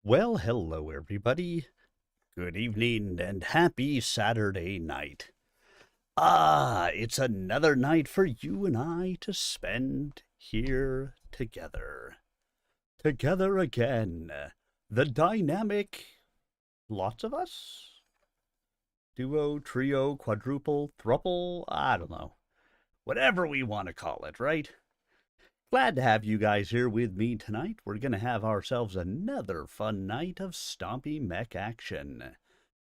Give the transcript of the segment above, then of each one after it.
Well, hello, everybody. Good evening and happy Saturday night. It's another night for you and I to spend here together. Together again. The dynamic, lots of us? Duo, trio, quadruple, thruple, I don't know. Whatever we want to call it, right? Glad to have you guys here with me tonight. We're going to have ourselves another fun night of Stompy Mech action,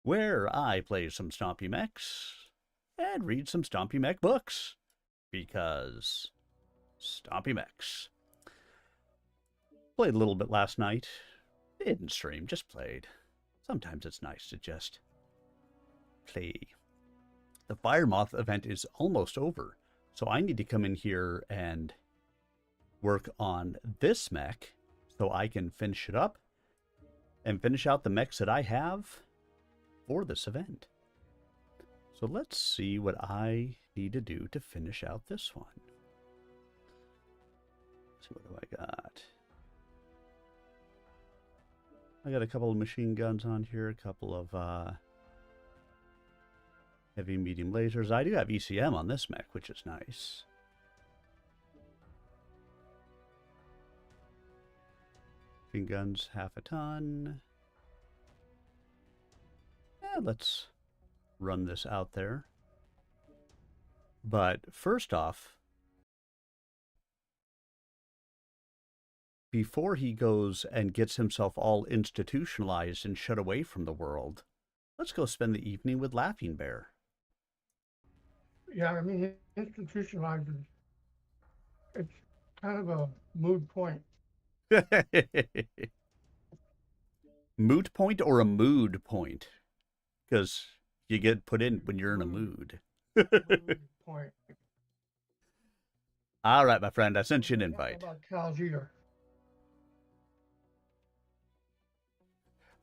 where I play some Stompy Mechs and read some Stompy Mech books, because Stompy Mechs. Played a little bit last night. Didn't stream, just played. Sometimes it's nice to just play. The Fire Moth event is almost over, so I need to come in here and work on this mech so I can finish it up and finish out the mechs that I have for this event. So let's see what I need to do to finish out this one. So what do I got? I got a couple of machine guns on here, a couple of heavy medium lasers. I do have ECM on this mech, which is nice. Machine guns, half a ton. Let's run this out there. But first off, before he goes and gets himself all institutionalized and shut away from the world, let's go spend the evening with Laughing Bear. Yeah, I mean, institutionalized is it's kind of a moot point. Moot point or a mood point? Because you get put in when you're in a Mood, mood. mood point. All right, my friend, I sent you an Okay, how invite. about Cal's ear?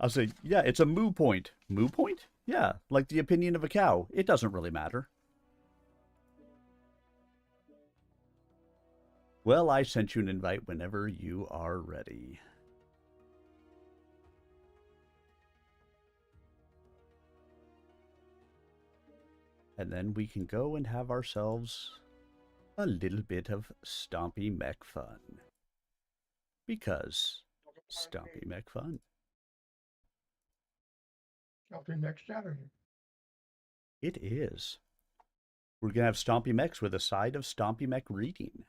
I'll say, yeah, it's a moo point. Moo point? Yeah, like the opinion of a cow. It doesn't really matter. Well, I sent you an invite whenever you are ready. And then we can go and have ourselves a little bit of Stompy Mech fun. Because Stompy Mech fun. I'll be next Saturday. It is. We're going to have Stompy Mechs with a side of Stompy Mech reading.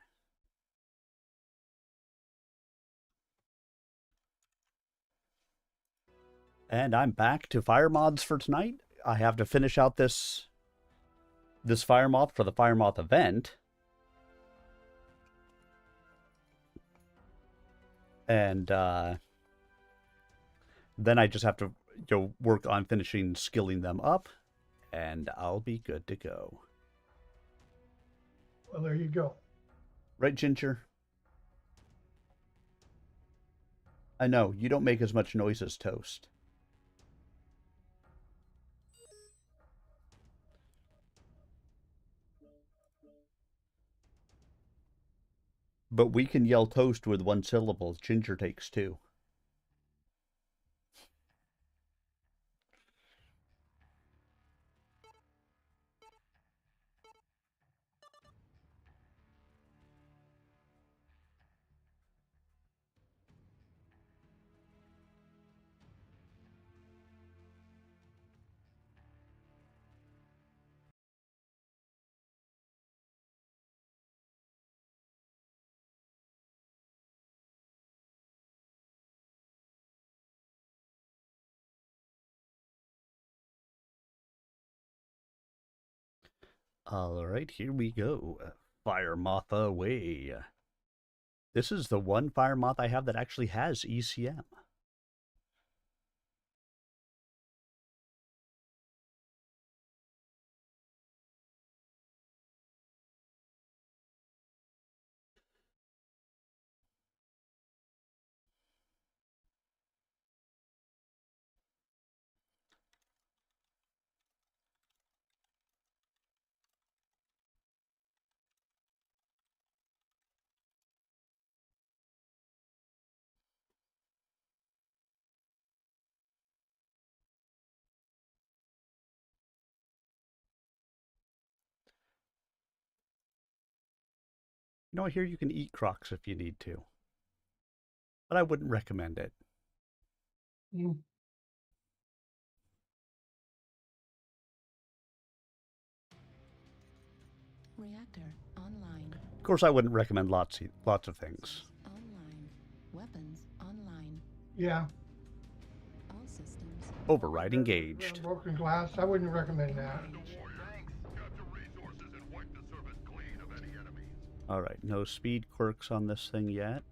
And I'm back to fire mods for tonight. I have to finish out this fire moth for the fire moth event. And then I just have to work on finishing skilling them up, and I'll be good to go. Well, there you go. Right, Ginger? I know, you don't make as much noise as Toast. But we can yell Toast with one syllable. Ginger takes two. All right, here we go. Fire moth away. This is the one fire moth I have that actually has ECM. You know, I hear you can eat crocs if you need to, but I wouldn't recommend it. Mm. Reactor online. Of course, I wouldn't recommend lots of things. Online. Weapons online. Yeah. All systems. Override engaged. Broken glass. I wouldn't recommend that. All right, no speed quirks on this thing yet.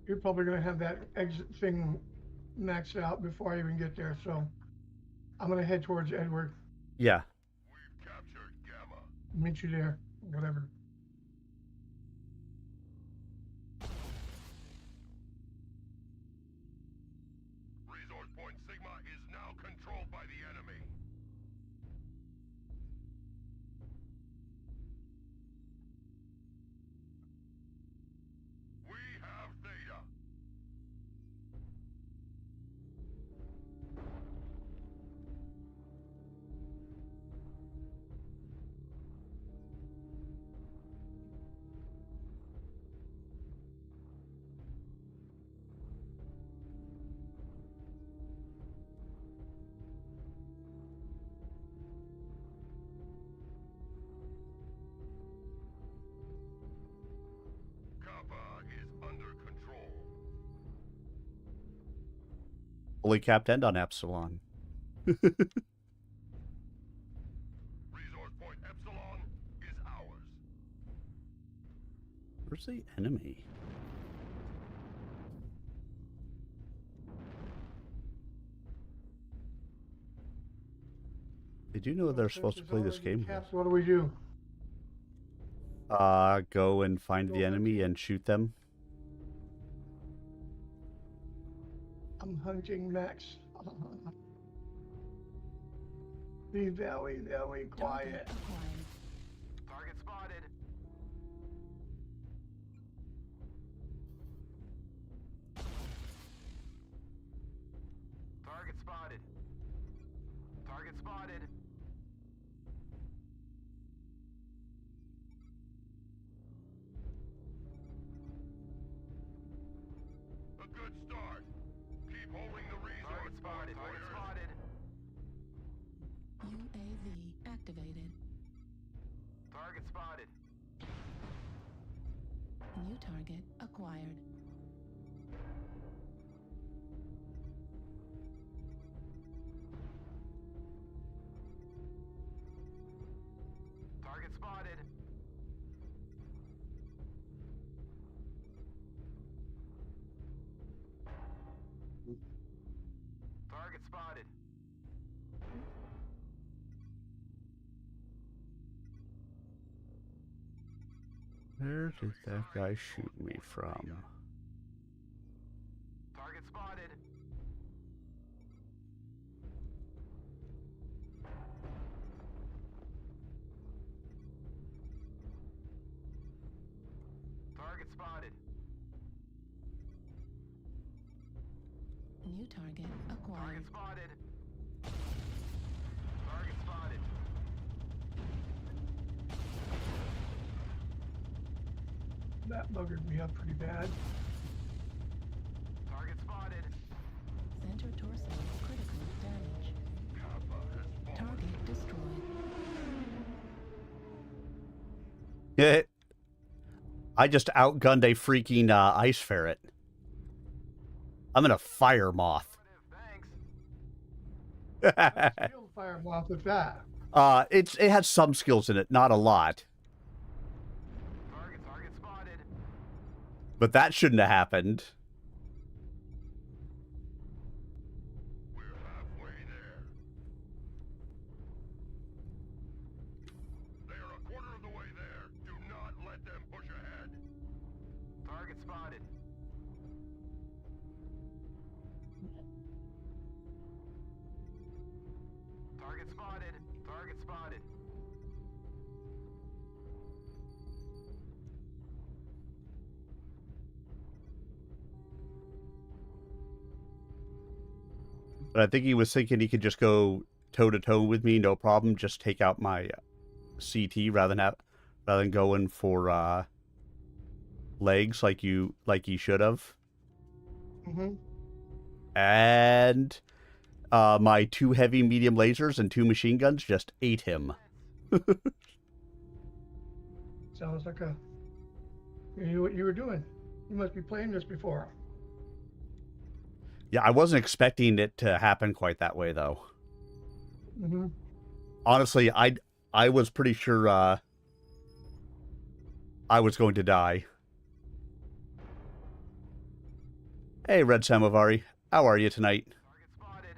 You're probably going to have that exit thing maxed out before I even get there, so I'm going to head towards Edward. Yeah. Meet you there, whatever. Resource point Sigma is now controlled by the enemy. We have data. Kappa is under control. Fully capped end on Epsilon. Resource point Epsilon is ours. Where's the enemy? They do know they're supposed to play this game. What do we do? Go and find the enemy and shoot them. I'm hunting mechs. Be very, very quiet. Target spotted. Target spotted. Target spotted. A good start. Keep holding the resource. Target spotted. Target spotted. UAV activated. Target spotted. New target acquired. Target spotted. Target spotted. Where did that guy shoot me from? Target spotted. Target spotted. New target acquired. Target spotted. Target spotted. That buggered me up pretty bad. Target spotted. Center torso critical damage. Target destroyed. I just outgunned a freaking ice ferret. I'm in a fire moth. Thanks. Field fire moth with that. It has some skills in it, not a lot. Target spotted. But that shouldn't have happened. We're halfway there. They are a quarter of the way there. Do not let them push ahead. Target spotted. Target spotted. Target spotted. But I think he was thinking he could just go toe-to-toe with me, no problem. Just take out my CT rather than going for legs like he should have. Mm-hmm. And my 2 heavy medium lasers and 2 machine guns just ate him. Sounds like you knew what you were doing. You must be playing this before. Yeah, I wasn't expecting it to happen quite that way, though. Mm-hmm. Honestly, I was pretty sure I was going to die. Hey, Red Samovari. How are you tonight? Target spotted.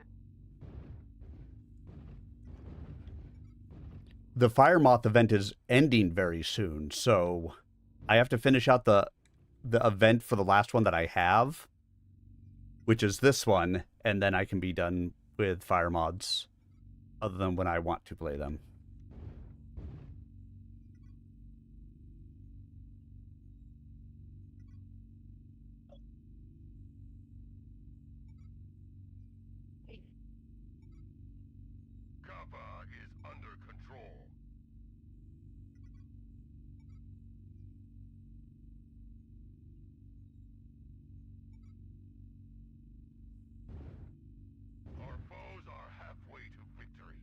The Fire Moth event is ending very soon, so I have to finish out the event for the last one that I have, which is this one, and then I can be done with Fire Mods, other than when I want to play them. Kappa is under control. Our foes are halfway to victory.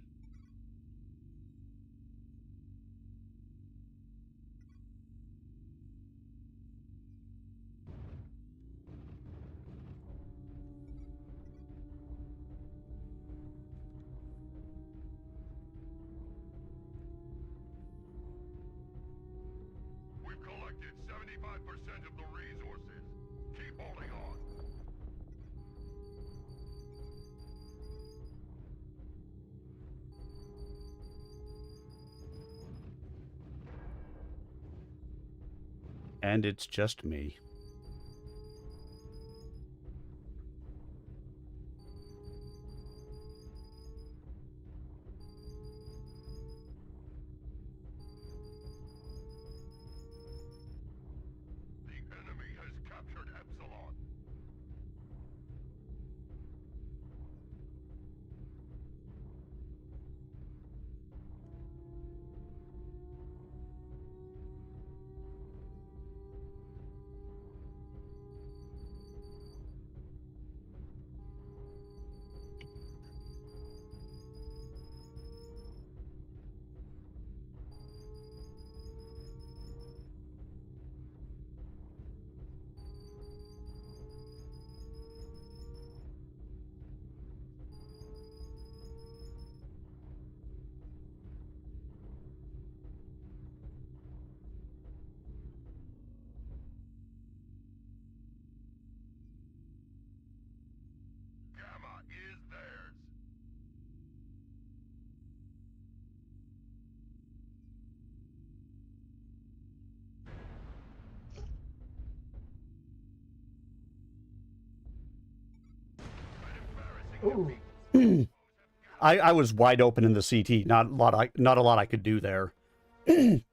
We've collected 75% of the resources. Keep holding on. And it's just me. The enemy has captured Epsilon. Gamma is theirs. Ooh. I was wide open in the CT. Not a lot I could do there. It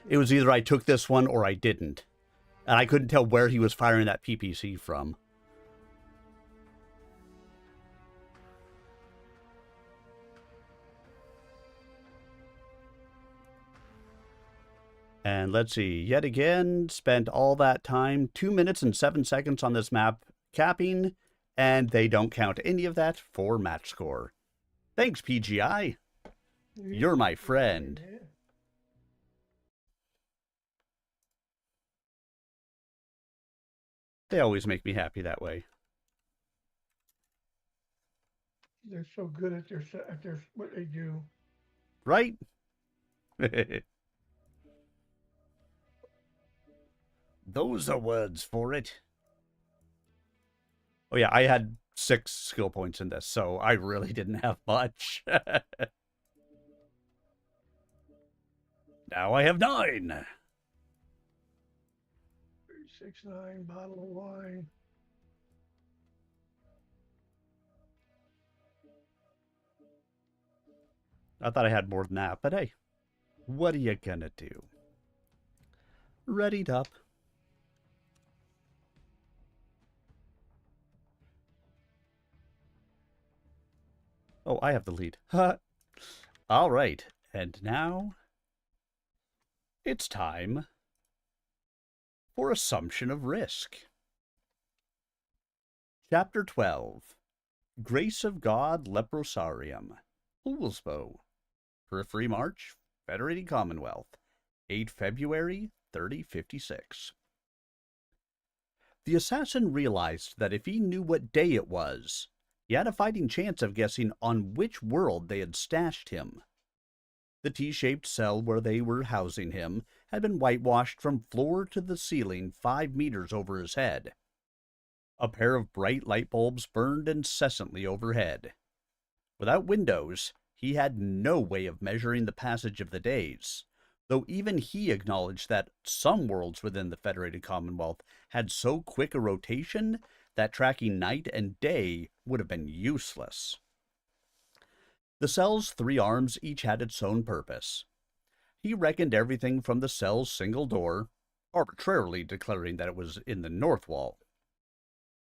was either I took this one or I didn't. And I couldn't tell where he was firing that PPC from. And let's see, yet again, spent all that time, 2 minutes and 7 seconds on this map capping, and they don't count any of that for match score. Thanks, PGI. You're my friend. Yeah. They always make me happy that way. They're so good at their what they do. Right? Those are words for it. Oh yeah, I had 6 skill points in this, so I really didn't have much. Now I have 9. 369 bottle of wine. I thought I had more than that, but hey, what are you gonna do? Readied up. Oh, I have the lead. All right, and now it's time for Assumption of Risk. Chapter 12, Grace of God Leprosarium, Poolsbow, Periphery March, Federated Commonwealth, 8 February 3056. The assassin realized that if he knew what day it was, he had a fighting chance of guessing on which world they had stashed him. The T-shaped cell where they were housing him had been whitewashed from floor to the ceiling 5 meters over his head. A pair of bright light bulbs burned incessantly overhead. Without windows, he had no way of measuring the passage of the days, though even he acknowledged that some worlds within the Federated Commonwealth had so quick a rotation that tracking night and day would have been useless. The cell's 3 arms each had its own purpose. He reckoned everything from the cell's single door, arbitrarily declaring that it was in the north wall.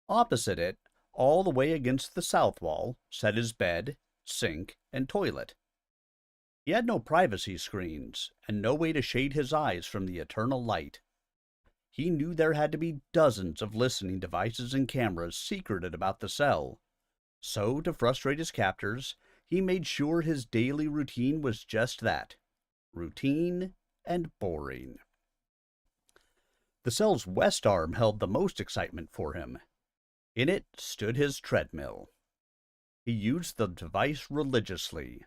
Opposite it, all the way against the south wall, sat his bed, sink, and toilet. He had no privacy screens, and no way to shade his eyes from the eternal light. He knew there had to be dozens of listening devices and cameras secreted about the cell. So, to frustrate his captors, he made sure his daily routine was just that. Routine and boring. The cell's west arm held the most excitement for him. In it stood his treadmill. He used the device religiously,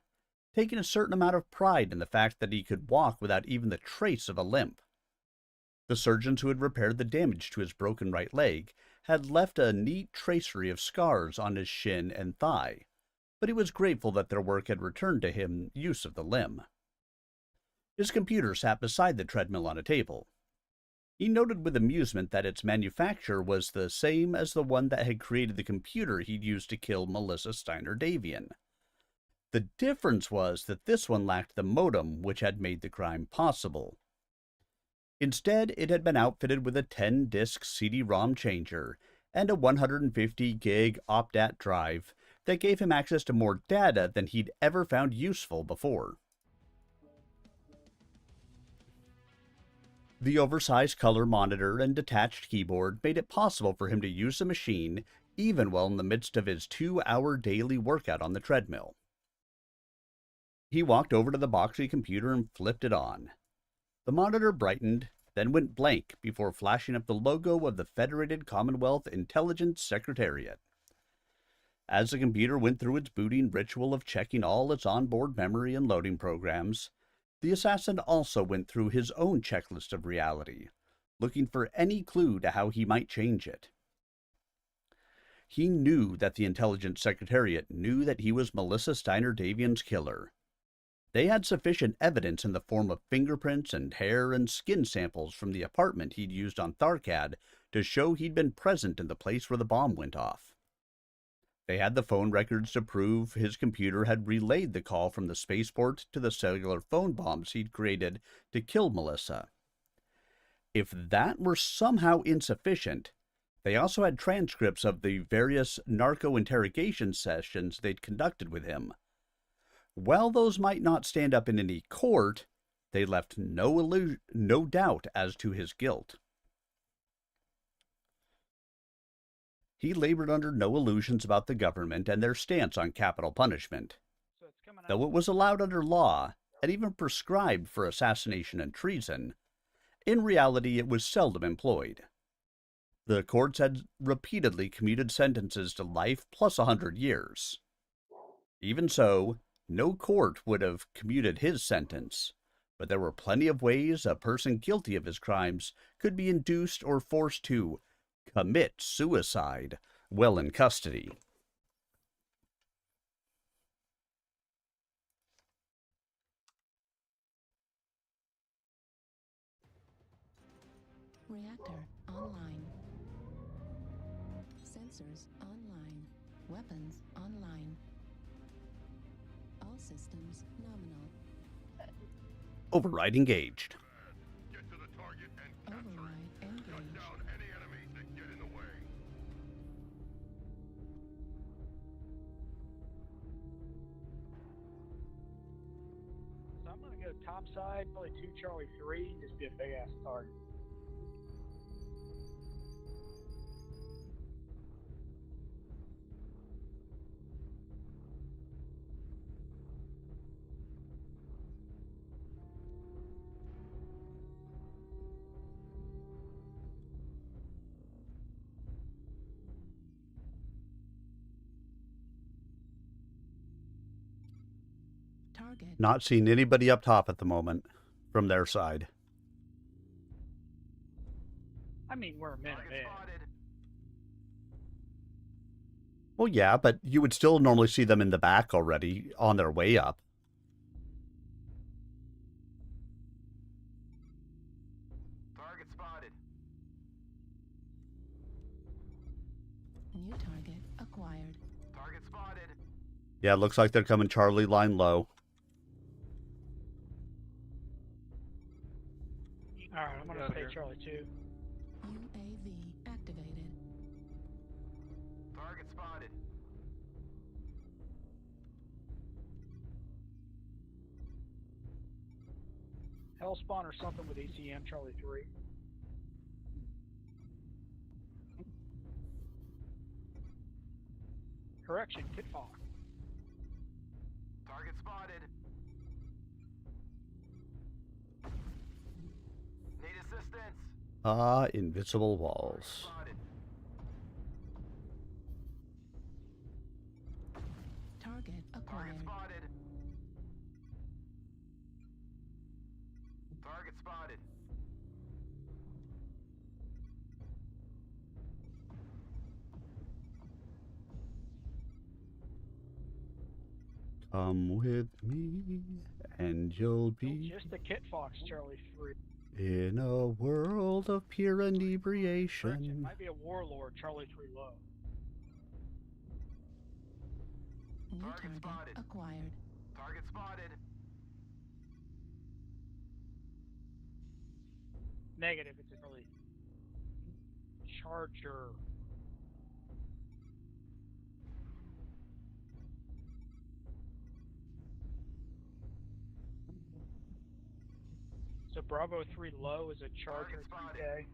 taking a certain amount of pride in the fact that he could walk without even the trace of a limp. The surgeons who had repaired the damage to his broken right leg had left a neat tracery of scars on his shin and thigh, but he was grateful that their work had returned to him use of the limb. His computer sat beside the treadmill on a table. He noted with amusement that its manufacture was the same as the one that had created the computer he'd used to kill Melissa Steiner-Davian. The difference was that this one lacked the modem which had made the crime possible. Instead, it had been outfitted with a 10-disc CD-ROM changer and a 150-gig OPDAT drive that gave him access to more data than he'd ever found useful before. The oversized color monitor and detached keyboard made it possible for him to use the machine even while in the midst of his 2-hour daily workout on the treadmill. He walked over to the boxy computer and flipped it on. The monitor brightened, then went blank before flashing up the logo of the Federated Commonwealth Intelligence Secretariat. As the computer went through its booting ritual of checking all its onboard memory and loading programs, the assassin also went through his own checklist of reality, looking for any clue to how he might change it. He knew that the Intelligence Secretariat knew that he was Melissa Steiner-Davian's killer. They had sufficient evidence in the form of fingerprints and hair and skin samples from the apartment he'd used on Tharkad to show he'd been present in the place where the bomb went off. They had the phone records to prove his computer had relayed the call from the spaceport to the cellular phone bombs he'd created to kill Melissa. If that were somehow insufficient, they also had transcripts of the various narco-interrogation sessions they'd conducted with him. While those might not stand up in any court, they left no doubt as to his guilt. He labored under no illusions about the government and their stance on capital punishment. Though it was allowed under law, and even prescribed for assassination and treason, in reality it was seldom employed. The courts had repeatedly commuted sentences to life plus 100 years. Even so, no court would have commuted his sentence, but there were plenty of ways a person guilty of his crimes could be induced or forced to commit suicide while in custody. Reactor online. Sensors online. Weapons online. All systems nominal. Override engaged. Get to the target and capture it. Override Shut engaged. down any enemies that get in the way. top side, probably 2 Charlie 3, just be a big ass target. Target. Not seeing anybody up top at the moment from their side. I mean, we're a minute Target in. spotted. Well, yeah, but you would still normally see them in the back already on their way up. Target spotted. New target acquired. Target spotted. Yeah, it looks like they're coming Charlie line low. Alright, I'm gonna stay Charlie 2. UAV activated. Target spotted. Hellspawn or something with ECM, Charlie 3. Correction, Kit Fox. Target spotted. Need assistance. Invisible walls. Spotted. Target acquired. Target spotted. Target spotted. Come with me, and you'll be Just the Kit Fox, Charlie 3. in a world of pure Correction, inebriation. might be a Warlord, Charlie 3 low. New Target target spotted. acquired. Target spotted. Negative, it's a Charlie. Charger. So Bravo 3 low is a Charger Target spotted. 3K.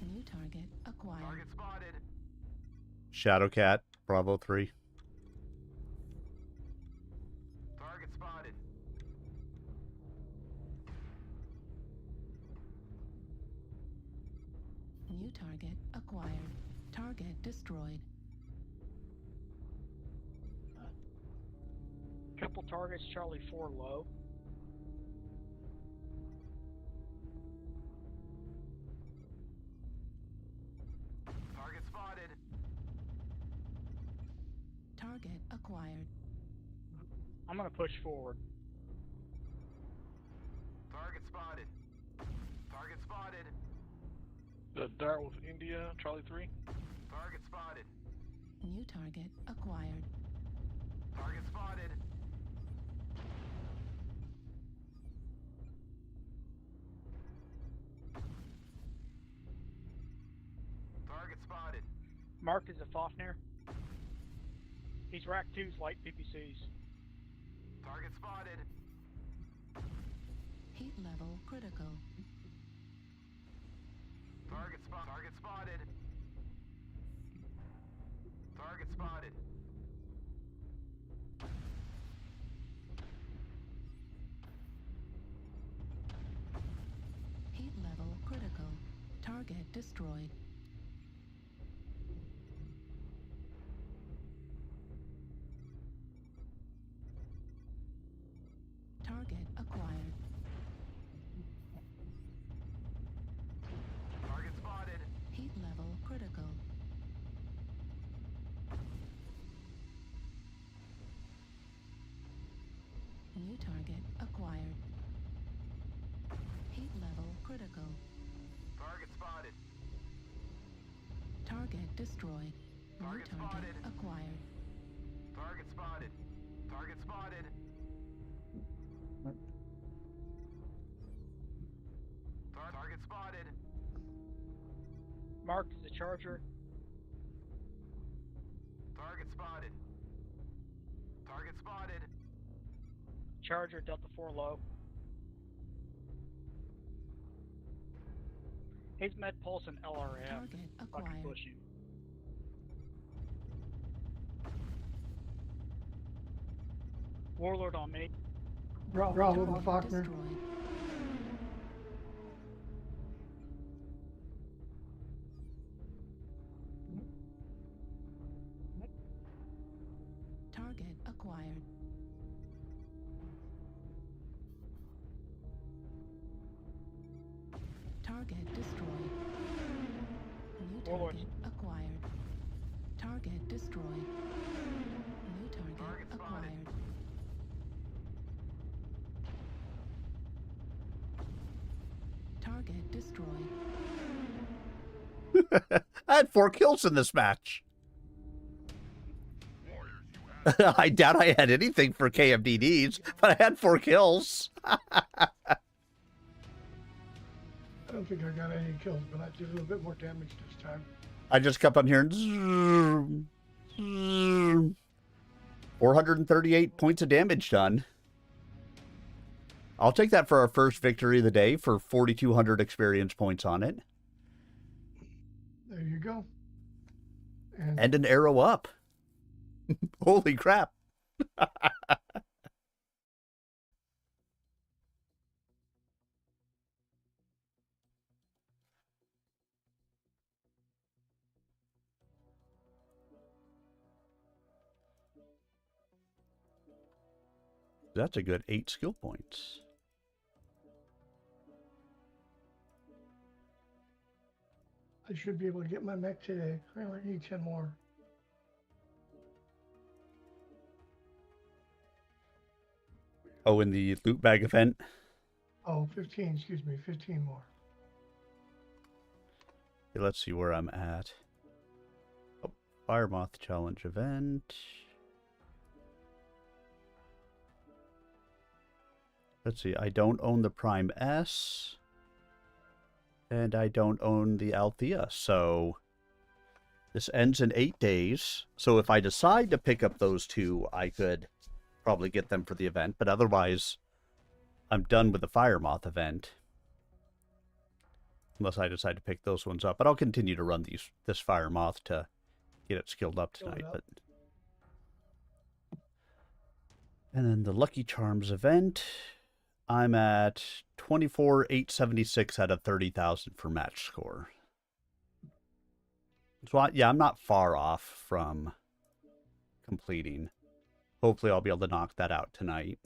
New target acquired. Target spotted. Shadowcat, Bravo 3. Target spotted. New target acquired. Target destroyed. Couple targets, Charlie 4 low. Target spotted. Target acquired. I'm gonna push forward. Target spotted. Target spotted. The dart with India, Charlie 3. Target spotted. New target acquired. Target spotted. Target spotted. Marked as a Fafnir. He's Rack 2's light PPCs. Target spotted. Heat level critical. Target spotted. Target spotted. Heat level critical. Target destroyed. Target acquired. Target spotted. Heat level critical. New target acquired. Heat level critical. Target spotted. Target destroyed. New Target target spotted. acquired. Target spotted. Target spotted. Mark is a Charger. Target spotted. Target spotted. Charger, Delta 4 low. He's Med Pulse and LRM. Target Fucking acquired. push you. Warlord on me. Bravo to Target Faulkner. destroyed. Target acquired. Target destroyed. New Warlord. target acquired. Target destroyed. New target Target spotted. acquired. Target destroyed. I had 4 kills in this match. Warriors, you have I doubt I had anything for KMDDs, but I had 4 kills. I don't think I got any kills, but I did a little bit more damage this time. I just kept on hearing zoom, zoom. 438 points of damage done. I'll take that for our first victory of the day for 4,200 experience points on it. There you go. And, And an arrow up. Holy crap. That's a good 8 skill points. I should be able to get my mech today. I only need 10 more. Oh, in the loot bag event. Oh, 15, excuse me, 15 more. Okay, let's see where I'm at. Oh, Fire Moth Challenge event. Let's see, I don't own the Prime S. And I don't own the Althea, so this ends in 8 days. So if I decide to pick up those two, I could probably get them for the event. But otherwise, I'm done with the Fire Moth event. Unless I decide to pick those ones up. But I'll continue to run this Fire Moth to get it skilled up Skilled tonight. up. But and then the Lucky Charms event, I'm at 24,876 out of 30,000 for match score. So yeah, I'm not far off from completing. Hopefully I'll be able to knock that out tonight.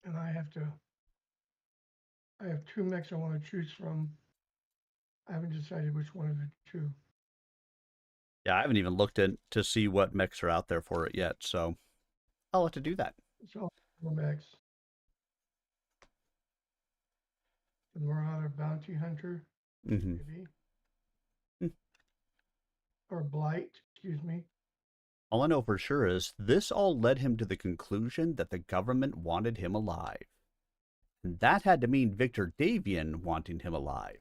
And I have 2 mechs I want to choose from. I haven't decided which one of the 2. Yeah, I haven't even looked in to see what mechs are out there for it yet, so I'll have to do that. It's all mechs. The Marauder Bounty Hunter, Mm-hmm. maybe. Hmm. Or Blight, excuse me. All I know for sure is this all led him to the conclusion that the government wanted him alive. And that had to mean Victor Davian wanting him alive.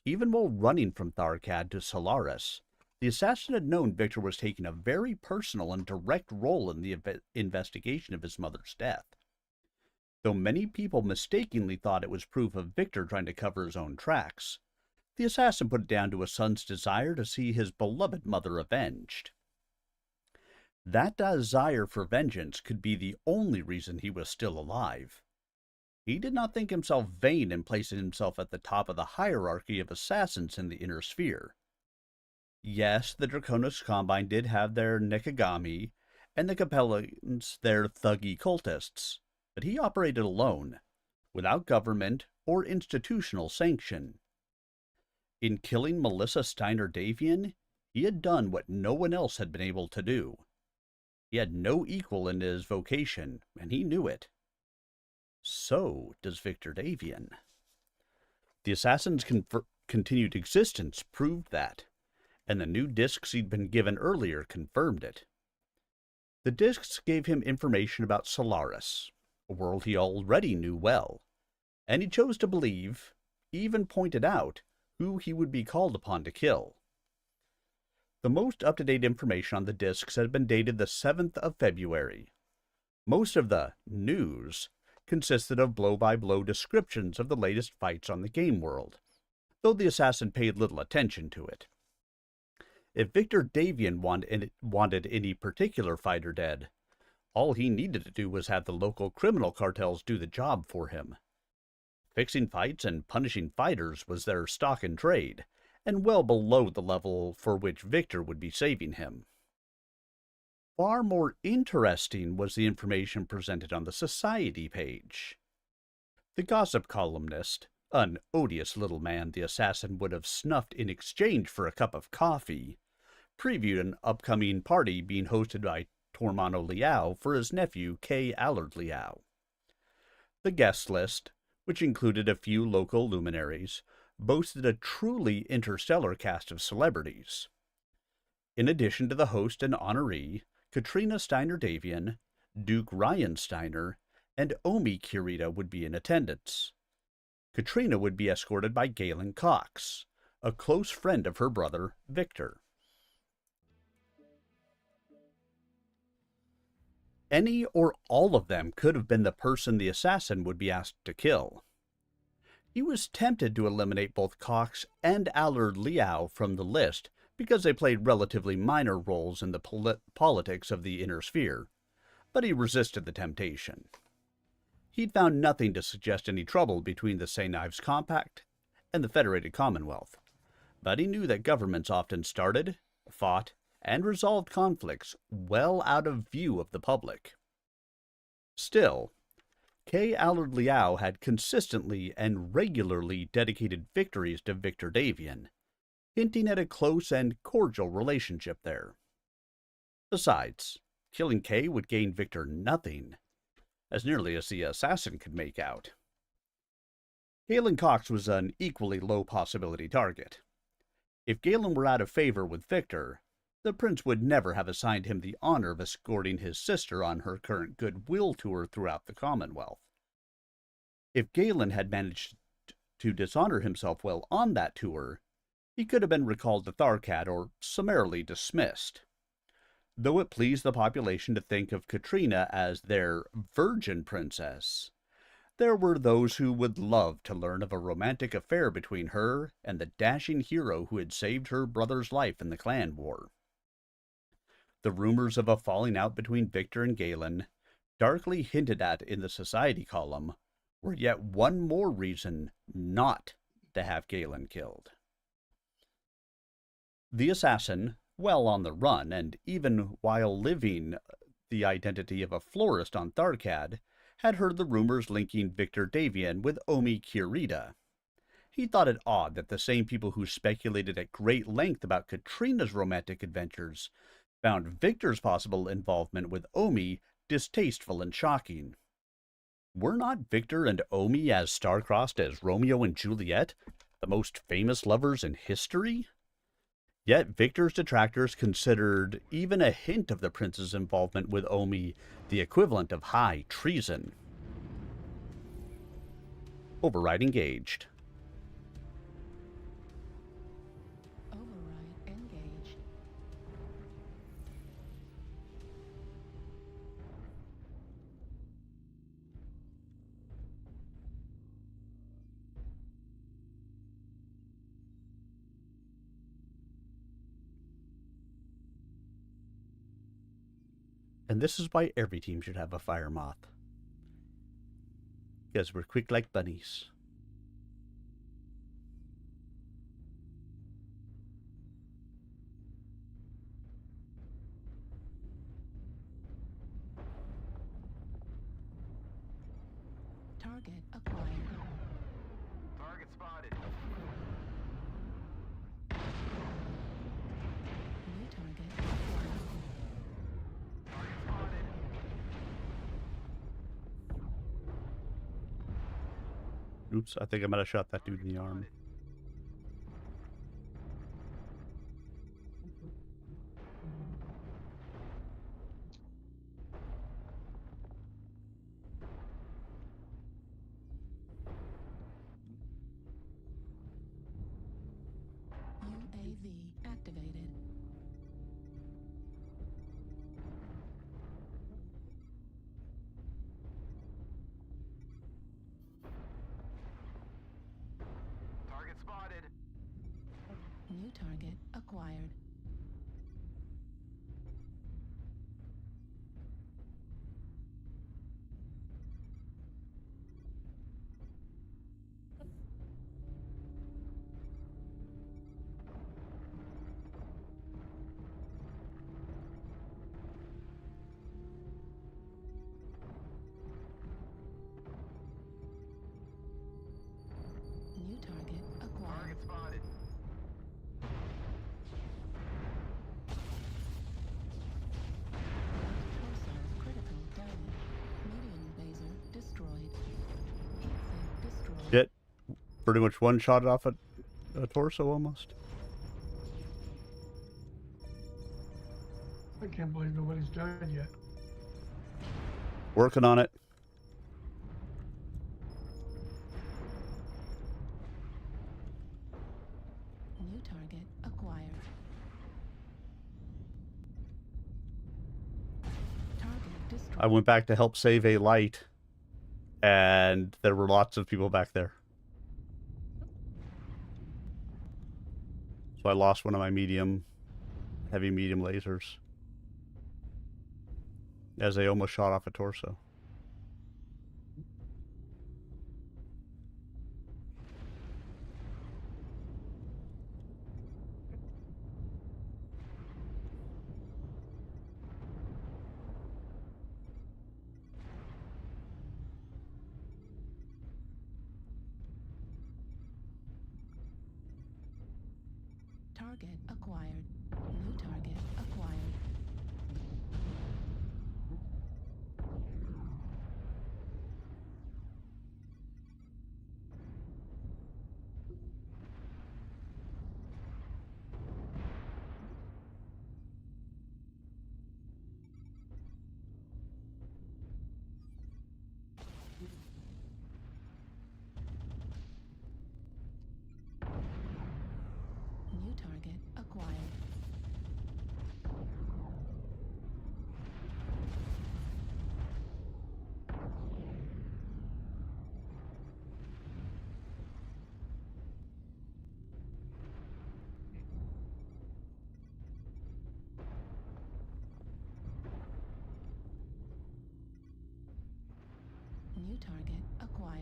Even while running from Tharkad to Solaris, the assassin had known Victor was taking a very personal and direct role in the investigation of his mother's death. Though many people mistakenly thought it was proof of Victor trying to cover his own tracks, the assassin put it down to a son's desire to see his beloved mother avenged. That desire for vengeance could be the only reason he was still alive. He did not think himself vain in placing himself at the top of the hierarchy of assassins in the inner sphere. Yes, the Draconis Combine did have their Nekagami, and the Capellans their thuggy cultists, but he operated alone, without government or institutional sanction. In killing Melissa Steiner Davian, he had done what no one else had been able to do. He had no equal in his vocation, and he knew it. So does Victor Davian. The assassin's continued existence proved that, and the new discs he'd been given earlier confirmed it. The discs gave him information about Solaris, a world he already knew well, and he chose to believe, even pointed out, who he would be called upon to kill. The most up-to-date information on the discs had been dated the 7th of February. Most of the news consisted of blow-by-blow descriptions of the latest fights on the game world, though the assassin paid little attention to it. If Victor Davian wanted any particular fighter dead, all he needed to do was have the local criminal cartels do the job for him. Fixing fights and punishing fighters was their stock in trade, and well below the level for which Victor would be saving him. Far more interesting was the information presented on the Society page. The gossip columnist, an odious little man the assassin would have snuffed in exchange for a cup of coffee, previewed an upcoming party being hosted by Tormano Liao for his nephew K. Allard Liao. The guest list, which included a few local luminaries, boasted a truly interstellar cast of celebrities. In addition to the host and honoree, Katrina Steiner-Davian, Duke Ryan Steiner, and Omi Kirita would be in attendance. Katrina would be escorted by Galen Cox, a close friend of her brother, Victor. Any or all of them could have been the person the assassin would be asked to kill. He was tempted to eliminate both Cox and Allard Liao from the list because they played relatively minor roles in the politics of the inner sphere, but he resisted the temptation. He'd found nothing to suggest any trouble between the St. Ives Compact and the Federated Commonwealth, but he knew that governments often started, fought, and resolved conflicts well out of view of the public. Still, K. Allard Liao had consistently and regularly dedicated victories to Victor Davian, hinting at a close and cordial relationship there. Besides, killing K would gain Victor nothing, as nearly as the assassin could make out. Galen Cox was an equally low possibility target. If Galen were out of favor with Victor, the prince would never have assigned him the honor of escorting his sister on her current goodwill tour throughout the Commonwealth. If Galen had managed to dishonor himself well on that tour, he could have been recalled to Tharkat or summarily dismissed. Though it pleased the population to think of Katrina as their virgin princess, there were those who would love to learn of a romantic affair between her and the dashing hero who had saved her brother's life in the clan war. The rumors of a falling out between Victor and Galen, darkly hinted at in the Society column, were yet one more reason not to have Galen killed. The assassin, well on the run, and even while living the identity of a florist on Tharkad, had heard the rumors linking Victor Davian with Omi Kirita. He thought it odd that the same people who speculated at great length about Katrina's romantic adventures found Victor's possible involvement with Omi distasteful and shocking. Were not Victor and Omi as star-crossed as Romeo and Juliet, the most famous lovers in history? Yet Victor's detractors considered even a hint of the prince's involvement with Omi the equivalent of high treason. Override engaged. Override engaged. And this is why every team should have a fire moth. Because we're quick like bunnies. Target acquired. Target spotted. New target acquired. Target spotted. Oops, I think I might have shot that dude in the arm. target acquired. New target acquired. Target spotted. Torso critical damage. Medium laser destroyed. Heat sink destroyed. Shit. Pretty much one shot off a torso almost. I can't believe nobody's died yet. Working on it. New target acquired. Target destroyed. I went back to help save a light, and there were lots of people back there. So I lost one of my heavy medium lasers as they almost shot off a torso. Target acquired. New target acquired. New target acquired. New target acquired.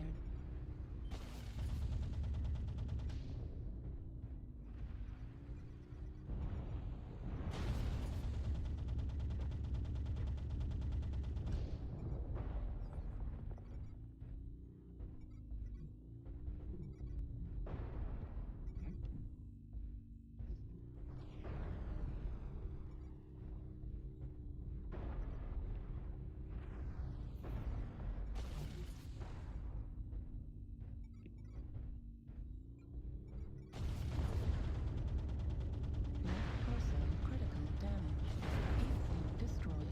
Left torso critical damage. Heat sink destroyed.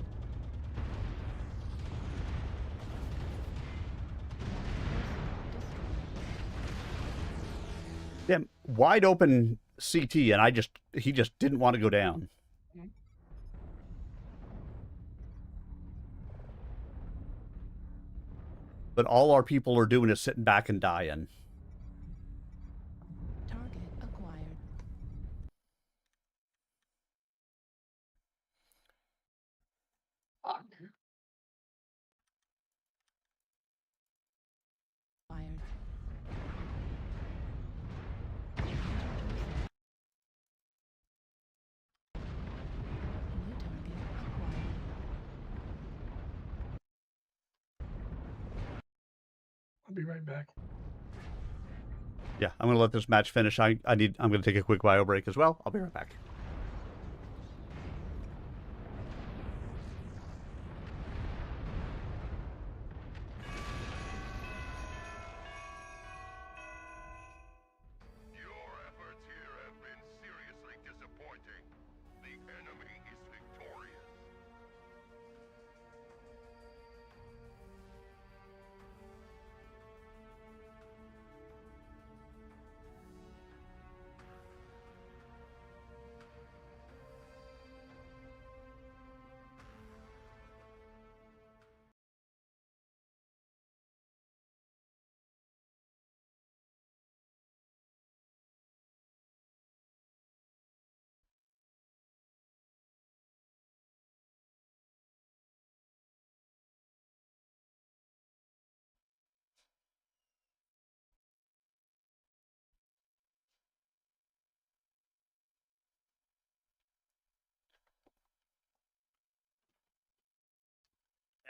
Left torso destroyed. Damn, wide open CT, and he just didn't want to go down. But all our people are doing is sitting back and dying. Target acquired. Fuck. Acquired. New target acquired. I'll be right back. Yeah, I'm gonna let this match finish. I'm gonna take a quick bio break as well. I'll be right back. Your efforts here have been seriously disappointing. The enemy is victorious.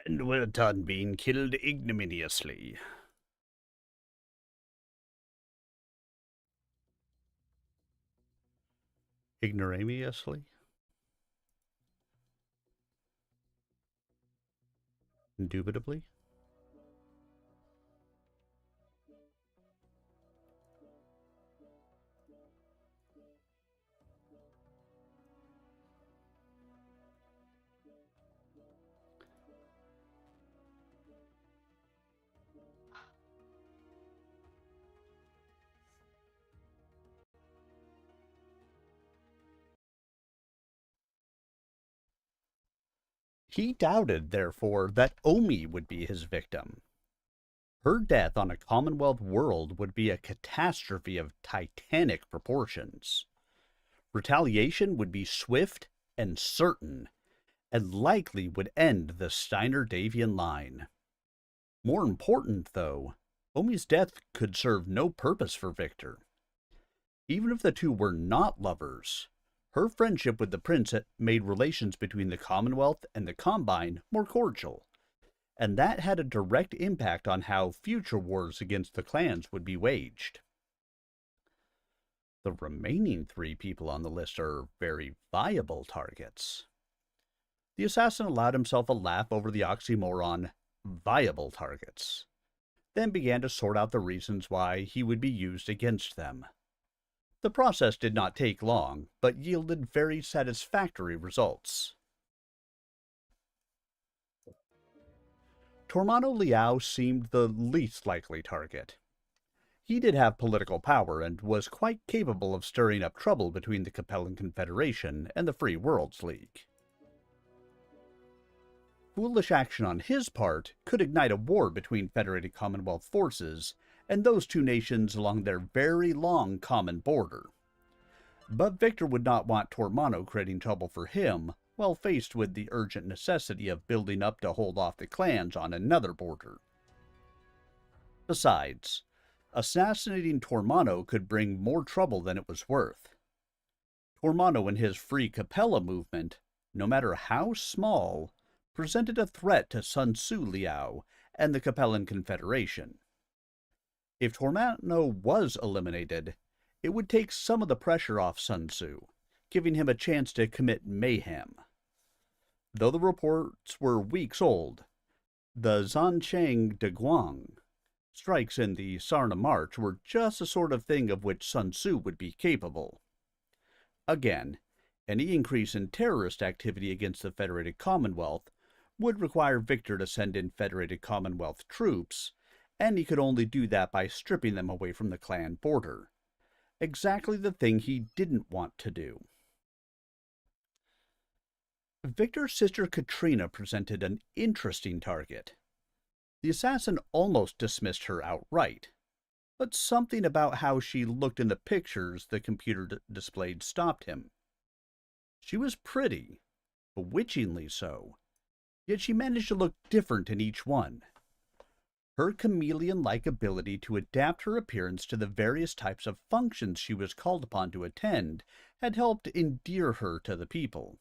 and were done being killed ignominiously. Ignoramiously? Indubitably? He doubted, therefore, that Omi would be his victim. Her death on a Commonwealth world would be a catastrophe of titanic proportions. Retaliation would be swift and certain, and likely would end the Steiner-Davian line. More important, though, Omi's death could serve no purpose for Victor. Even if the two were not lovers, her friendship with the prince had made relations between the Commonwealth and the Combine more cordial, and that had a direct impact on how future wars against the clans would be waged. The remaining 3 people on the list are very viable targets. The assassin allowed himself a laugh over the oxymoron, viable targets, then began to sort out the reasons why he would be used against them. The process did not take long, but yielded very satisfactory results. Tormano Liao seemed the least likely target. He did have political power and was quite capable of stirring up trouble between the Capellan Confederation and the Free Worlds League. Foolish action on his part could ignite a war between Federated Commonwealth forces and those 2 nations along their very long common border. But Victor would not want Tormano creating trouble for him while faced with the urgent necessity of building up to hold off the clans on another border. Besides, assassinating Tormano could bring more trouble than it was worth. Tormano and his Free Capella movement, no matter how small, presented a threat to Sun Tzu Liao and the Capellan Confederation. If Tormano was eliminated, it would take some of the pressure off Sun Tzu, giving him a chance to commit mayhem. Though the reports were weeks old, the Zancheng de Guang strikes in the Sarna March were just the sort of thing of which Sun Tzu would be capable. Again, any increase in terrorist activity against the Federated Commonwealth would require Victor to send in Federated Commonwealth troops, and he could only do that by stripping them away from the clan border. Exactly the thing he didn't want to do. Victor's sister Katrina presented an interesting target. The assassin almost dismissed her outright, but something about how she looked in the pictures the computer displayed stopped him. She was pretty, bewitchingly so, yet she managed to look different in each one. Her chameleon-like ability to adapt her appearance to the various types of functions she was called upon to attend had helped endear her to the people.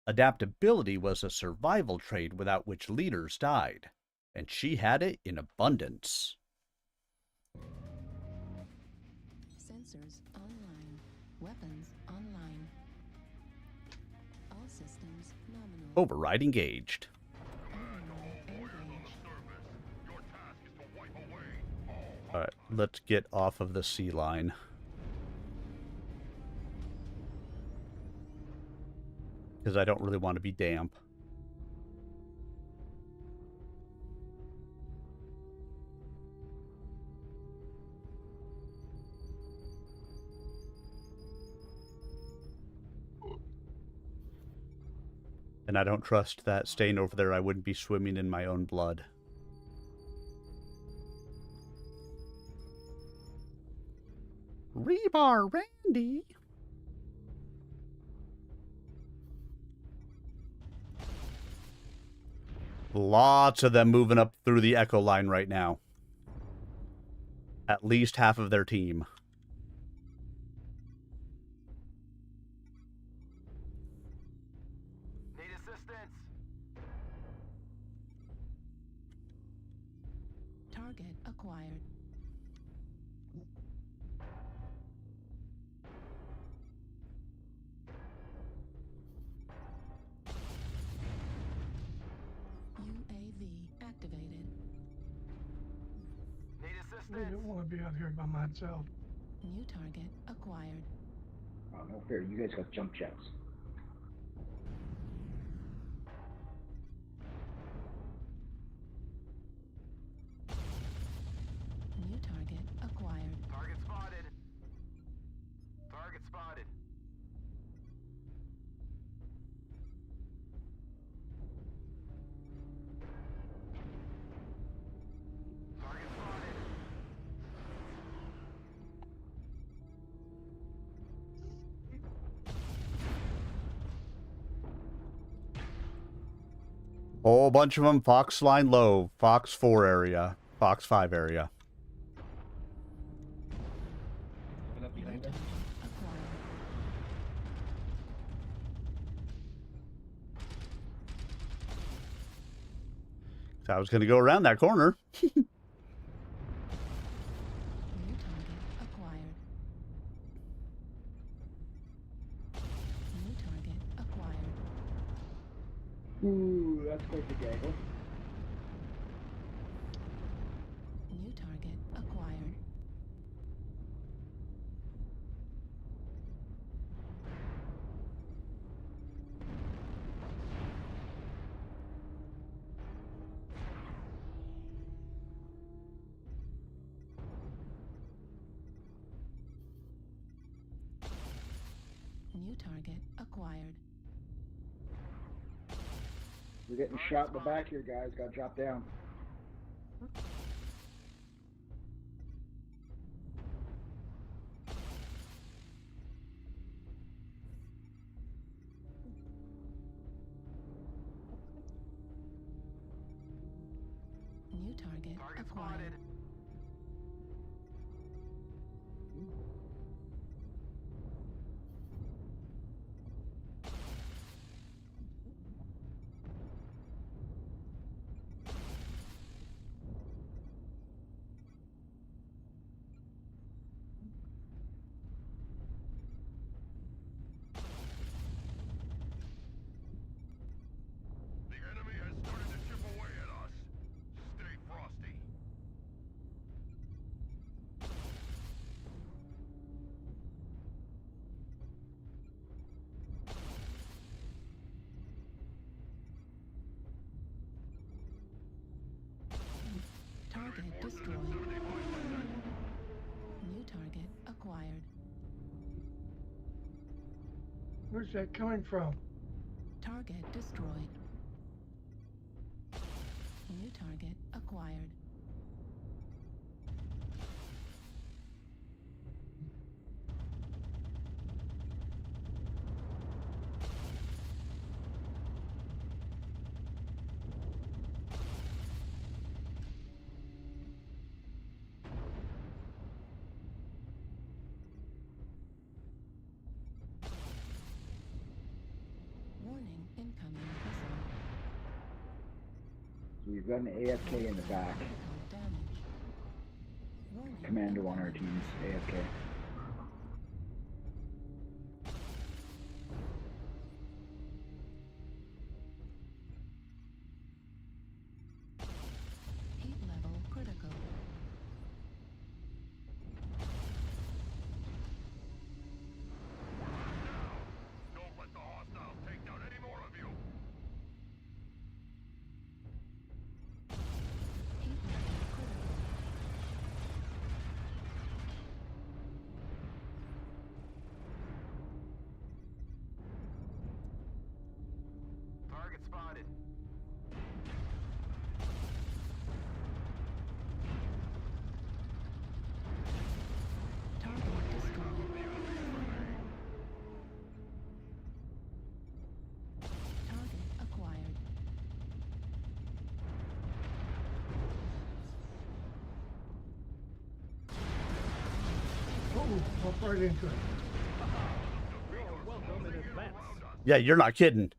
Adaptability was a survival trait without which leaders died, and she had it in abundance. Sensors online. Weapons online. All systems nominal. Override engaged. Alright, let's get off of the sea line. Because I don't really want to be damp. And I don't trust that staying over there I wouldn't be swimming in my own blood. Rebar Randy! Lots of them moving up through the Echo line right now. At least half of their team. Need assistance? Target acquired. UAV activated. Need I assistance? didn't want to be out here by myself. New target acquired. Oh, no fair. You guys got jump jets. New target acquired. Target spotted. Target spotted. Target spotted. Whole bunch of them. Fox line low. Fox 4 area. Fox 5 area. Open up New behind target us. acquired. So I was going to go around that corner. New target acquired. New target acquired. Ooh, that's quite the gaggle. New target acquired. New target acquired. We're getting shot in the back here, guys. Got to drop down. New target Target acquired. spotted. The enemy has started to chip away at us. Stay frosty. Target destroyed. New target acquired. Where's that coming from? Target destroyed. New target acquired. Warning, incoming missile. We've got an AFK in the back. Critical damage. Warning, Commando on our incoming. team's AFK. Heat level critical. Don't let the hostiles take down any more of you. Heat level critical. Target spotted. Target destroyed. Target acquired. Oh, walked right into it. Yeah, you're not kidding.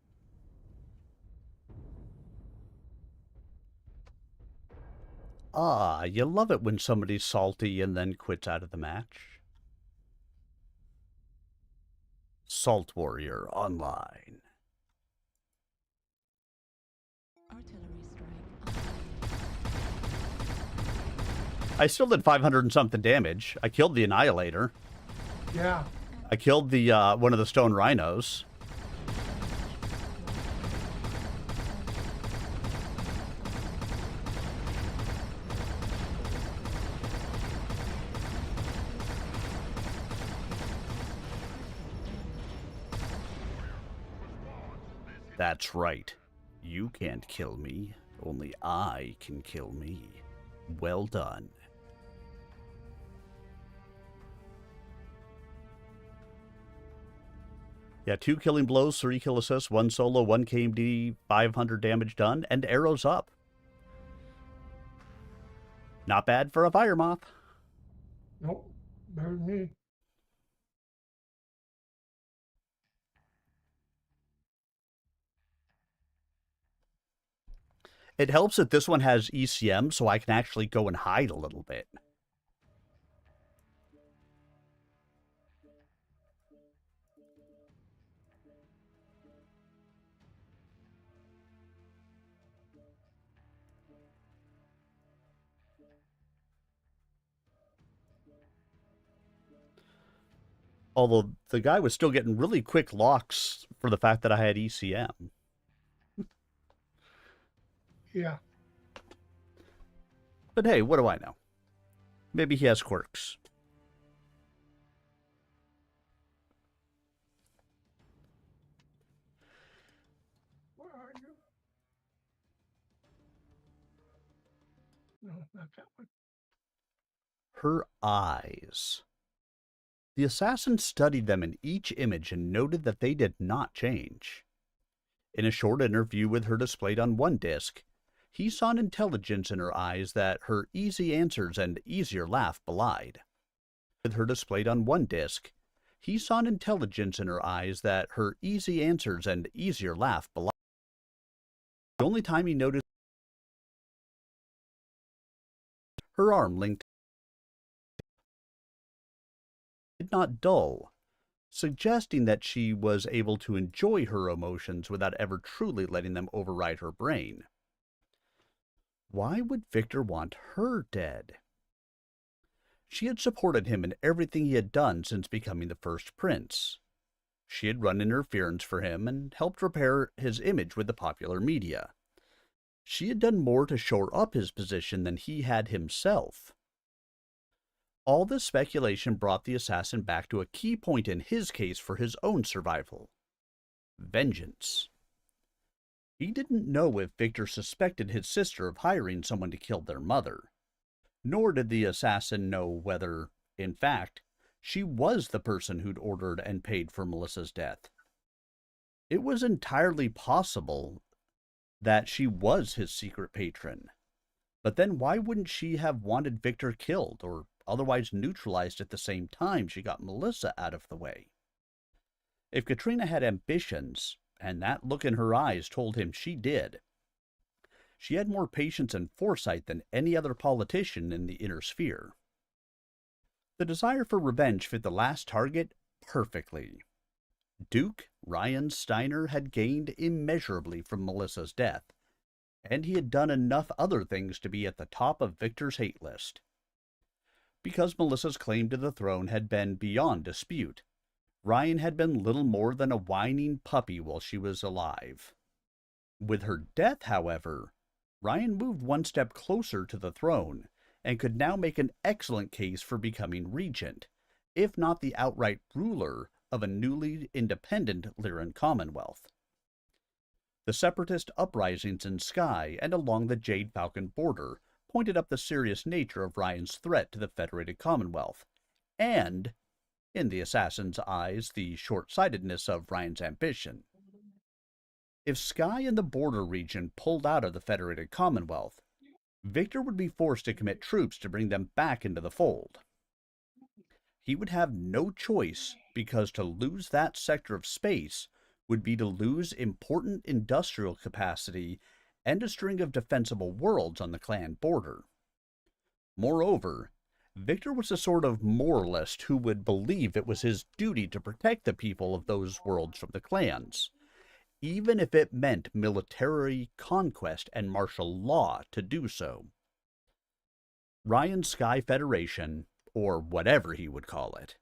Ah, you love it when somebody's salty and then quits out of the match. Salt Warrior Online. Artillery strike. I still did 500 and something damage. I killed the Annihilator. Yeah. I killed the one of the stone rhinos. That's right. You can't kill me. Only I can kill me. Well done. Yeah, 2 killing blows, 3 kill assists, 1 solo, 1 KMD, 500 damage done, and arrows up. Not bad for a fire moth. Nope. Better than me. It helps that this one has ECM, so I can actually go and hide a little bit. Although the guy was still getting really quick locks for the fact that I had ECM. Yeah. But hey, what do I know? Maybe he has quirks. Where are you? No, not that one. Her eyes. The assassin studied them in each image and noted that they did not change. In a short interview with her displayed on one disc, he saw an intelligence in her eyes that her easy answers and easier laugh belied. With her displayed on one disc, he saw an intelligence in her eyes that her easy answers and easier laugh belied. The only time he noticed her arm linked did not dull, suggesting that she was able to enjoy her emotions without ever truly letting them override her brain. Why would Victor want her dead? She had supported him in everything he had done since becoming the first prince. She had run interference for him and helped repair his image with the popular media. She had done more to shore up his position than he had himself. All this speculation brought the assassin back to a key point in his case for his own survival: vengeance. He didn't know if Victor suspected his sister of hiring someone to kill their mother, nor did the assassin know whether, in fact, she was the person who'd ordered and paid for Melissa's death. It was entirely possible that she was his secret patron, but then why wouldn't she have wanted Victor killed or otherwise neutralized at the same time she got Melissa out of the way? If Katrina had ambitions, and that look in her eyes told him she did, she had more patience and foresight than any other politician in the inner sphere. The desire for revenge fit the last target perfectly. Duke Ryan Steiner had gained immeasurably from Melissa's death, and he had done enough other things to be at the top of Victor's hate list. Because Melissa's claim to the throne had been beyond dispute, Ryan had been little more than a whining puppy while she was alive. With her death, however, Ryan moved one step closer to the throne and could now make an excellent case for becoming regent, if not the outright ruler of a newly independent Lyran Commonwealth. The separatist uprisings in Skye and along the Jade Falcon border pointed up the serious nature of Ryan's threat to the Federated Commonwealth, and, in the assassin's eyes, the short-sightedness of Ryan's ambition. If Skye and the border region pulled out of the Federated Commonwealth, Victor would be forced to commit troops to bring them back into the fold. He would have no choice, because to lose that sector of space would be to lose important industrial capacity and a string of defensible worlds on the clan border. Moreover, Victor was a sort of moralist who would believe it was his duty to protect the people of those worlds from the clans, even if it meant military conquest and martial law to do so. Ryan's Sky Federation, or whatever he would call it,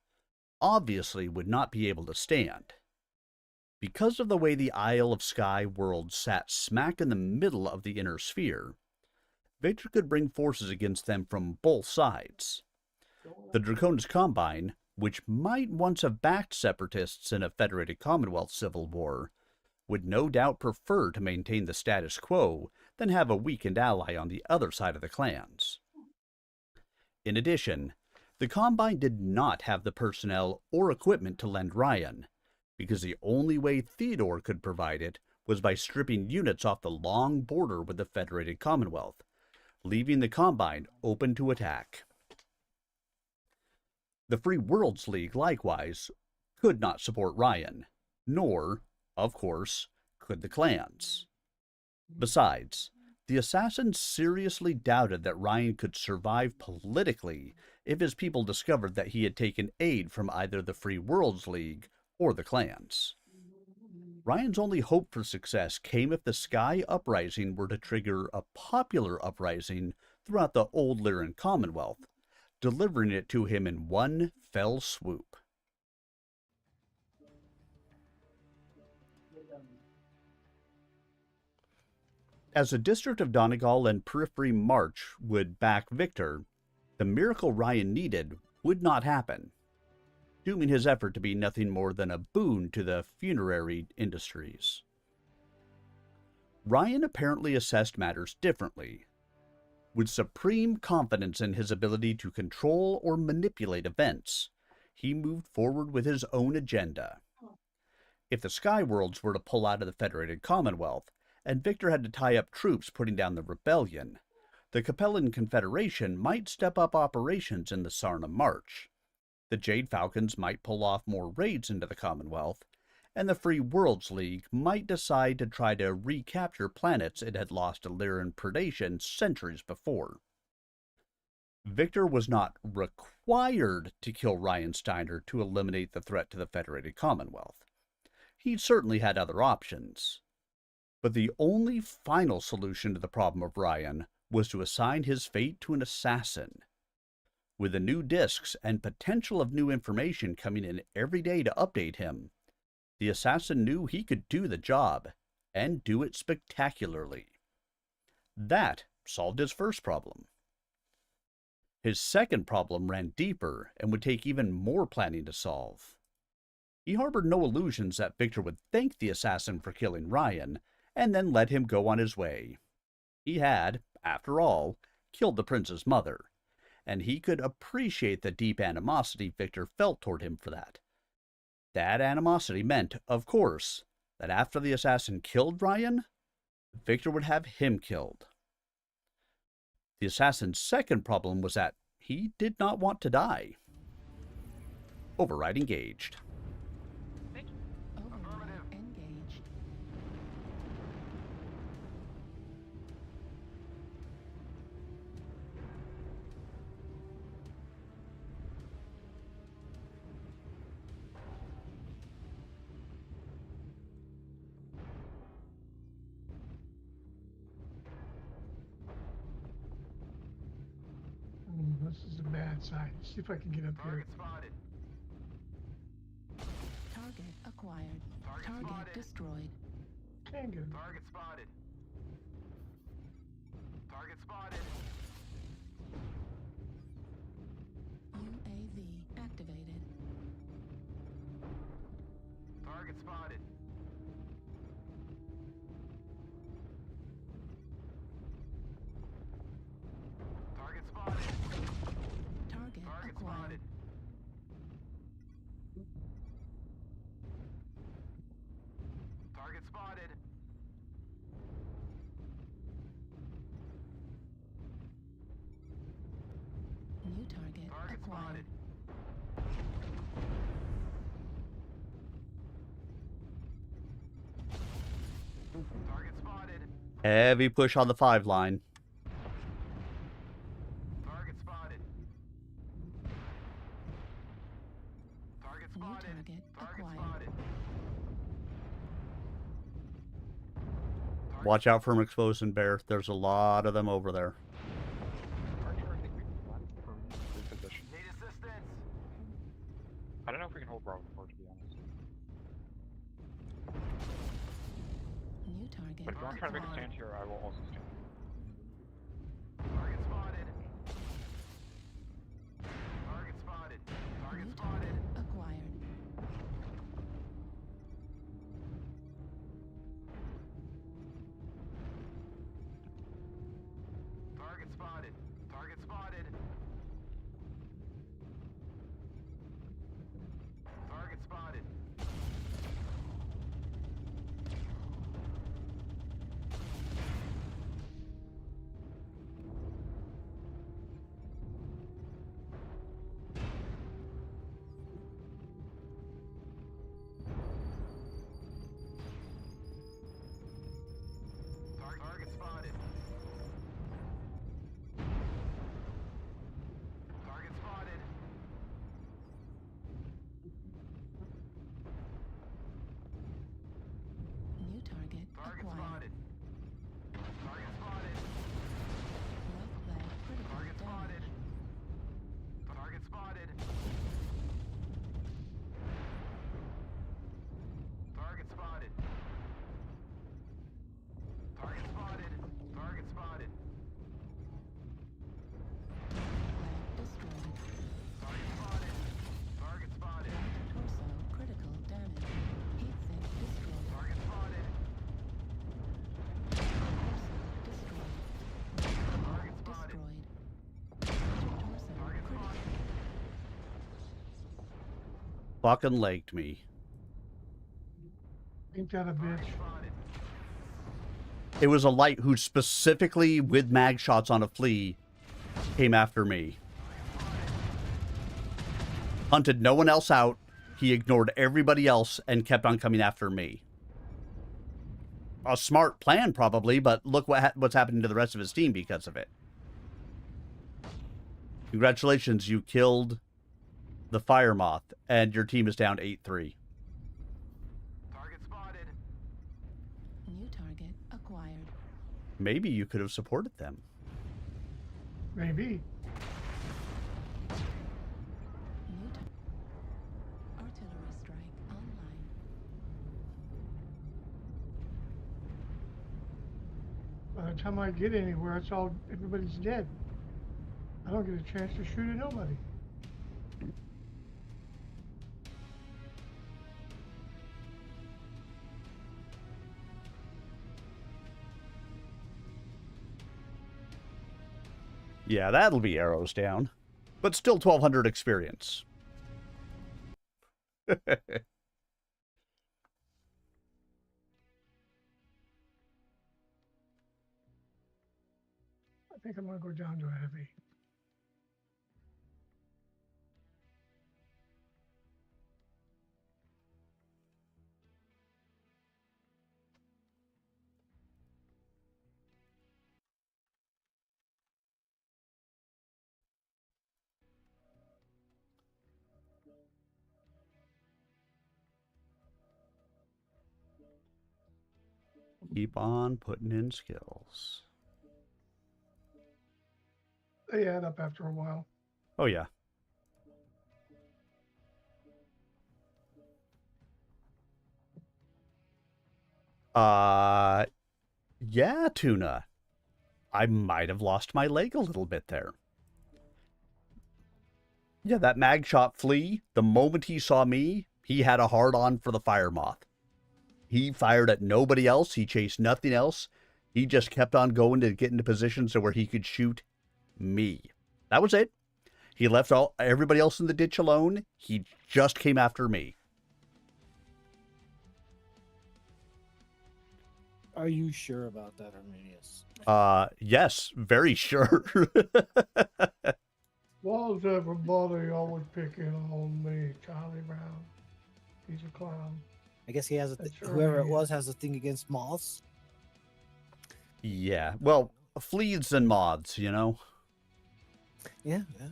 obviously would not be able to stand. Because of the way the Isle of Skye world sat smack in the middle of the inner sphere, Victor could bring forces against them from both sides. The Draconis Combine, which might once have backed separatists in a Federated Commonwealth civil war, would no doubt prefer to maintain the status quo than have a weakened ally on the other side of the clans. In addition, the Combine did not have the personnel or equipment to lend Ryan, because the only way Theodore could provide it was by stripping units off the long border with the Federated Commonwealth, leaving the Combine open to attack. The Free Worlds League, likewise, could not support Ryan, nor, of course, could the clans. Besides, the assassins seriously doubted that Ryan could survive politically if his people discovered that he had taken aid from either the Free Worlds League or the clans. Ryan's only hope for success came if the Sky Uprising were to trigger a popular uprising throughout the Old Lyran Commonwealth, delivering it to him in one fell swoop. As the District of Donegal and Periphery March would back Victor, the miracle Ryan needed would not happen, dooming his effort to be nothing more than a boon to the funerary industries. Ryan apparently assessed matters differently. With supreme confidence in his ability to control or manipulate events, he moved forward with his own agenda. If the Sky Worlds were to pull out of the Federated Commonwealth, and Victor had to tie up troops putting down the rebellion, the Capellan Confederation might step up operations in the Sarna March. The Jade Falcons might pull off more raids into the Commonwealth, and the Free Worlds League might decide to try to recapture planets it had lost to Lyran predation centuries before. Victor was not required to kill Ryan Steiner to eliminate the threat to the Federated Commonwealth. He certainly had other options. But the only final solution to the problem of Ryan was to assign his fate to an assassin. With the new discs and potential of new information coming in every day to update him, the assassin knew he could do the job, and do it spectacularly. That solved his first problem. His second problem ran deeper and would take even more planning to solve. He harbored no illusions that Victor would thank the assassin for killing Ryan, and then let him go on his way. He had, after all, killed the prince's mother, and he could appreciate the deep animosity Victor felt toward him for that. That animosity meant, of course, that after the assassin killed Ryan, Victor would have him killed. The assassin's second problem was that he did not want to die. Override engaged. Override engaged. This is the bad side. See if I can get up here. Target spotted. Target acquired. Target spotted. destroyed. Can't get up. Target spotted. Target spotted. UAV activated. Target spotted. Target spotted. Target Target acquired. spotted. Target spotted. New target Target acquired. spotted. Target spotted. Heavy push on the 5 line. Target spotted. target Target acquired. spotted. Watch out for an explosive bear. There's a lot of them over there. Archer, I think we can run from reposition. Need assistance. I don't know if we can hold Bravo 4, to be honest. New target But if you want to try to make a acquired. stand here, I will also stand. Target spotted. Target spotted. Target New spotted. target acquired. Target spotted. Target spotted. Target spotted. Target spotted. Target spotted. New target Target acquired. spotted. Target spotted. Left leg critical Target spotted. damage. Target spotted. Target spotted. Target spotted. Target spotted. Leg destroyed. Target spotted. Target spotted. Right torso critical damage. Heat sink destroyed. Target spotted. Torso destroyed. Target spotted. Destroyed. Torso Target critical. spotted. Fucking legged me. Ain't that a bitch? Spotted. It was a light who specifically, with mag shots on a flea, came after me. Hunted no one else out. He ignored everybody else and kept on coming after me. A smart plan, probably, but look what's happening to the rest of his team because of it. Congratulations, you killed the fire moth, and your team is down 8-3. Target spotted. New target acquired. Maybe you could have supported them. Maybe. New artillery strike online. By the time I get anywhere, everybody's dead. I don't get a chance to shoot at nobody. Yeah, that'll be arrows down. But still 1,200 experience. I think I'm gonna go down to a heavy. Keep on putting in skills. They add up after a while. Oh, yeah. Yeah, Tuna. I might have lost my leg a little bit there. Yeah, that mag shot flea, the moment he saw me, he had a hard-on for the fire moth. He fired at nobody else. He chased nothing else. He just kept on going to get into positions so where he could shoot me. That was it. He left everybody else in the ditch alone. He just came after me. Are you sure about that, Arminius? Yes, very sure. Why's everybody always picking on me, Charlie Brown? He's a clown. I guess he has a That's whoever it right. was has a thing against moths. Yeah, well, fleas and moths, you know? Yeah, yeah.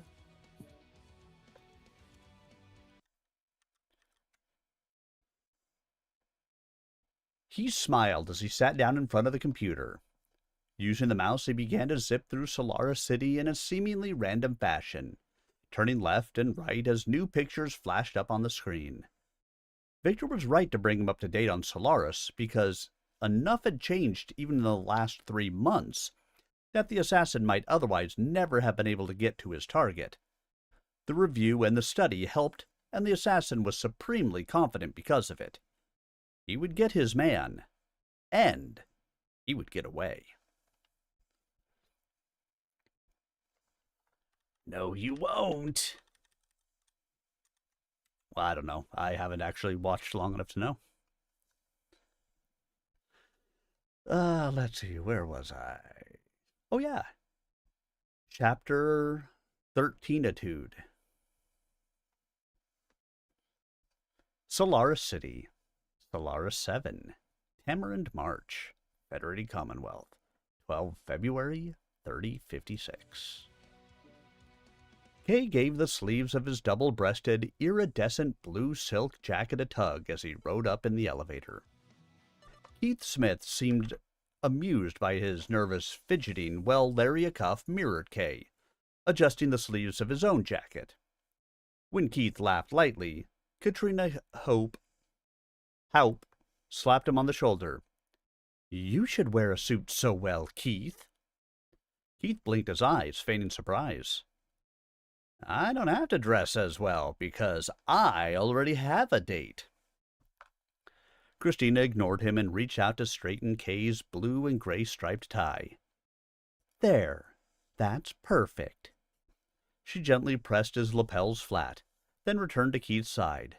He smiled as he sat down in front of the computer. Using the mouse, he began to zip through Solaris City in a seemingly random fashion, turning left and right as new pictures flashed up on the screen. Victor was right to bring him up to date on Solaris, because enough had changed even in the last 3 months that the assassin might otherwise never have been able to get to his target. The review and the study helped, and the assassin was supremely confident because of it. He would get his man, and he would get away. No, you won't. Well, I don't know. I haven't actually watched long enough to know. Let's see. Where was I? Oh, yeah. Chapter 13-itude. Solaris City. Solaris 7. Tamarind March. Federated Commonwealth. 12 February 3056. Kay gave the sleeves of his double-breasted, iridescent blue silk jacket a tug as he rode up in the elevator. Keith Smith seemed amused by his nervous fidgeting while Larry Acuff mirrored Kay, adjusting the sleeves of his own jacket. When Keith laughed lightly, Katrina Haupt slapped him on the shoulder. "You should wear a suit so well, Keith." Keith blinked his eyes, feigning surprise. "I don't have to dress as well, because I already have a date." Christina ignored him and reached out to straighten Kay's blue and gray striped tie. "There, that's perfect." She gently pressed his lapels flat, then returned to Keith's side.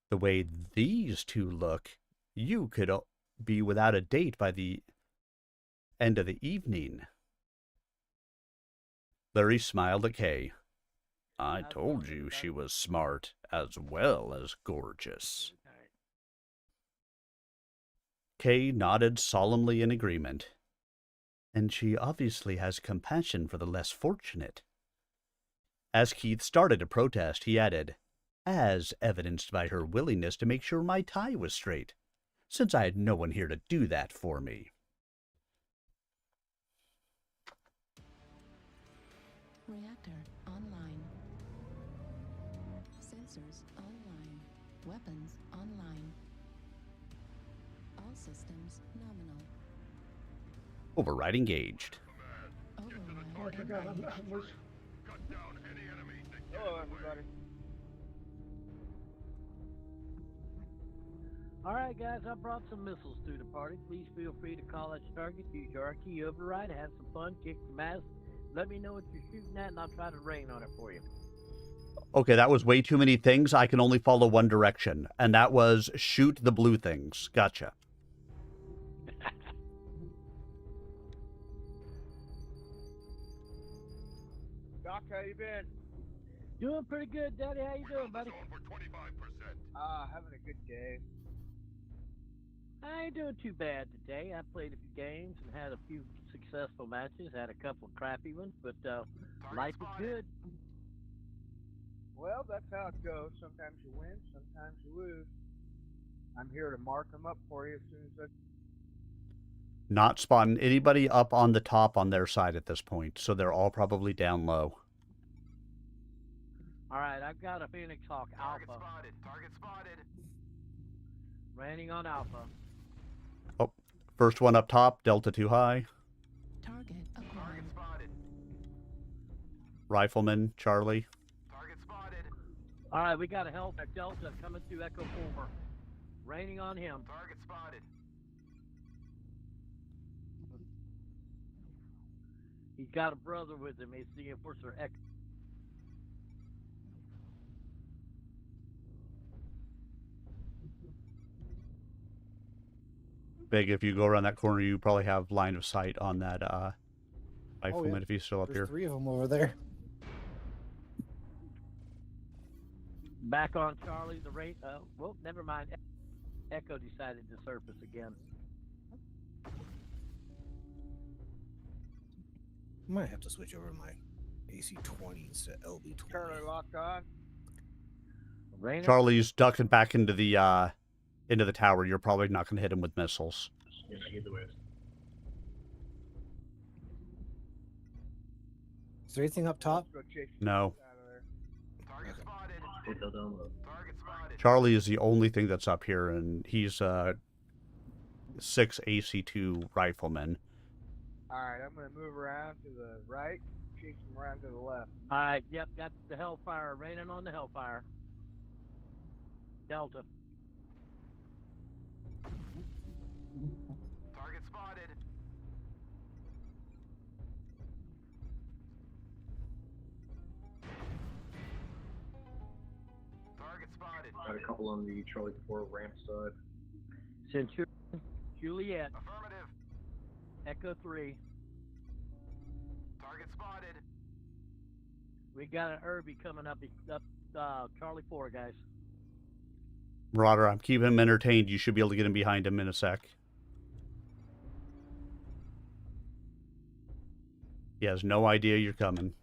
"The way these two look, you could be without a date by the end of the evening." Larry smiled at Kay. "I told you she was smart as well as gorgeous." Kay nodded solemnly in agreement. "And she obviously has compassion for the less fortunate." As Keith started to protest, he added, "as evidenced by her willingness to make sure my tie was straight, since I had no one here to do that for me." Reactor online. Sensors online. Weapons online. All systems nominal. Override engaged. Oh my Override. God, I was Cut down any enemies that get Hello, in the way. everybody. Alright guys, I brought some missiles to the party. Please feel free to call at your target, use your R-key override, have some fun, kick some ass. Let me know what you're shooting at and I'll try to rain on it for you. Okay, that was way too many things. I can only follow one direction, and that was shoot the blue things. Gotcha. Doc, how you been? Doing pretty good, Daddy. How you doing, buddy? Zone for 25%. Having a good day. I ain't doing too bad today. I played a few games and had a few successful matches, had a couple of crappy ones, but life is good. Well, that's how it goes. Sometimes you win, sometimes you lose. I'm here to mark them up for you as soon as I... Not spotting anybody up on the top on their side at this point, so they're all probably down low. Alright, I've got a Phoenix Hawk Target Alpha. spotted. Target spotted. Raining on Alpha. Oh, first one up top, Delta too high. Target Target acquired. spotted. Rifleman, Charlie. Target spotted. Alright, we got a Hellback Delta coming through Echo 4. Raining on him. Target spotted. He's got a brother with him. He's the Enforcer Echo. Big, if you go around that corner, you probably have line of sight on that rifleman if he's still up There's here. 3 of them over there. Back on Charlie, the rate. Well, never mind. Echo decided to surface again. Might have to switch over my AC-20s to Currently LB-20. locked on. Rainer? Charlie's ducking back into the into the tower, you're probably not going to hit him with missiles. Yeah, either way. Is there anything up top? Let's go chase No. out of there. Target spotted. Target spotted. Charlie is the only thing that's up here, and he's 6 AC2 rifleman. Alright, I'm gonna move around to the right, chase him around to the left. Alright, yep, got the Hellfire, raining on the Hellfire. Delta. Target spotted. Target spotted. Got a couple on the Charlie 4 ramp side. Centurion, Juliet, Affirmative. Echo 3. Target spotted. We got an Irby coming up Charlie 4, guys. Marauder, I'm keeping him entertained. You should be able to get him behind him in a sec. He has no idea you're coming.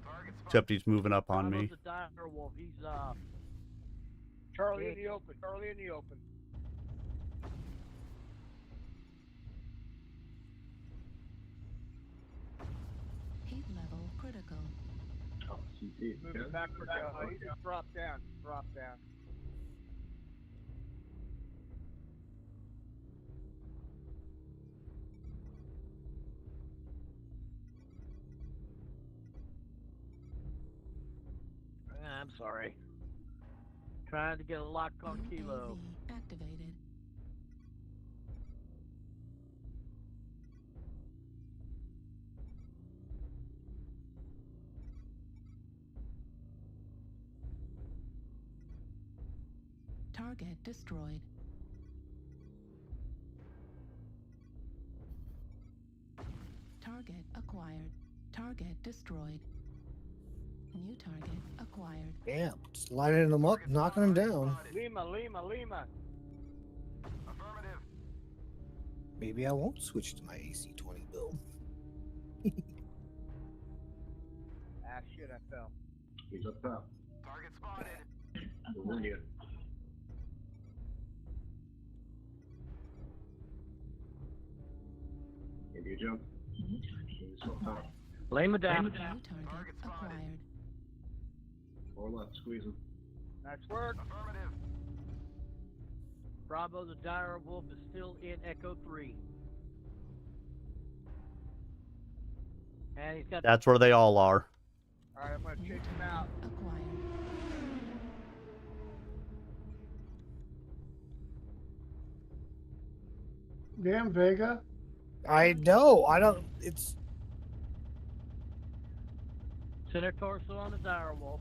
Target spotted. Except he's moving up on Bravo's me. the dire wolf. He's Charlie in the open, Charlie in the open. Heat level critical. Oh, CT. Moving backward, drop down, drop down. I'm sorry. Trying to get a lock on Kilo. UAV activated. Target destroyed. Target acquired. Target destroyed. New target acquired. Damn, just lining them up, knocking them down. Lima, Lima, Lima. Affirmative. Maybe I won't switch to my AC-20 build. Ah, shit, I fell. He's up top. Target spotted. We're in you. Give you a jump. He's up top. Lay me down. New target acquired. Or left, squeeze him. Nice work. Affirmative. Bravo, the dire wolf is still in Echo 3. And he's got That's where they all are. Alright, I'm gonna New chase him target out. acquired. Damn, Vega. I know, I don't, it's, center torso on the dire wolf.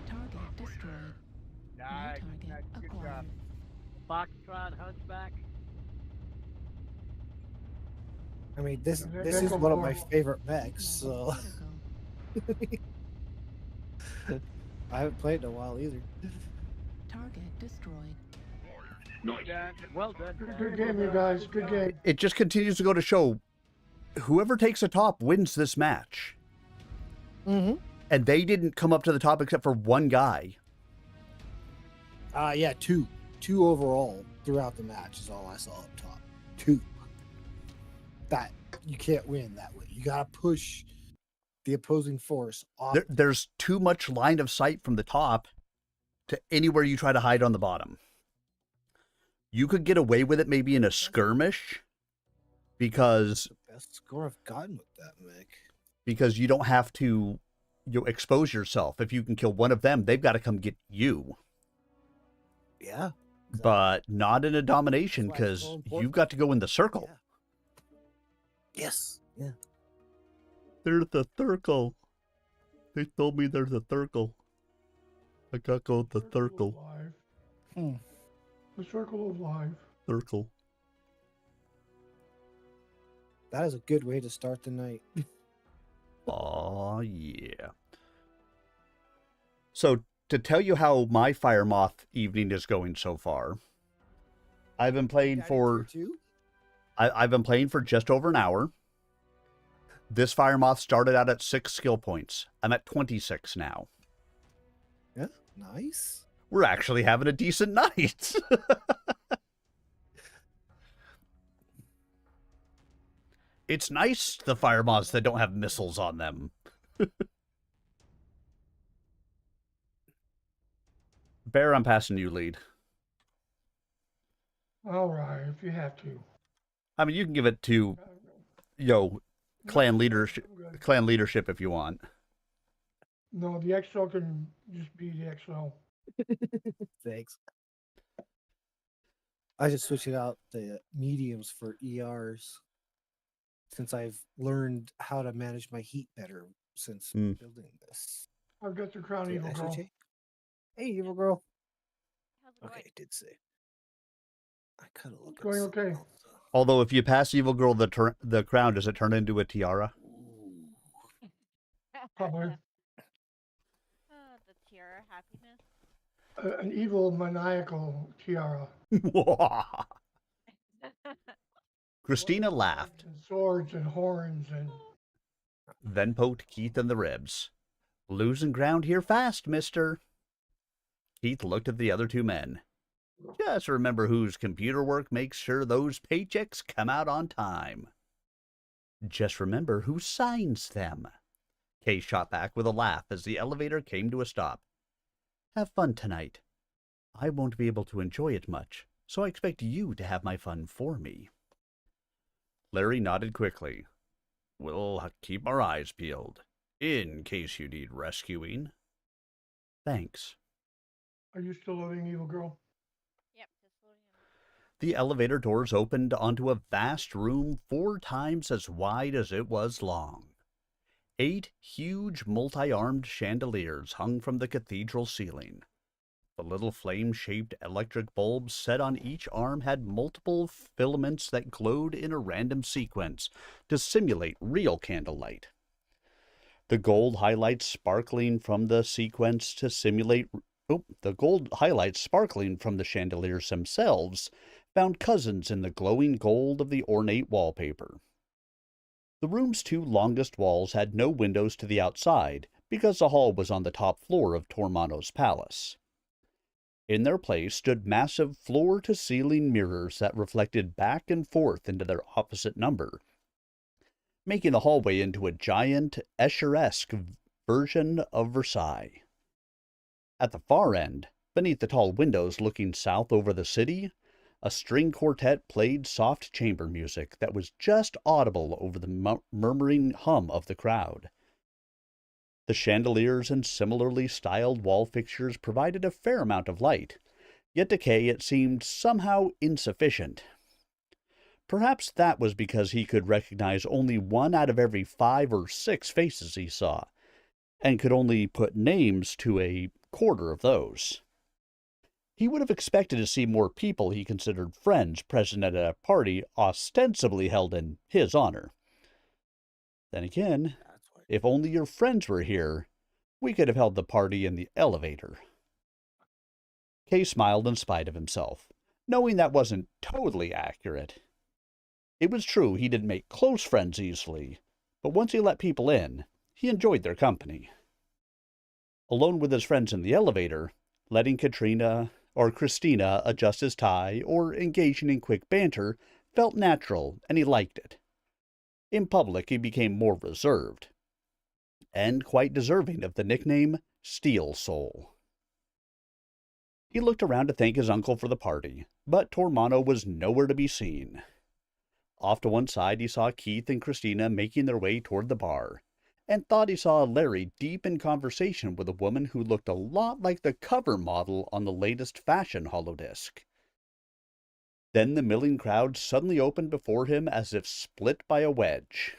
Target destroyed. Nice, New nice, target good job. acquired. Foxtrot hunchback. I mean, this They're is going one of my for- favorite mechs, Level so critical. I haven't played in a while either. Target destroyed. Done. Well done. Good, Dad. good game, you guys. Good game. It just continues to go to show whoever takes the top wins this match. Mm-hmm. And they didn't come up to the top except for one guy. Yeah, two overall throughout the match is all I saw up top. Two. That you can't win that way. You gotta push the opposing force off. There's too much line of sight from the top to anywhere you try to hide on the bottom. You could get away with it maybe in a skirmish because Best score I've gotten with that mech. you don't have to expose yourself. If you can kill one of them, they've got to come get you. Yeah. But not in a domination That's why it's because so important. you've got to go in the circle. Yeah. Yes. Yeah. There's the circle. They told me there's a circle. I gotta go with the circle. of life. Hmm. The circle of life. Circle. That is a good way to start the night. Oh yeah. So to tell you how my Fire Moth evening is going so far, I've been playing Got it for tier two? I've been playing for just over an hour. This fire moth started out at 6 skill points. I'm at 26 now. Yeah, nice. We're actually having a decent night. It's nice, the fire moths that don't have missiles on them. Bear, I'm passing you lead. All right, if you have to. I mean, you can give it to, clan leadership, I'm good. clan leadership if you want. No, the XO can just be the XO. Thanks. I just switched it out the mediums for ERs since I've learned how to manage my heat better since building this. I've got the crown Yeah, evil girl. SHA? Hey, evil girl. How's it Okay, going? I did say. I kind of look Going at okay. Although if you pass Evil Girl the crown, does it turn into a tiara? Probably. The tiara happiness. An evil maniacal tiara. Christina laughed, And swords and horns and then poked Keith in the ribs. Losing ground here fast, mister. Keith looked at the other two men. Just remember whose computer work makes sure those paychecks come out on time. Just remember who signs them. Kay shot back with a laugh as the elevator came to a stop. Have fun tonight. I won't be able to enjoy it much, so I expect you to have my fun for me. Larry nodded quickly. We'll keep our eyes peeled, in case you need rescuing. Thanks. are you still loading evil girl? Yep, just loading them. The elevator doors opened onto a vast room 4 times as wide as it was long. 8 huge multi-armed chandeliers hung from the cathedral ceiling. The little flame-shaped electric bulbs set on each arm had multiple filaments that glowed in a random sequence to simulate real candlelight. The gold highlights sparkling from the sequence to simulate... the gold highlights sparkling from the chandeliers themselves found cousins in the glowing gold of the ornate wallpaper. The room's 2 longest walls had no windows to the outside because the hall was on the top floor of Tormano's palace. In their place stood massive floor-to-ceiling mirrors that reflected back and forth into their opposite number, making the hallway into a giant, Escher-esque version of Versailles. At the far end, beneath the tall windows looking south over the city, a string quartet played soft chamber music that was just audible over the murmuring hum of the crowd. The chandeliers and similarly styled wall fixtures provided a fair amount of light, yet to Kay it seemed somehow insufficient. Perhaps that was because he could recognize only 1 out of every 5 or 6 faces he saw, and could only put names to a quarter of those. He would have expected to see more people he considered friends present at a party ostensibly held in his honor. Then again, if only your friends were here, we could have held the party in the elevator. Kay smiled in spite of himself, knowing that wasn't totally accurate. It was true he didn't make close friends easily, but once he let people in, he enjoyed their company. Alone with his friends in the elevator, letting Christina adjust his tie or engaging in quick banter felt natural, and he liked it. In public, he became more reserved, and quite deserving of the nickname Steel Soul. He looked around to thank his uncle for the party, but Tormano was nowhere to be seen. Off to one side he saw Keith and Christina making their way toward the bar, and thought he saw Larry deep in conversation with a woman who looked a lot like the cover model on the latest fashion holodisc. Then the milling crowd suddenly opened before him as if split by a wedge.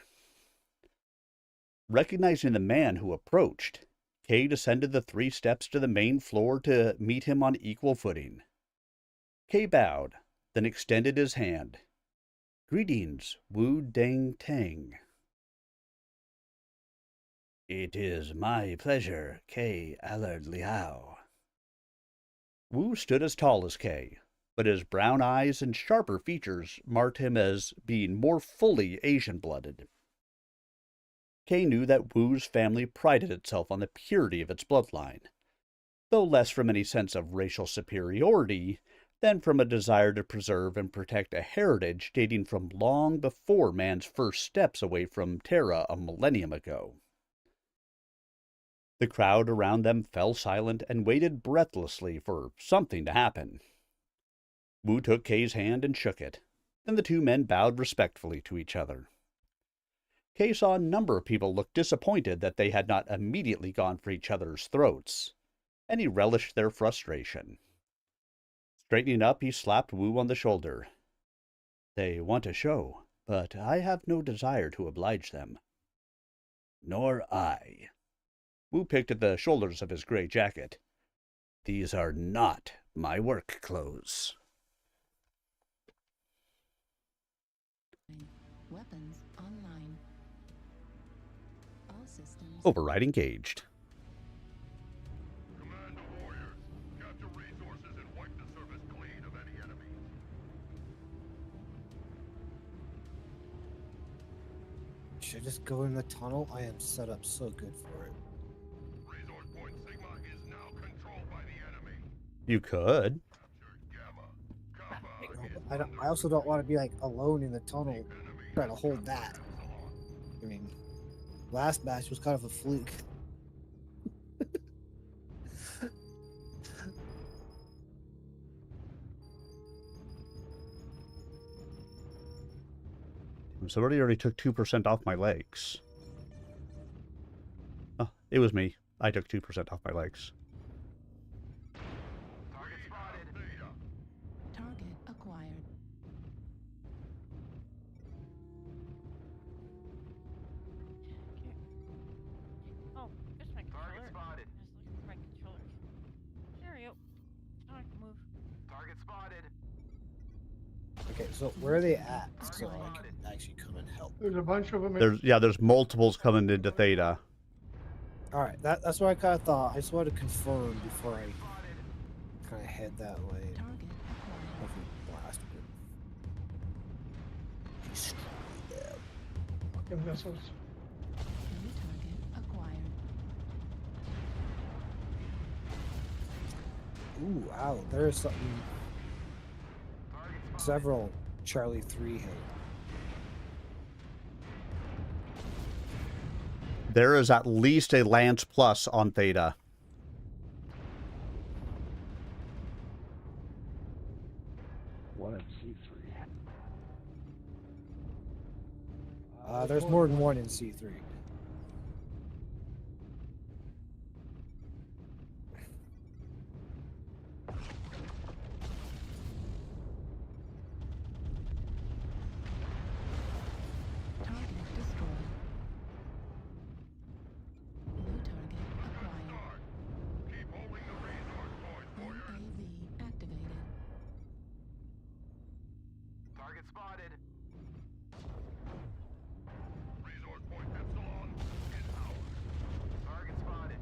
Recognizing the man who approached, Kay descended the 3 steps to the main floor to meet him on equal footing. Kay bowed, then extended his hand. Greetings, Wu Deng Tang. It is my pleasure, Kay Allard Liao. Wu stood as tall as Kay, but his brown eyes and sharper features marked him as being more fully Asian-blooded. Kay knew that Wu's family prided itself on the purity of its bloodline, though less from any sense of racial superiority than from a desire to preserve and protect a heritage dating from long before man's first steps away from Terra a millennium ago. The crowd around them fell silent and waited breathlessly for something to happen. Wu took Kay's hand and shook it. Then the two men bowed respectfully to each other. Kay saw a number of people look disappointed that they had not immediately gone for each other's throats, and he relished their frustration. Straightening up, he slapped Wu on the shoulder. "They want a show, but I have no desire to oblige them." "Nor I." Wu picked at the shoulders of his gray jacket. "These are not my work clothes." Weapons online. All systems. Override engaged. Command the warriors. Capture resources and wipe the surface clean of any enemies. Should I just go in the tunnel? I am set up so good for it. Resource point Sigma is now controlled by the enemy. You could. Capture Gamma. Kappa is I also don't want to be like alone in the tunnel trying to hold that. I mean, last match was kind of a fluke. Somebody already took 2% off my legs. Oh, it was me. I took 2% off my legs. Target spotted. Theta. Target acquired. Oh, there's my Target controller. spotted. I was looking for my controllers. There you go. Now I can move. Target spotted. Okay, so where are they at? So I can actually come and help. There's a bunch of them. There's multiples coming into Theta. Alright, that's what I kind of thought. I just wanted to confirm before I kind of head that way. Target acquired. Hopefully blast it. Destroy them. fucking missiles. New target acquired. Ooh, wow, there's something. Several Charlie 3 hit. There is at least a Lance Plus on Theta. One at C3. There's more than one in C3. Target destroyed. New target acquired. Keep holding the resource point, warriors. UAV activated. Target spotted. Resource point Epsilon is ours. Target spotted.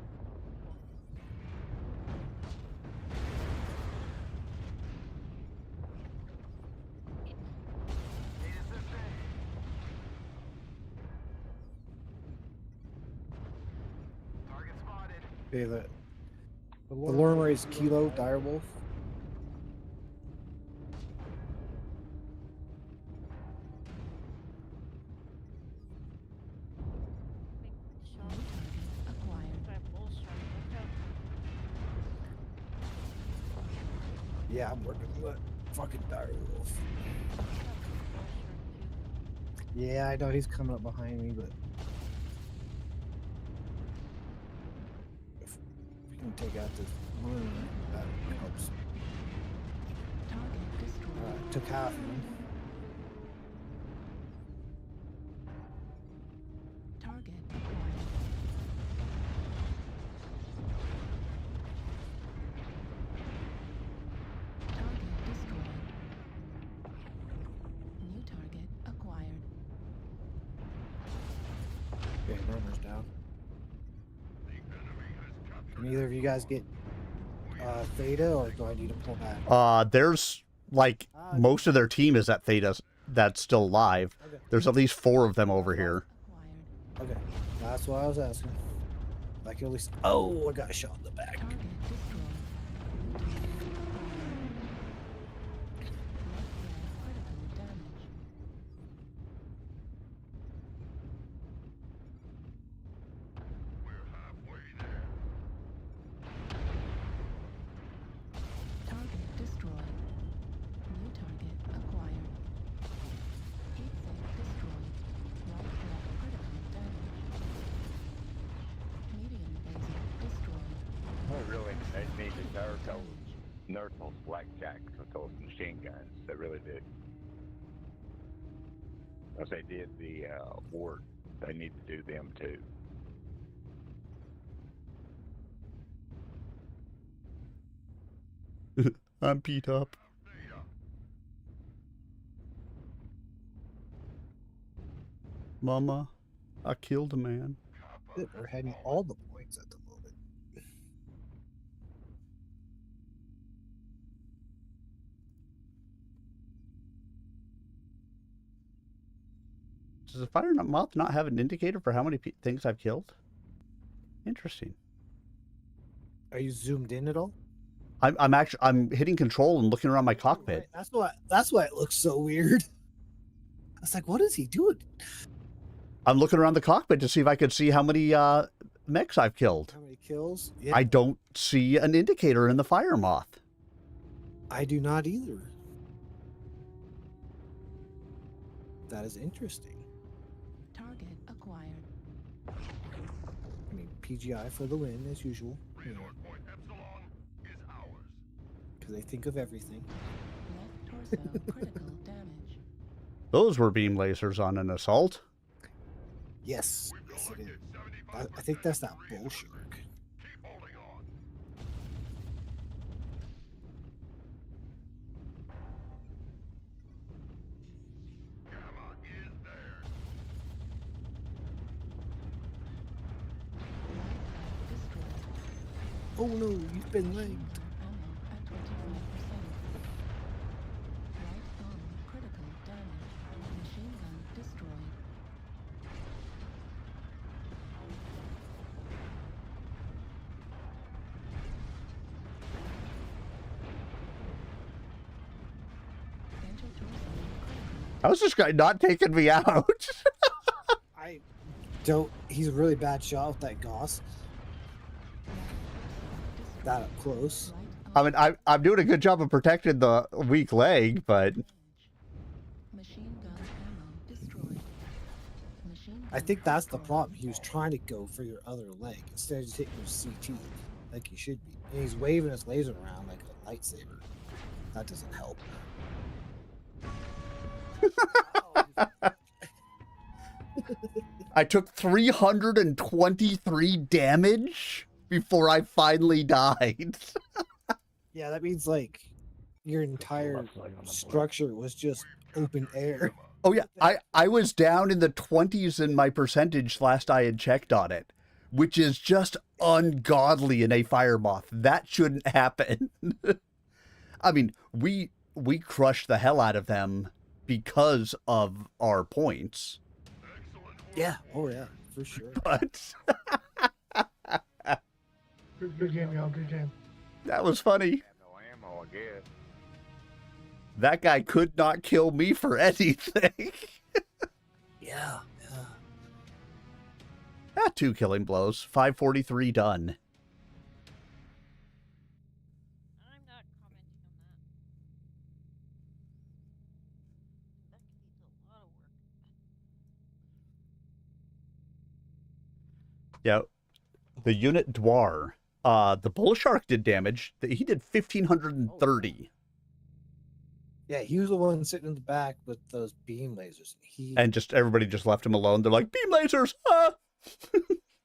Need assistance. Target spotted. Okay, the Lormer is Kilo Direwolf. Big shot. New target acquired. Do I have bullshit? Look out. Yeah, I'm working with fucking Direwolf. Yeah, I know he's coming up behind me, but if we can take out this balloon, that helps. Target destroyed. Alright, took half of him. Target acquired. Target destroyed. New target acquired. Okay, Lormer's down. The enemy has captured. Can either of you guys get Theta, or do I need to pull back? There's like most of their team is at Theta that's still alive. Okay. There's at least 4 of them over here. Okay, that's what I was asking. Like at least. Oh, I got shot in the back. Target destroyed. Critical damage. We're halfway there. Target destroyed. New target acquired. Heat sink destroyed. Right left critical damage. Medium laser destroyed. I really they need to nerf those blackjacks with those machine guns. They really did. As they did the ward, they need to do them too. I'm beat up. Mama, I killed a man. We're heading all the points at the moment. Does the fire moth not have an indicator for how many things I've killed? Interesting. Are you zoomed in at all? I'm hitting control and looking around my cockpit. Right. That's why it looks so weird. I was like, what is he doing? I'm looking around the cockpit to see if I could see how many mechs I've killed. How many kills? Yeah. I don't see an indicator in the fire moth. I do not either. That is interesting. Target acquired. I mean, PGI for the win as usual. Point Epsilon is ours. Because they think of everything. Left torso critical damage. Those were beam lasers on an assault. Yes, yes it is. I think that's that bull shark. Keep holding on. Gamma is there. Destroyed. Oh no, you've been lagged. Ammo at 25%. Right arm critical damage. Machine gun destroyed. Ventral torso critical. How's this guy not taking me out? I don't. He's a really bad shot with that Gauss. That up close. I mean, I'm doing a good job of protecting the weak leg, but Machine gun ammo destroyed. Machine I gun think that's the destroyed. problem. He was trying to go for your other leg instead of just hitting your CT like he should be. And he's waving his laser around like a lightsaber. That doesn't help. I took 323 damage before I finally died. Yeah, that means like your entire structure was just open air. Oh yeah, I was down in the 20s in my percentage last I had checked on it, which is just ungodly in a fire moth. That shouldn't happen. I mean, we crushed the hell out of them because of our points. Yeah, oh yeah, for sure. But Good game, y'all. Good game. that was funny. Have no ammo, I guess. That guy could not kill me for anything. Yeah, yeah. 2 killing blows. 543 done. I'm not commenting on that. That could be a lot of work. Yeah. The unit Dwar. The bull shark did damage. He did 1,530. Yeah, he was the one sitting in the back with those beam lasers. And just everybody just left him alone. They're like, beam lasers! Ah!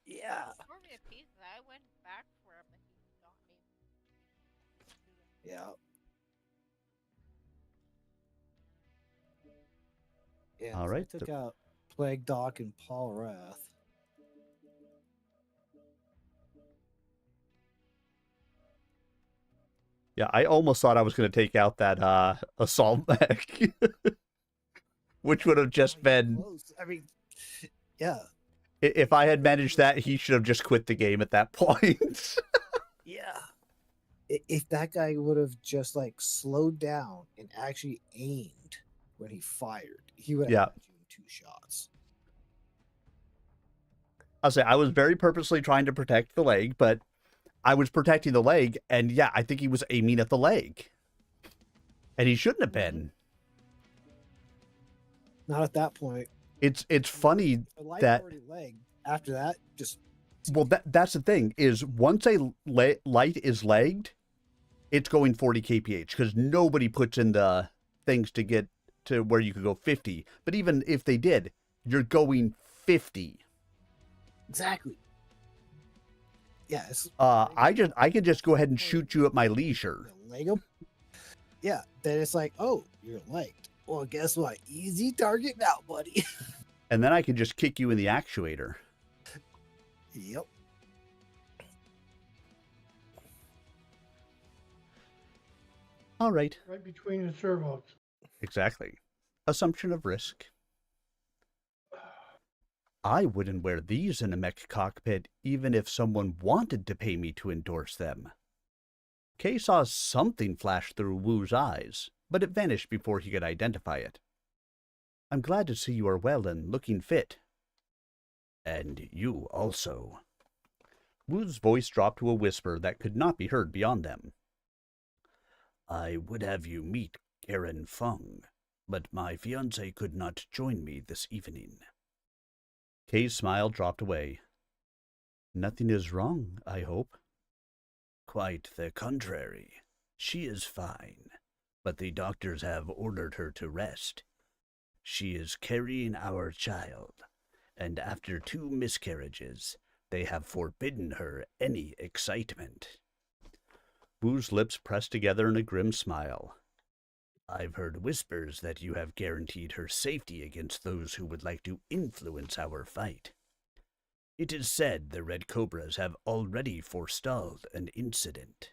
Yeah. Tore me a piece. I went back for him and he got me. Yeah. Yeah. All so right, I took out Plague Doc and Paul Wrath. Yeah, I almost thought I was going to take out that assault mech, which would have just been... Close. I mean, yeah. If I had managed that, he should have just quit the game at that point. Yeah. If that guy would have just like slowed down and actually aimed when he fired, he would have had you in 2 shots. I'll say I was very purposely trying to protect the leg, but I was protecting the leg, and yeah, I think he was aiming at the leg. And he shouldn't have been. Not at that point. It's funny that... Leg. After that, just... Well, that's the thing, is once a light is legged, it's going 40 kph, because nobody puts in the things to get to where you could go 50. But even if they did, you're going 50. Exactly. Yes. I could just go ahead and shoot you at my leisure. Leg him? Yeah. Then it's like, oh, you're legged. Well, guess what? Easy target now, buddy. And then I could just kick you in the actuator. Yep. All right. Right between the servos. Exactly. Assumption of risk. I wouldn't wear these in a mech cockpit even if someone wanted to pay me to endorse them. Kay saw something flash through Wu's eyes, but it vanished before he could identify it. I'm glad to see you are well and looking fit. And you also. Wu's voice dropped to a whisper that could not be heard beyond them. I would have you meet Karen Fung, but my fiancé could not join me this evening. Kay's smile dropped away. Nothing is wrong, I hope. Quite the contrary. She is fine, but the doctors have ordered her to rest. She is carrying our child, and after 2 miscarriages, they have forbidden her any excitement. Wu's lips pressed together in a grim smile. I've heard whispers that you have guaranteed her safety against those who would like to influence our fight. It is said the Red Cobras have already forestalled an incident.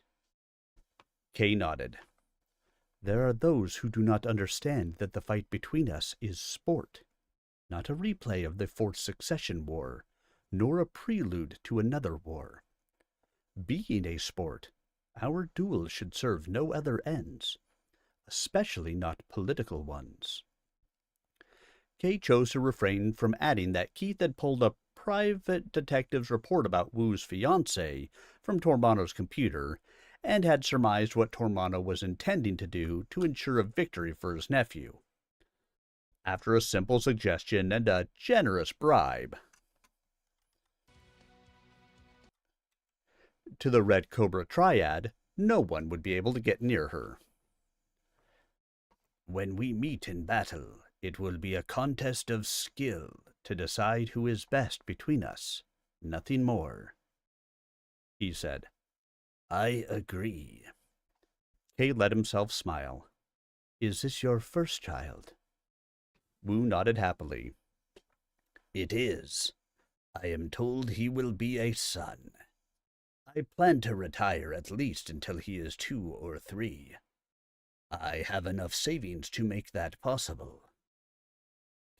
Kay nodded. There are those who do not understand that the fight between us is sport, not a replay of the Fourth Succession War, nor a prelude to another war. Being a sport, our duel should serve no other ends, especially not political ones. Kay chose to refrain from adding that Keith had pulled a private detective's report about Wu's fiancé from Tormano's computer and had surmised what Tormano was intending to do to ensure a victory for his nephew. After a simple suggestion and a generous bribe to the Red Cobra Triad, no one would be able to get near her. When we meet in battle, it will be a contest of skill to decide who is best between us, nothing more, he said. I agree. Kay let himself smile. Is this your first child? Wu nodded happily. It is. I am told he will be a son. I plan to retire at least until he is 2 or 3. I have enough savings to make that possible.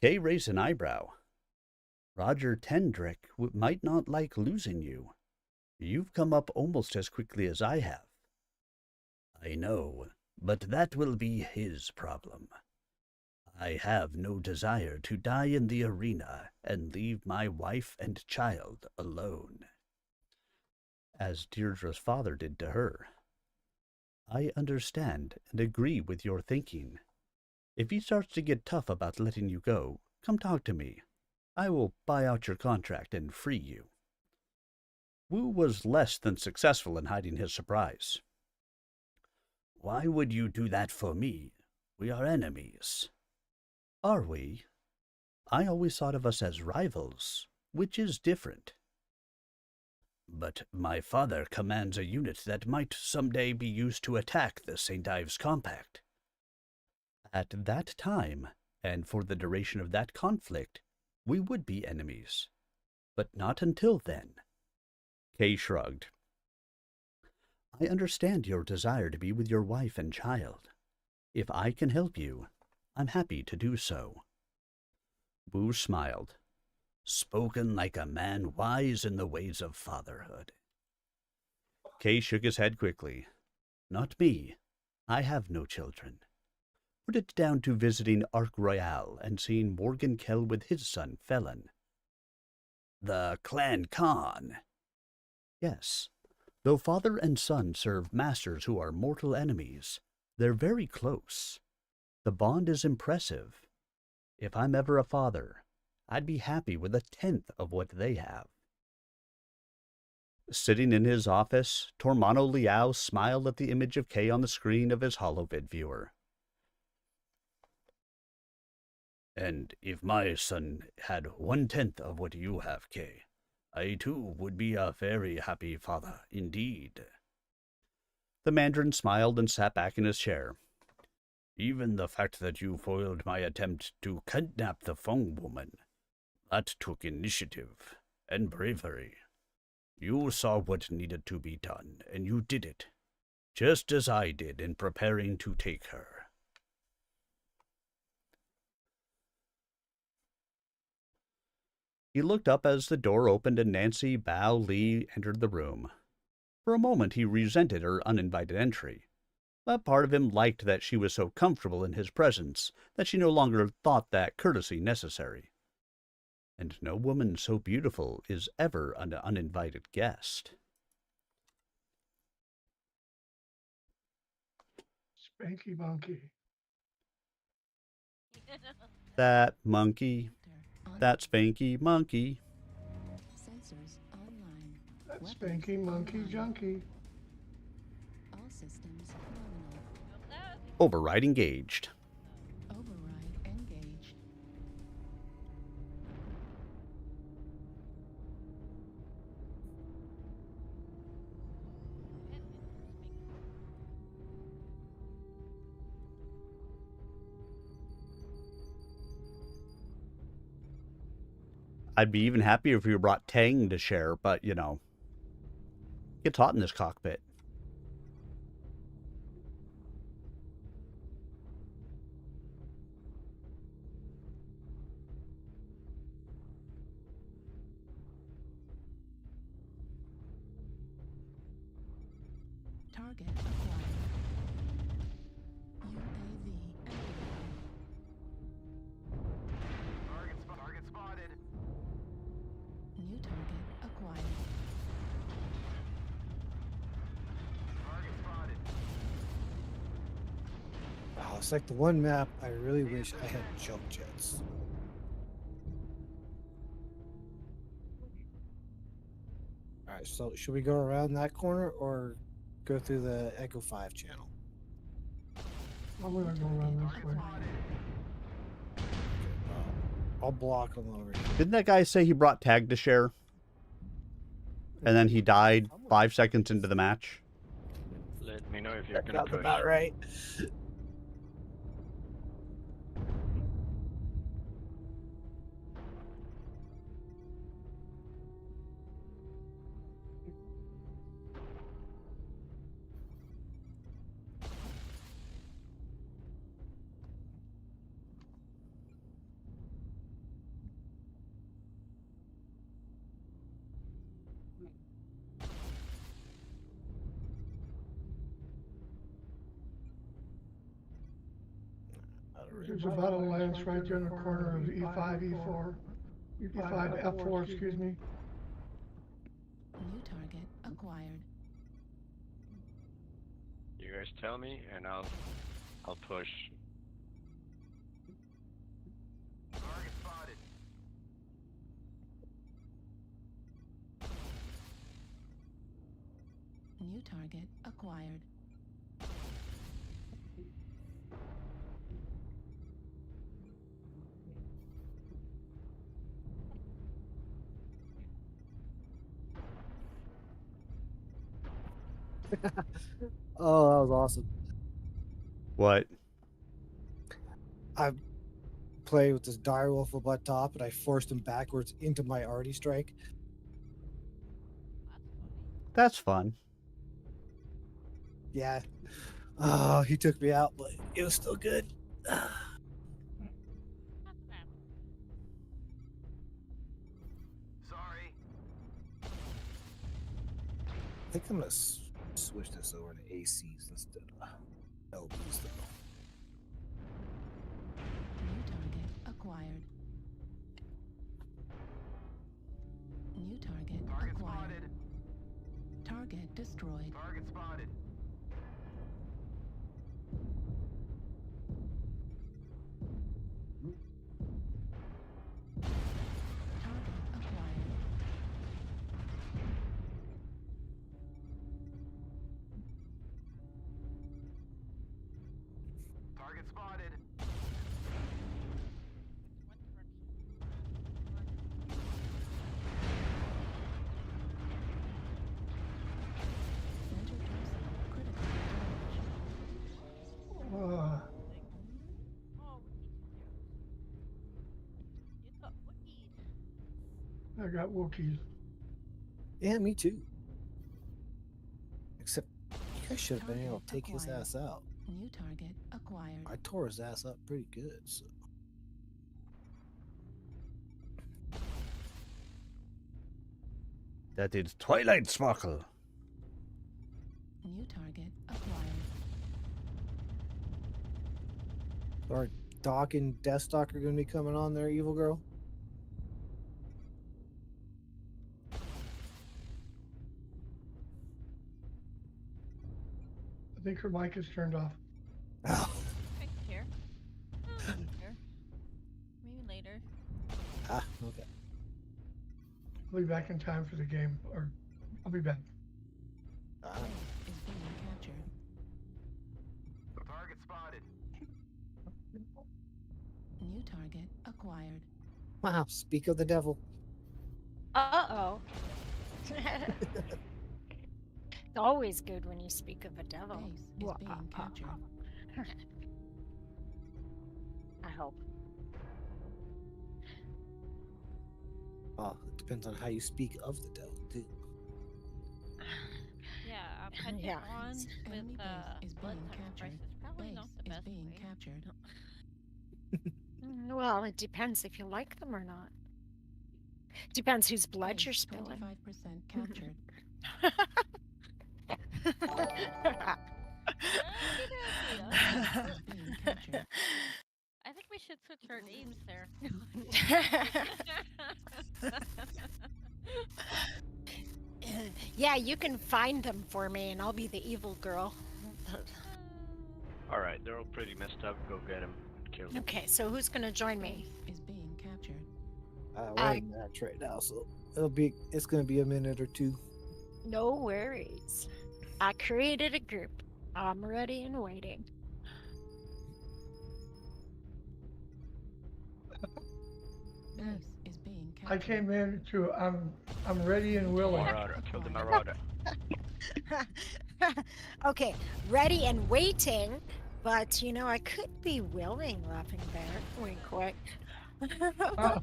Kay raised an eyebrow. Roger Tendrick might not like losing you. You've come up almost as quickly as I have. I know, but that will be his problem. I have no desire to die in the arena and leave my wife and child alone, as Deirdre's father did to her. I understand and agree with your thinking. If he starts to get tough about letting you go, come talk to me. I will buy out your contract and free you. Wu was less than successful in hiding his surprise. Why would you do that for me? We are enemies. Are we? I always thought of us as rivals, which is different. But my father commands a unit that might someday be used to attack the St. Ives Compact. At that time, and for the duration of that conflict, we would be enemies. But not until then. Kay shrugged. I understand your desire to be with your wife and child. If I can help you, I'm happy to do so. Wu smiled. Spoken like a man wise in the ways of fatherhood. Kay shook his head quickly. Not me. I have no children. Put it down to visiting Arc Royale and seeing Morgan Kell with his son, Felon. The Clan Khan. Yes. Though father and son serve masters who are mortal enemies, they're very close. The bond is impressive. If I'm ever a father, I'd be happy with 1/10 of what they have. Sitting in his office, Tormano Liao smiled at the image of Kay on the screen of his holovid viewer. And if my son had 1/10 of what you have, Kay, I too would be a very happy father indeed. The Mandarin smiled and sat back in his chair. Even the fact that you foiled my attempt to kidnap the Feng woman, that took initiative and bravery. You saw what needed to be done, and you did it, just as I did in preparing to take her. He looked up as the door opened and Nancy Bao Li entered the room. For a moment he resented her uninvited entry. But part of him liked that she was so comfortable in his presence that she no longer thought that courtesy necessary. And no woman so beautiful is ever an uninvited guest. Spanky monkey. That monkey. That spanky monkey. Sensors online. That spanky monkey junkie. All systems nominal. Override engaged. Override engaged. I'd be even happier if you brought Tang to share, but, you know, gets hot in this cockpit. Target acquired. UAV Target spotted. new target acquired. Target spotted. Wow, it's like the one map I really wish I had jump jets. Alright, so should we go around that corner or go through the Echo 5 channel? I'm gonna go around this way. I'll block them over here. Didn't that guy say he brought Tag to share? And then he died 5 seconds into the match? Let me know if you're That gonna sounds push. about right. There's a battle lance right there in the corner of E5, E4. E5, F4, excuse me. New target acquired. You guys tell me, and I'll push. Target spotted. New target acquired. Oh, that was awesome. What? I played with this direwolf up on top, and I forced him backwards into my arty strike. That's fun. Yeah. Oh, he took me out, but it was still good. I Sorry. think I'm gonna switch this over to ACs instead of LBs though. New target acquired. New target Target acquired. spotted. Target destroyed. Target spotted. Target acquired. Target spotted. Center torso critical damage. Uh, Oh, you got wookied. I got Wookiees. Yeah, me too. Except you guys should have been able to Target take his acquired. ass out. New target acquired. I tore his ass up pretty good. So. That is Twilight Sparkle. New target acquired. Are Doc and Deathstalker going to be coming on there, Evil Girl? I think her mic is turned off. Oh. Right here. Oh, here. Maybe later. Ah, okay. I'll be back in time for the game, or I'll be back. Ah. Base is being captured. Target spotted. New target acquired. Wow, speak of the devil. Uh-oh. It's always good when you speak of a devil. Base is being captured. I hope. Well, it depends on how you speak of the devil, too. Yeah, punching Yeah. on Enemy with base is blood being sacrifice captured. is probably Base not the is best being way. captured. Well, it depends if you like them or not. Depends whose blood you're Base spilling. 25% captured. Okey-dokey, Base okay. is being captured. I think we should switch our names there. Yeah, you can find them for me and I'll be the evil girl. Alright, they're all pretty messed up. Go get them and kill them. Okay, so who's gonna join me? Base is being captured. We're in match right now, so it's going to be a minute or two. No worries. I created a group. I'm ready and waiting. Base is being captured. I came in to I'm ready and willing. Marauder, kill the Marauder. Okay, ready and waiting, but you know I could be willing, laughing bear. Wink, wink. Oh,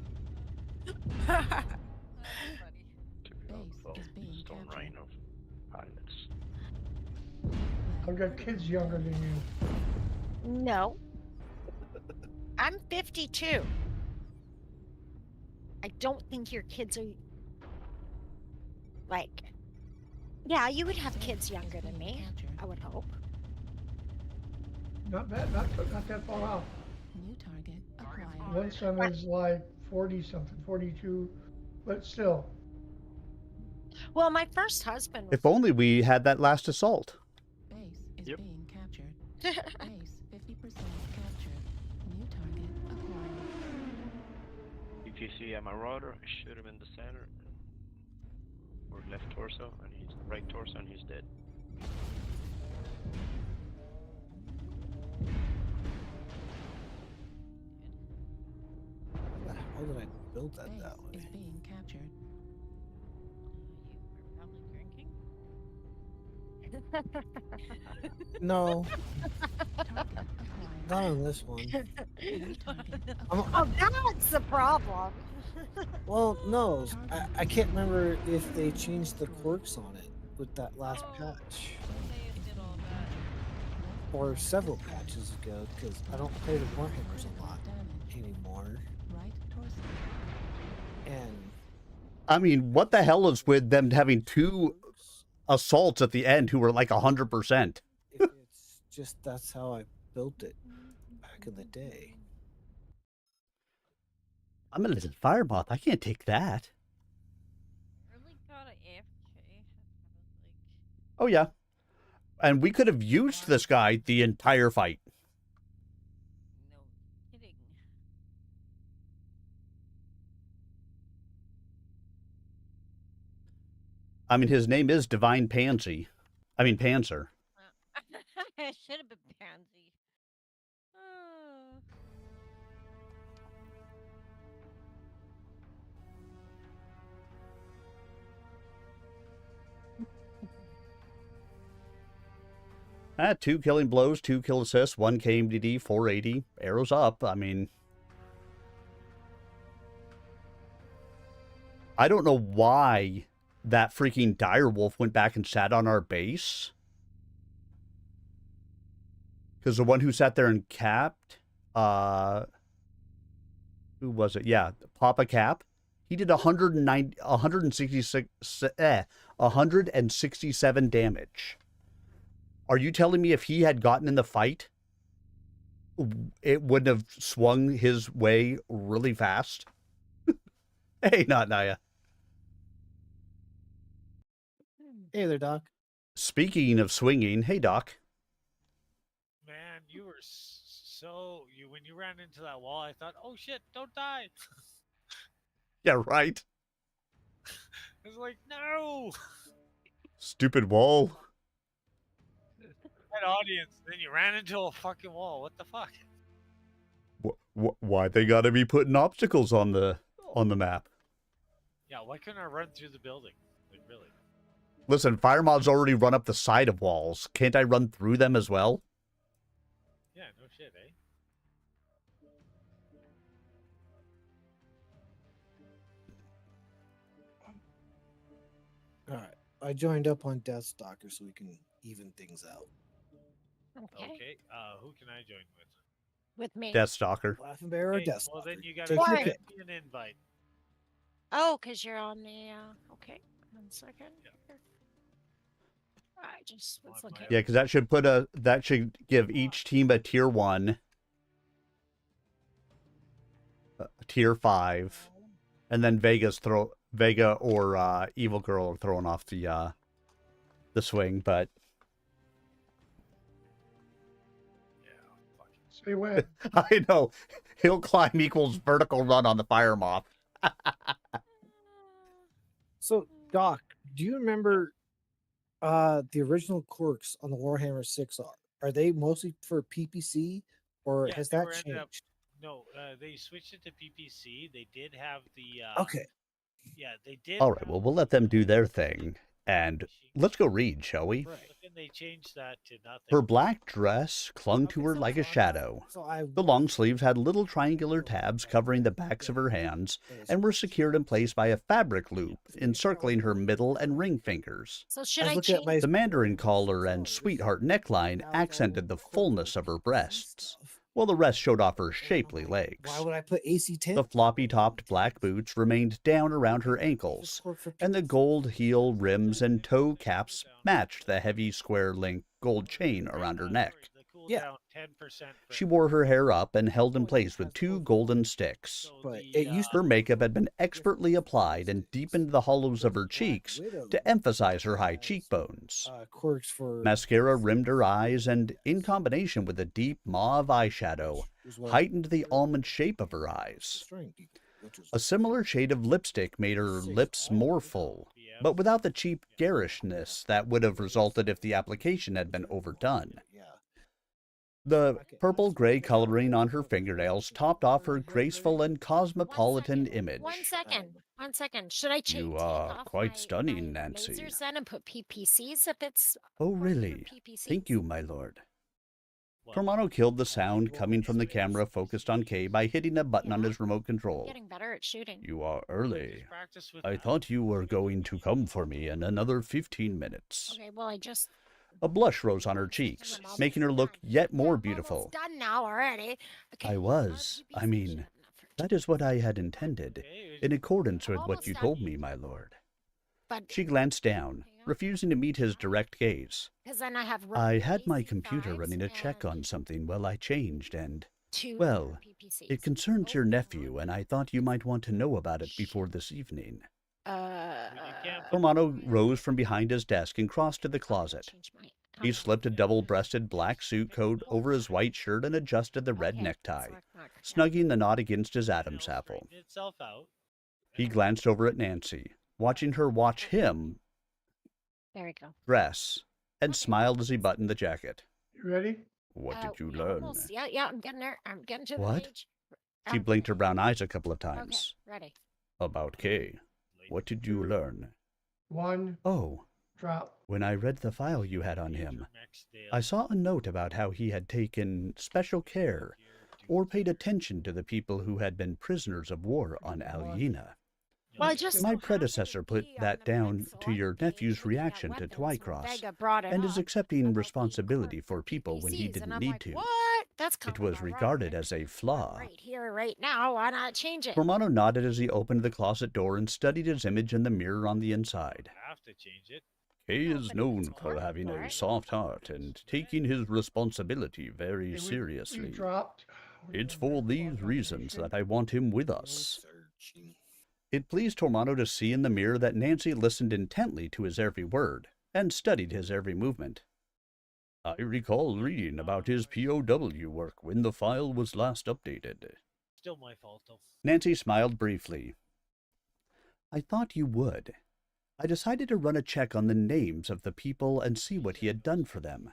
Base is being Stone captured. Rhino pilots. I've got kids younger than you. No. I'm 52. I don't think your kids are like. Yeah, you would have kids younger than me. I would hope. Not bad, not that far off. New target acquired. One son is like 40 something, 42, but still. Well, my first husband was If only we had that last assault. Base is Yep. being captured. Base 50% captured. New target acquired. If you see a Marauder, shoot him in the center. Or left torso, and he's right torso, and he's dead. How did I build that Base that way? is being captured. You were probably drinking. No, Target acquired. not on this one. New target I'm, Oh, that's the problem. well, no, I can't remember if they changed the quirks on it with that last patch. They did all that. or several patches ago, because I don't play the Warhammers a lot anymore. Right torso. And I mean, what the hell is with them having two assaults at the end who were like 100%? if it's just that's how I built it back in the day. I'm a little fire moth. I can't take that. Really got a AFK. Oh, yeah. And we could have used this guy the entire fight. No kidding. I mean, his name is Divine Pansy. I mean, Panzer. I should have been pansy. Oh. Two killing blows, 2 kill assists, 1 KMDD, 480. Arrows up. I mean, I don't know why that freaking direwolf went back and sat on our base. Because the one who sat there and capped, who was it? Yeah, Papa Cap. He did 167 damage. Are you telling me if he had gotten in the fight, it wouldn't have swung his way really fast? Hey, not Naya. Hey there, Doc. Speaking of swinging, hey, Doc. Man, you were when you ran into that wall, I thought, oh shit, don't die. Yeah, right. I was like, no. Stupid wall. That audience. Then you ran into a fucking wall. What the fuck? Why they gotta be putting obstacles on the map? Yeah, why couldn't I run through the building? Like, really? Listen, fire mobs already run up the side of walls. Can't I run through them as well? Yeah, no shit, eh? Alright. I joined up on Deathstalker so we can even things out. Okay. Who can I join with? With me. Deathstalker. Laughing Bear or Okay, Deathstalker? well, then you gotta Take your send pick. me an invite. Oh, because you're on the. Okay, 1 second. I just was looking. Yeah, because that should give each team a tier 1, a tier 5, and then Vega or Evil Girl are throwing off the swing, but Say when. I know hill climb equals vertical run on the fire moth. So, Doc, do you remember the original quirks on the Warhammer 6 are they mostly for PPC or Yeah, has they that were ended up- changed? No, they switched it to PPC. They did have the. Okay. Yeah, they did. All right, well, we'll let them do their thing, and let's go read, shall we? But then they changed that to nothing. Her black dress clung to her like a shadow. The long sleeves had little triangular tabs covering the backs of her hands and were secured in place by a fabric loop encircling her middle and ring fingers. So should I change? The mandarin collar and sweetheart neckline accented the fullness of her breasts, while the rest showed off her shapely legs. Why would I put AC-10? The floppy-topped black boots remained down around her ankles, and the gold heel rims and toe caps matched the heavy square-link gold chain around her neck. Yeah. She wore her hair up and held in place with 2 golden sticks. But it used Her makeup had been expertly applied and deepened the hollows of her cheeks to emphasize her high cheekbones. quirks for Mascara rimmed her eyes and, in combination with a deep mauve eyeshadow, heightened the almond shape of her eyes. A similar shade of lipstick made her lips more full, but without the cheap garishness that would have resulted if the application had been overdone. The purple-gray coloring on her fingernails topped off her graceful and cosmopolitan image. 1 second. 1 second. Should I change? You are quite stunning, Nancy. Lasers then and put PPCs if it's. Oh, really? Thank you, my lord. Cormano killed the sound coming from the camera focused on Kay by hitting a button on his remote control. Getting better at shooting. You are early. I thought you were going to come for me in another 15 minutes. Okay, well I just. A blush rose on her cheeks, making her look yet more beautiful. Done now already. Okay, I was. I mean, that is what I had intended, in accordance with what you told me, my lord. But She glanced down, refusing to meet his direct gaze. because then I have I had my computer running a check on something while I changed, and, well, it concerns your nephew, and I thought you might want to know about it before this evening. Romano rose from behind his desk and crossed to the closet. He slipped a double-breasted black suit coat over his white shirt and adjusted the red necktie, snugging the knot against his Adam's apple. Itself out. He glanced over at Nancy, watching her watch him There we go. dress, and smiled as he buttoned the jacket. You ready? What did you learn? Almost. Yeah, I'm getting there. I'm getting to the What? page. She blinked her brown eyes a couple of times. Okay, ready. About Kay. What did you learn? 1 Oh, drop. when I read the file you had on him, I saw a note about how he had taken special care or paid attention to the people who had been prisoners of war on Alyena. Well, I just My predecessor put that down to your nephew's reaction to Twycross, and is accepting responsibility for people when he didn't need to. What? That's It was regarded as a flaw. right here, right now. Why not change it? Romano nodded as he opened the closet door and studied his image in the mirror on the inside. Have to change it. Kay is known for having a soft heart and taking his responsibility very We seriously. dropped. It's for these reasons that I want him with us. It pleased Romano to see in the mirror that Nancy listened intently to his every word and studied his every movement. I recall reading about his POW work when the file was last updated. Still my fault, though. Nancy smiled briefly. I thought you would. I decided to run a check on the names of the people and see what he had done for them.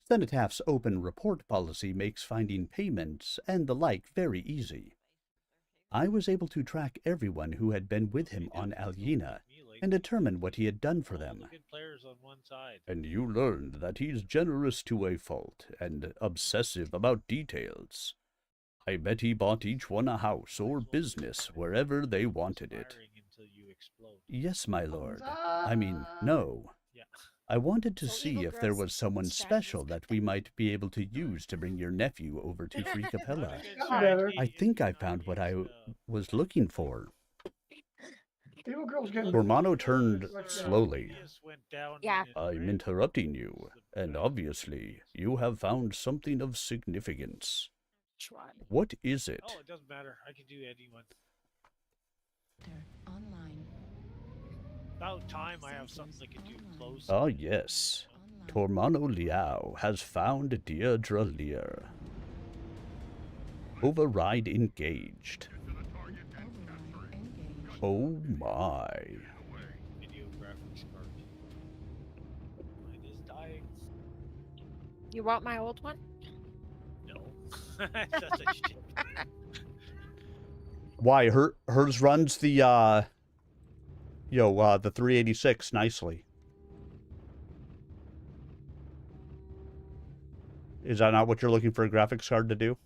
Cenotaf's open report policy makes finding payments and the like very easy. I was able to track everyone who had been with him on Alyena and determine what he had done for them. Good players on one side. And you learned that he's generous to a fault and obsessive about details. I bet he bought each one a house or business wherever they wanted it. Until you explode. Yes, my lord. I mean, no. Yeah. I wanted to see Evil if there Girls was someone special that we might be able to use to bring your nephew over to Free Capella. I think I found what I was looking for. Evil Girl's getting. Romano turned slowly. Yeah. I'm interrupting you, and obviously you have found something of significance. What is it? Oh, it doesn't matter. I can do anyone. Online. About time I have something I can do close. Ah, yes. Tormano Liao has found Deirdre Lear. Override engaged. Oh my. Video graphics card. Mine is dying. You want my old one? No. That's a shit. Why, hers runs the, the 386 nicely. Is that not what you're looking for a graphics card to do?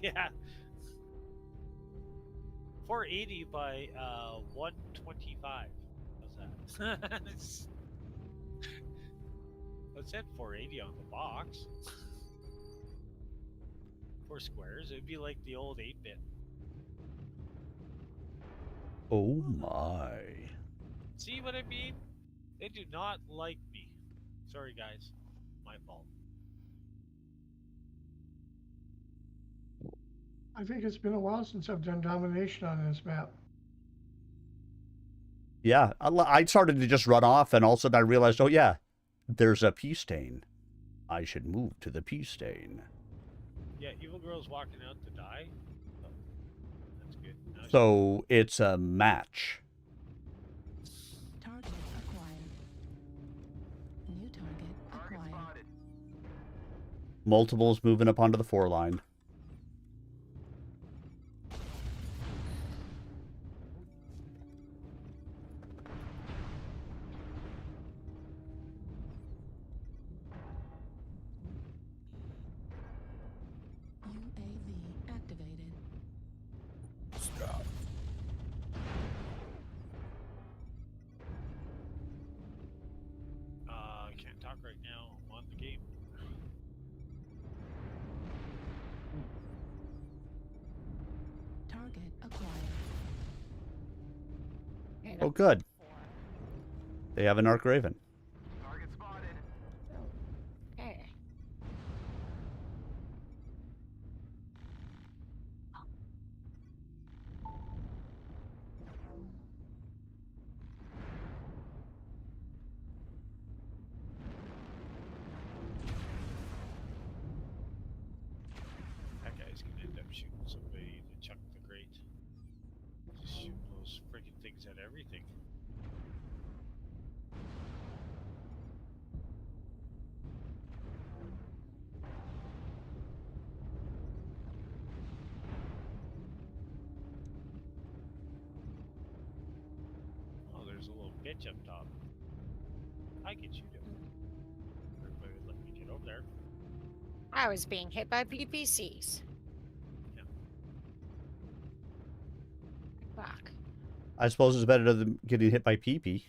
Yeah. 480 by 125. How's that? It said 480 on the box. 4 squares. It'd be like the old 8-bit. Oh my. See what I mean? They do not like me. Sorry, guys. My fault. I think it's been a while since I've done domination on this map. Yeah, I started to just run off, and all of a sudden I realized, oh yeah, there's a pea stain. I should move to the pea stain. Yeah, evil girl's walking out to die. Oh, that's good. Now So it's a match. Target acquired. New target acquired. Multiples moving up onto the 4 line. UAV activated. Stop. Okay. talk right now. I'm on the game. Target acquired. Oh, good. They have an Arc Raven. Target spotted. Okay. That guy's gonna end up shooting somebody to chuck the grate. Just shooting those freaking things at everything. Oh, there's a little bitch up top. I can shoot him. Everybody would let me get over there. I was being hit by PPCs. Yeah. Fuck. I suppose it's better than getting hit by PP.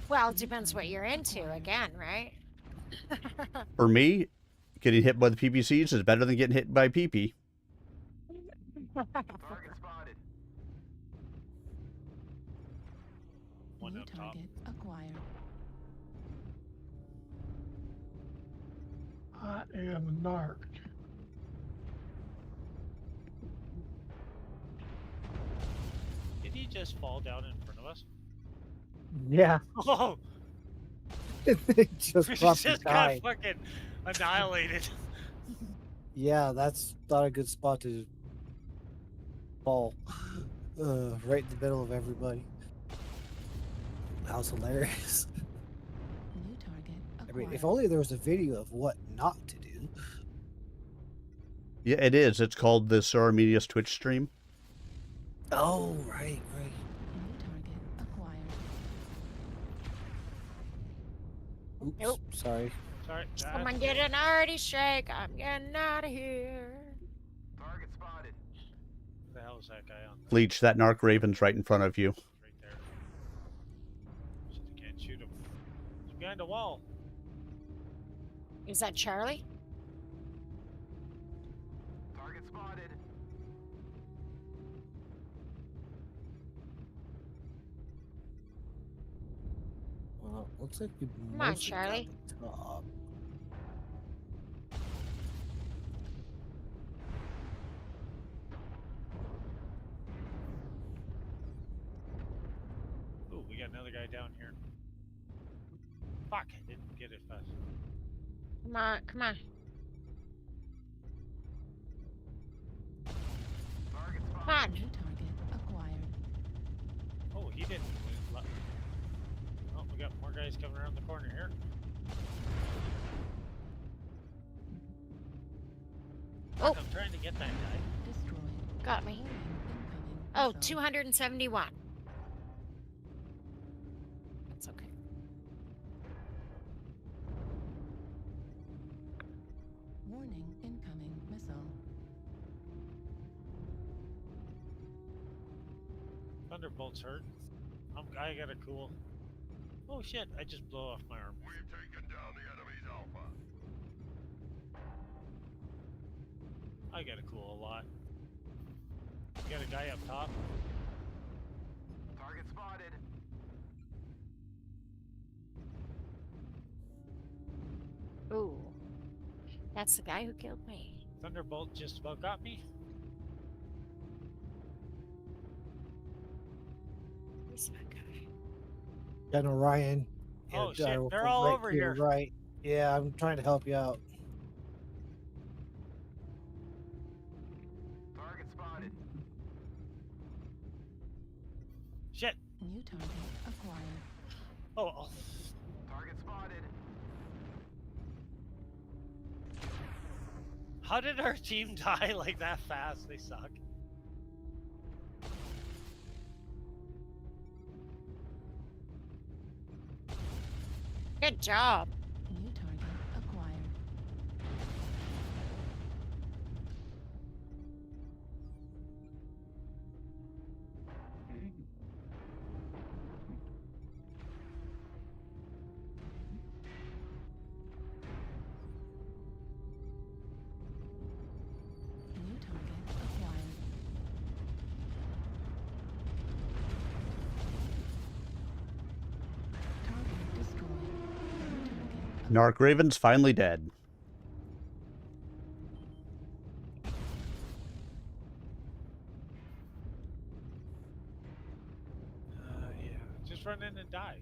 Well, it depends what you're into, again, right? For me, getting hit by the PPCs is better than getting hit by PP. Target spotted. One New up top. target acquired. I am narked. Did he just fall down in front of us? Yeah. Oh! They just We dropped and just got died. fucking annihilated. Yeah, that's not a good spot to fall. Right in the middle of everybody. That was hilarious. New target I acquired. mean, if only there was a video of what not to do. Yeah, it is. It's called the Sora Media's Twitch stream. Oh, right. New target acquired. Oops, Nope. sorry. Sorry. Someone get an arty shake. I'm getting out of here. Target spotted. Who the hell is that guy on the Bleach, that Narc Raven's right in front of you. right there? Shit, I can't shoot him. He's behind a wall. Is that Charlie? Target spotted. Well, looks like we Come on, mostly got Charlie. the top. Ooh, we got another guy down here. Fuck, I didn't get it fast. Come on, come on. Target Come spotted. on. New target acquired. Oh, he didn't. Oh, we got more guys coming around the corner here. Oh. I'm trying to get that guy. Destroyed. Got me. Incoming Oh, missile. 271. That's okay. Warning, incoming missile. Thunderbolt's hurt. I got a cool. Oh shit, I just blew off my arm. We've taken down the enemy's Alpha. I got a cool a lot. We got a guy up top. Target spotted. Ooh. That's the guy who killed me. Thunderbolt just about got me. Where's that guy? Yeah, no, Ryan. Oh, shit, I'll they're come all right over to your here. Right. Yeah, I'm trying to help you out. Target spotted. Shit. New target acquired. Oh. Target spotted. How did our team die like that fast? They suck. Good job. New target acquired. Narc Raven's finally dead. Yeah. Just run in and die.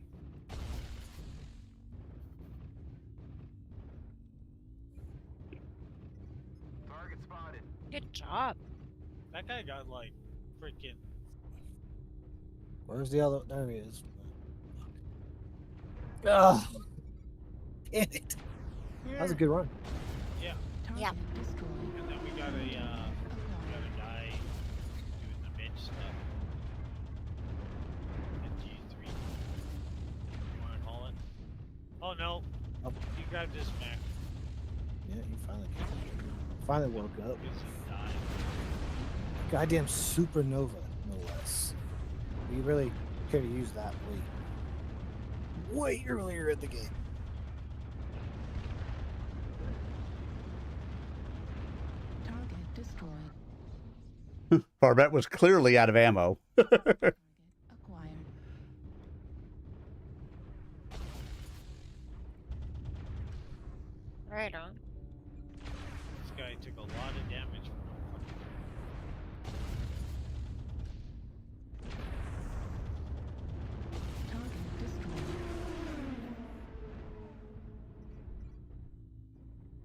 Target spotted. Good job. That guy got like freaking. Where's the other? There he is. Ugh. Damn it. That was a good run. Yeah. Yeah. And then we got a guy doing the bench stuff. At G3. You want to call it? Oh no. Oh. He grabbed his mech. Yeah, he finally woke up. Because he died. Goddamn supernova, no less. We really could have used that way earlier in the game. Target destroyed. Barbette was clearly out of ammo. Acquired. Right on. This guy took a lot of damage from no fucking Target destroyed.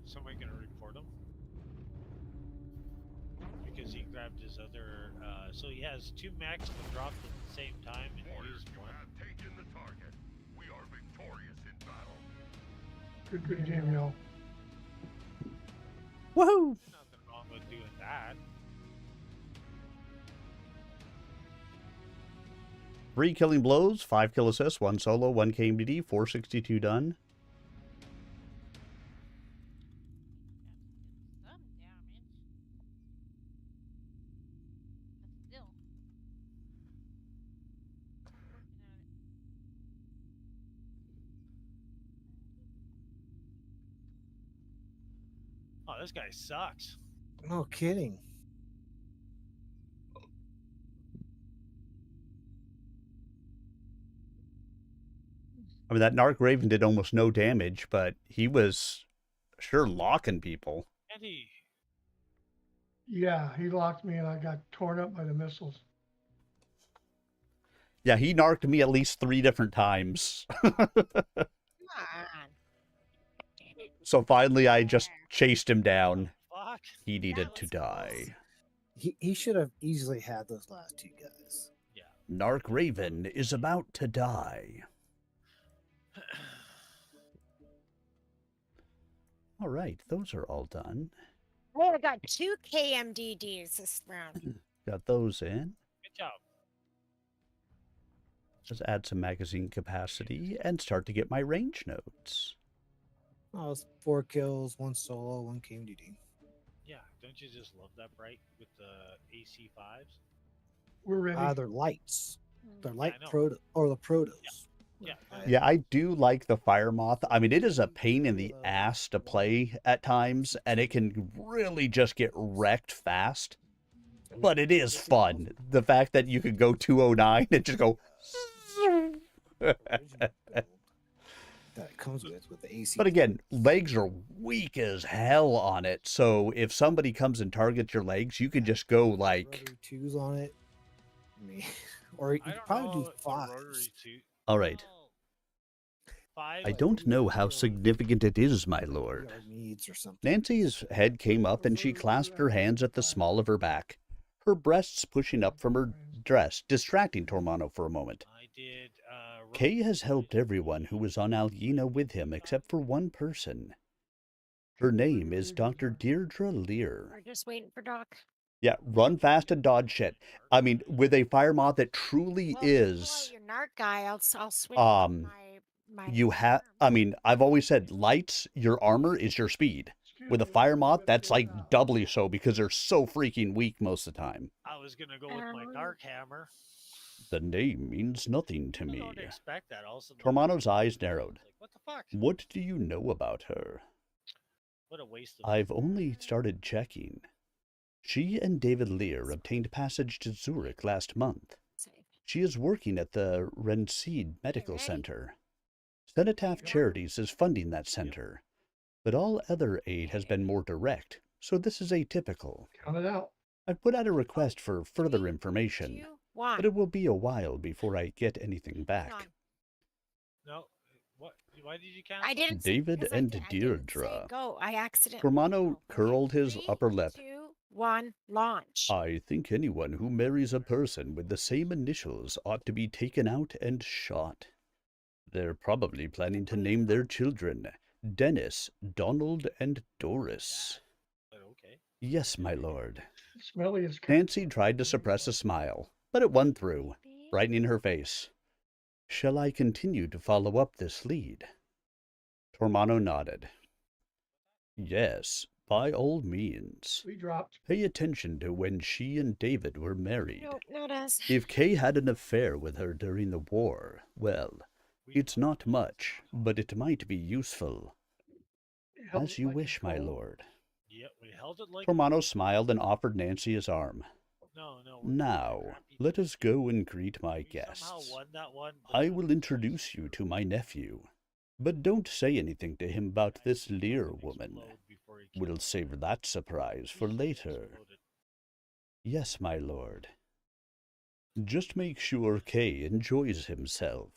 Somebody gonna report him? Because he grabbed his other, so he has two mechs that dropped at the same time and used one. Taken the target. We are victorious in battle. Good game, y'all. Woohoo! Nothing wrong with doing that. 3 killing blows, 5 kill assists, 1 solo, 1 KMD, 462 done. Some damage. But still. Working at it. Oh, this guy sucks. No kidding. I mean, that Narc Raven did almost no damage, but he was sure locking people. And he, Yeah, he locked me and I got torn up by the missiles. Yeah, he narked me at least 3 different times. Come on. So finally, I just chased him down. fuck. He needed That to was die. He should have easily had those last two guys. Yeah. Narc Raven is about to die. All right, those are all done. Oh, I got 2 KMDDs this round. Got those in. Good job. Let's add some magazine capacity and start to get my range notes. Oh, it's 4 kills, 1 solo, 1 KMDD. Yeah, don't you just love that bright with the AC5s? We're ready. They're lights. They're light I know. proto or the protos. Yeah. Yeah, I do like the Fire Moth. I mean, it is a pain in the ass to play at times, and it can really just get wrecked fast. But it is fun. The fact that you could go 209 and just go... That it comes with the AC. But again, legs are weak as hell on it. So if somebody comes and targets your legs, you can just go like... Rotary 2s on it. I mean, or you I could don't probably know do if the 5s. rotary suit. All right. Five. I don't know how significant it is, my lord. Needs or something. Nancy's head came up and she clasped her hands at the small of her back, her breasts pushing up from her dress, distracting Tormano for a moment. I did. Kay has helped everyone who was on Algina with him except for one person. Her name is Dr. Deirdre Lear. We're just waiting for Doc. Yeah, run fast and dodge shit. I mean, with a fire moth that truly Well, if you pull is, out your narc guy, I'll switch um, my you have, I mean, I've always said lights, your armor is your speed. With a fire moth, that's like doubly so because they're so freaking weak most of the time. I was gonna go with my dark hammer. The name means nothing to I me. don't expect that. Also, Tormano's eyes narrowed. like, what the fuck? What do you know about her? What a waste of. I've only started checking. She and David Lear obtained passage to Zurich last month. She is working at the Renseed Medical Center. Cenotaph Charities is funding that center, but all other aid has been more direct, so this is atypical. Count it out. I've put out a request for further information, 2, 1. but it will be a while before I get anything back. No. What? Why did you cancel? I didn't David 'cause and I didn't say Deirdre. go. I accidentally. Tormano curled his 3, upper lip. 2, 1, launch. I think anyone who marries a person with the same initials ought to be taken out and shot. They're probably planning to name their children Dennis, Donald, and Doris. Okay. Yes, my lord. Smelly is. Nancy tried to suppress a smile, but it won through, brightening her face. Shall I continue to follow up this lead? Tormano nodded. Yes, by all means. We dropped. Pay attention to when she and David were married. Nope, not us. If Kay had an affair with her during the war, well, it's not much, but it might be useful. As you wish, my lord. Yep, we held it like. Tormano smiled and offered Nancy his arm. No. Now, let us go and greet my guests. Won that one, I will introduce you to my nephew, but don't say anything to him about this Lear woman. We'll save that surprise for later. Yes, my lord. Just make sure Kay enjoys himself.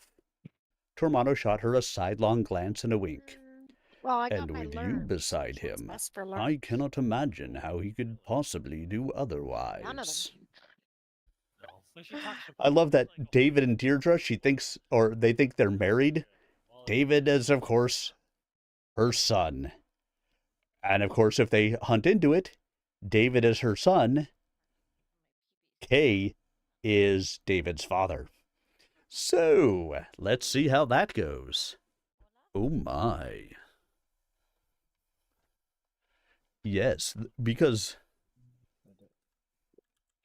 Tormano shot her a sidelong glance and a wink. Well, I got And my with you learn. beside What's him, best for I learn? cannot imagine how he could possibly do None of otherwise. them. No. But she talks about I love that David and Deirdre, they think they're married. David is, of course, her son. And of course, if they hunt into it, David is her son. Kay is David's father. So, let's see how that goes. Oh my. Yes, because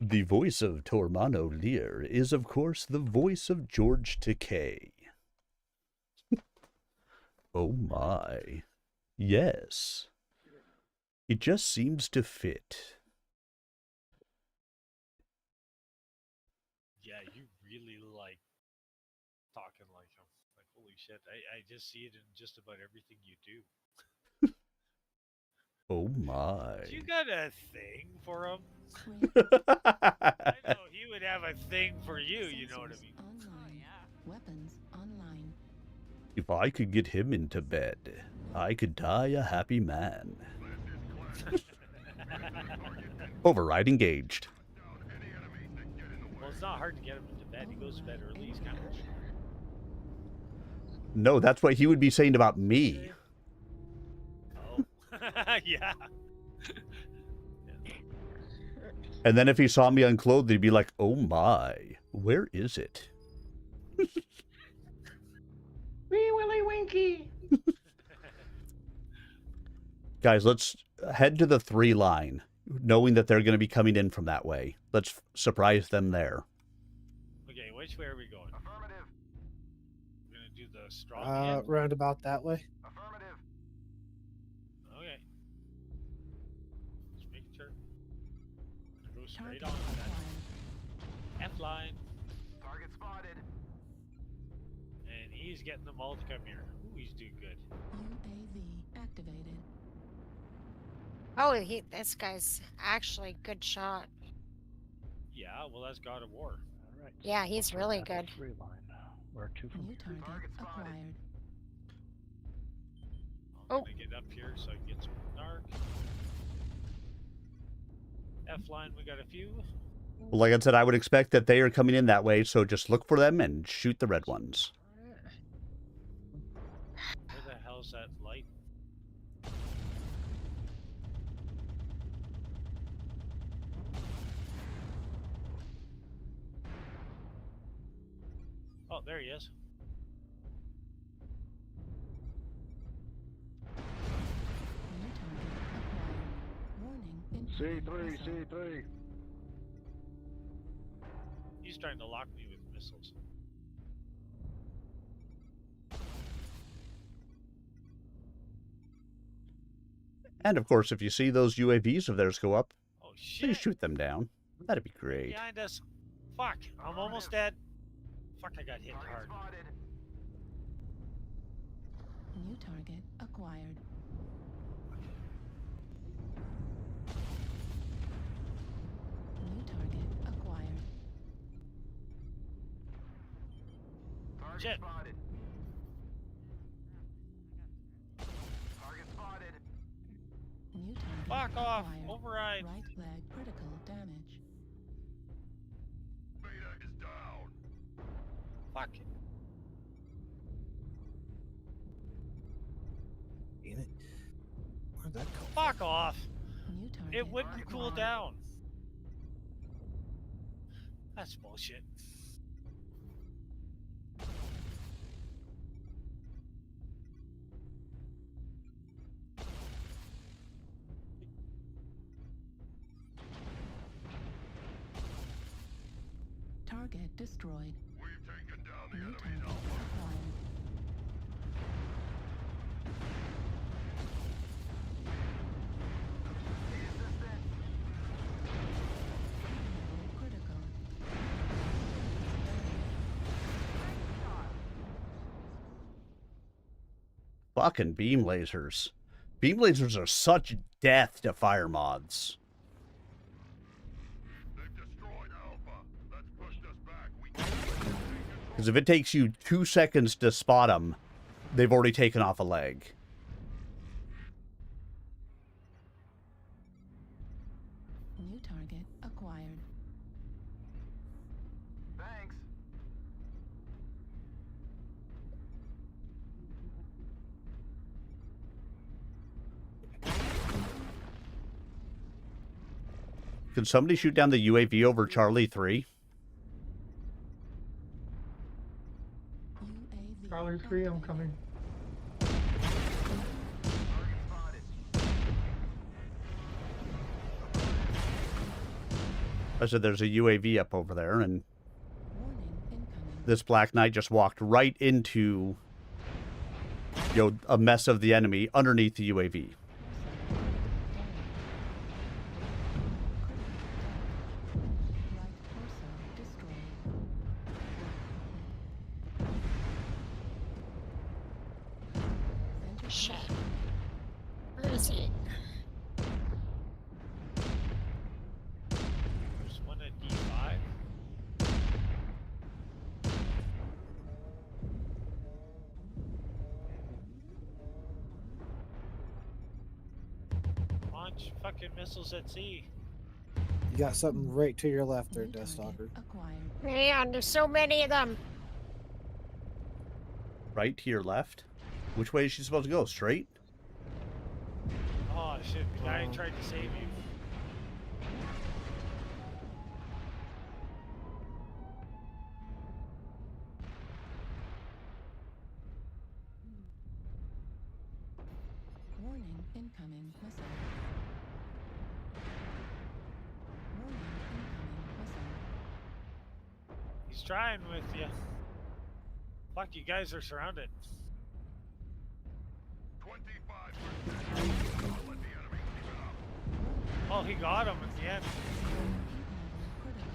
the voice of Tormano Lear is, of course, the voice of George Takei. Oh my. Yes. It just seems to fit. Yeah, you really like talking like him. Like, holy shit. I just see it in just about everything you do. Oh my. You got a thing for him? I know he would have a thing for you, you know what I mean? Online. Weapons online. If I could get him into bed, I could die a happy man. Override engaged. Well, it's not hard to get him into bed. He goes to bed early. He's kind of. No, that's what he would be saying about me. Oh. Yeah. And then if he saw me unclothed, he'd be like, oh my, where is it? Wee Willy Winky. Guys, let's head to the 3 line, knowing that they're going to be coming in from that way. Let's surprise them there. Okay, which way are we going? Affirmative. We're going to do the strong hand? Roundabout that way. Affirmative. Okay. Just make sure. Go straight on that F line. Target spotted. And he's getting them all to come here. Ooh, he's doing good. UAV activated. Oh, this guy's actually a good shot. Yeah, well, that's God of War. All right. Yeah, he's really good. Three line. We're 2 from New target acquired. I'm gonna get up here so I can get some dark. F line, we got a few. Well, like I said, I would expect that they are coming in that way, so just look for them and shoot the red ones. Where the hell's that light? Oh, there he is. New target acquired. Warning. C3. He's trying to lock me with missiles. And of course, if you see those UAVs of theirs go up, Oh shit! please shoot them down. That'd be great. Behind us. Fuck! I'm almost dead. Fuck! I got hit hard. New target acquired. New target acquired. Target Shit. spotted. Target spotted. New target Fuck off! acquired. Override! Right leg critical damage. Beta is down. Fuck! Ain't it? Where'd that come Fuck off! New target It wouldn't cool acquired. down. That's bullshit. Target destroyed. We've taken down the New enemy's target Alpha. acquired. Level critical. Fucking beam lasers. Beam lasers are such death to fire mods. They've destroyed Alpha. That's pushed us back. We Because if it takes you 2 seconds to spot them, they've already taken off a leg. New target acquired. Thanks. Can somebody shoot down the UAV over Charlie 3? UAV Charlie 3, I'm activated. coming. Target spotted. I said there's a UAV up over there, and Warning incoming. this Black Knight just walked right into, a mess of the enemy underneath the UAV. Shit. Where is he? There's one at D5. Launch fucking missiles at sea. You got something right to your left there, New Death target Stalker. acquired. Man, there's so many of them. Right to your left? Which way is she supposed to go? Straight? Oh shit, the guy tried to save you. Warning incoming missile. Warning incoming missile. He's trying with you. Fuck, you guys are surrounded. 25%. Don't let the enemy keep it up. Oh, he got him at the end. Heat level critical.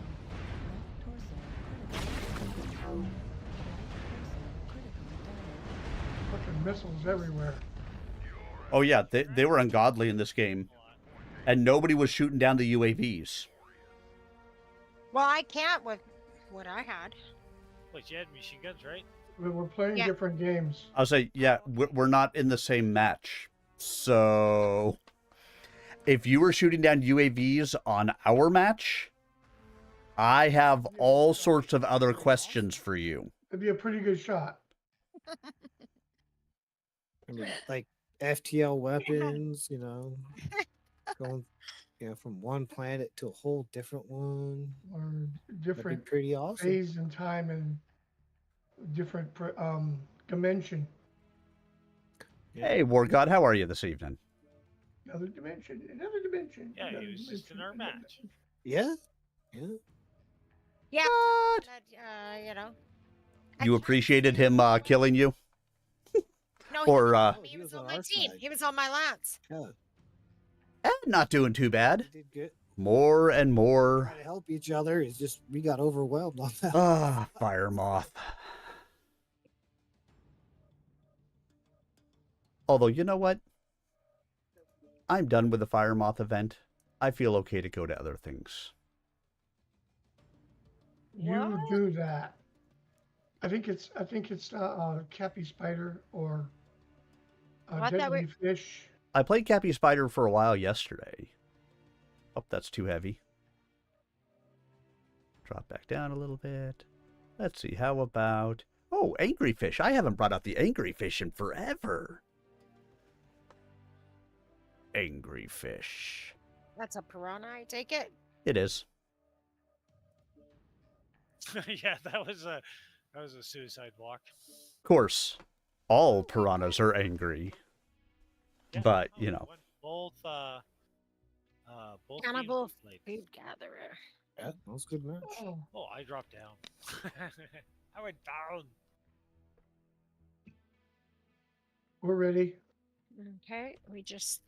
Left torso critical. Right torso critical damage. Fucking missiles everywhere. Oh yeah, they were ungodly in this game. And nobody was shooting down the UAVs. Well, I can't with what I had. Wait, you had machine guns, right? We're playing Yeah. different games. I'll say, yeah, we're not in the same match. So, if you were shooting down UAVs on our match, I have all sorts of other questions for you. It'd be a pretty good shot. I mean, like FTL weapons, going, from one planet to a whole different one. Or That'd be different pretty awesome. phase and time and different dimension. Hey, War God, how are you this evening? Another dimension. Another dimension. Yeah, another he was just in dimension, our another match. Yeah. Yeah. What? You appreciated him killing you? No, Or, he was on my team. He was on my lance. Yeah. Not doing too bad. Did good. More and more. Try to help each other. It's just we got overwhelmed on that. Ah, Fire Moth. Although, you know what? I'm done with the Fire Moth event. I feel okay to go to other things. You do that. I think it's Cappy Spider or What that Deadly Fish. I played Cappy Spider for a while yesterday. Oh, that's too heavy. Drop back down a little bit. Let's see, how about... Oh, Angry Fish. I haven't brought out the Angry Fish in forever. Angry Fish. That's a piranha, I take it? It is. Yeah, that was a suicide walk. Of course, all piranhas are angry. Yeah, But, no, you know. both Cannibal games we played. food gatherer. Yeah, that was a good match. Oh, I dropped down. I went down. We're ready. Okay, we just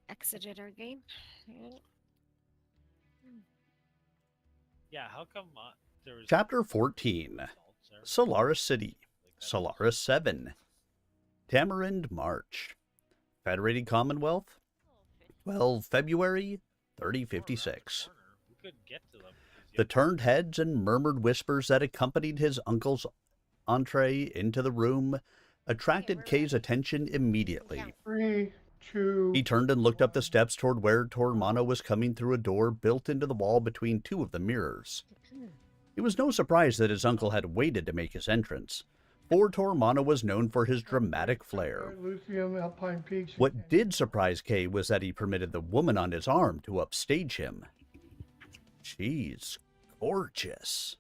exited our game. Yeah. Yeah, how come there was Chapter 14. Solaris City. Solaris 7. Tamarind March. Federated Commonwealth. 12 February 3056. we couldn't get to them? The turned heads and murmured whispers that accompanied his uncle's entree into the room attracted Kay's attention immediately. 3, 2. He turned and looked up the steps toward where Tormano was coming through a door built into the wall between two of the mirrors. It was no surprise that his uncle had waited to make his entrance, for Tormano was known for his dramatic flair. Lithium, Alpine Peaks. What did surprise Kay was that he permitted the woman on his arm to upstage him. She's gorgeous.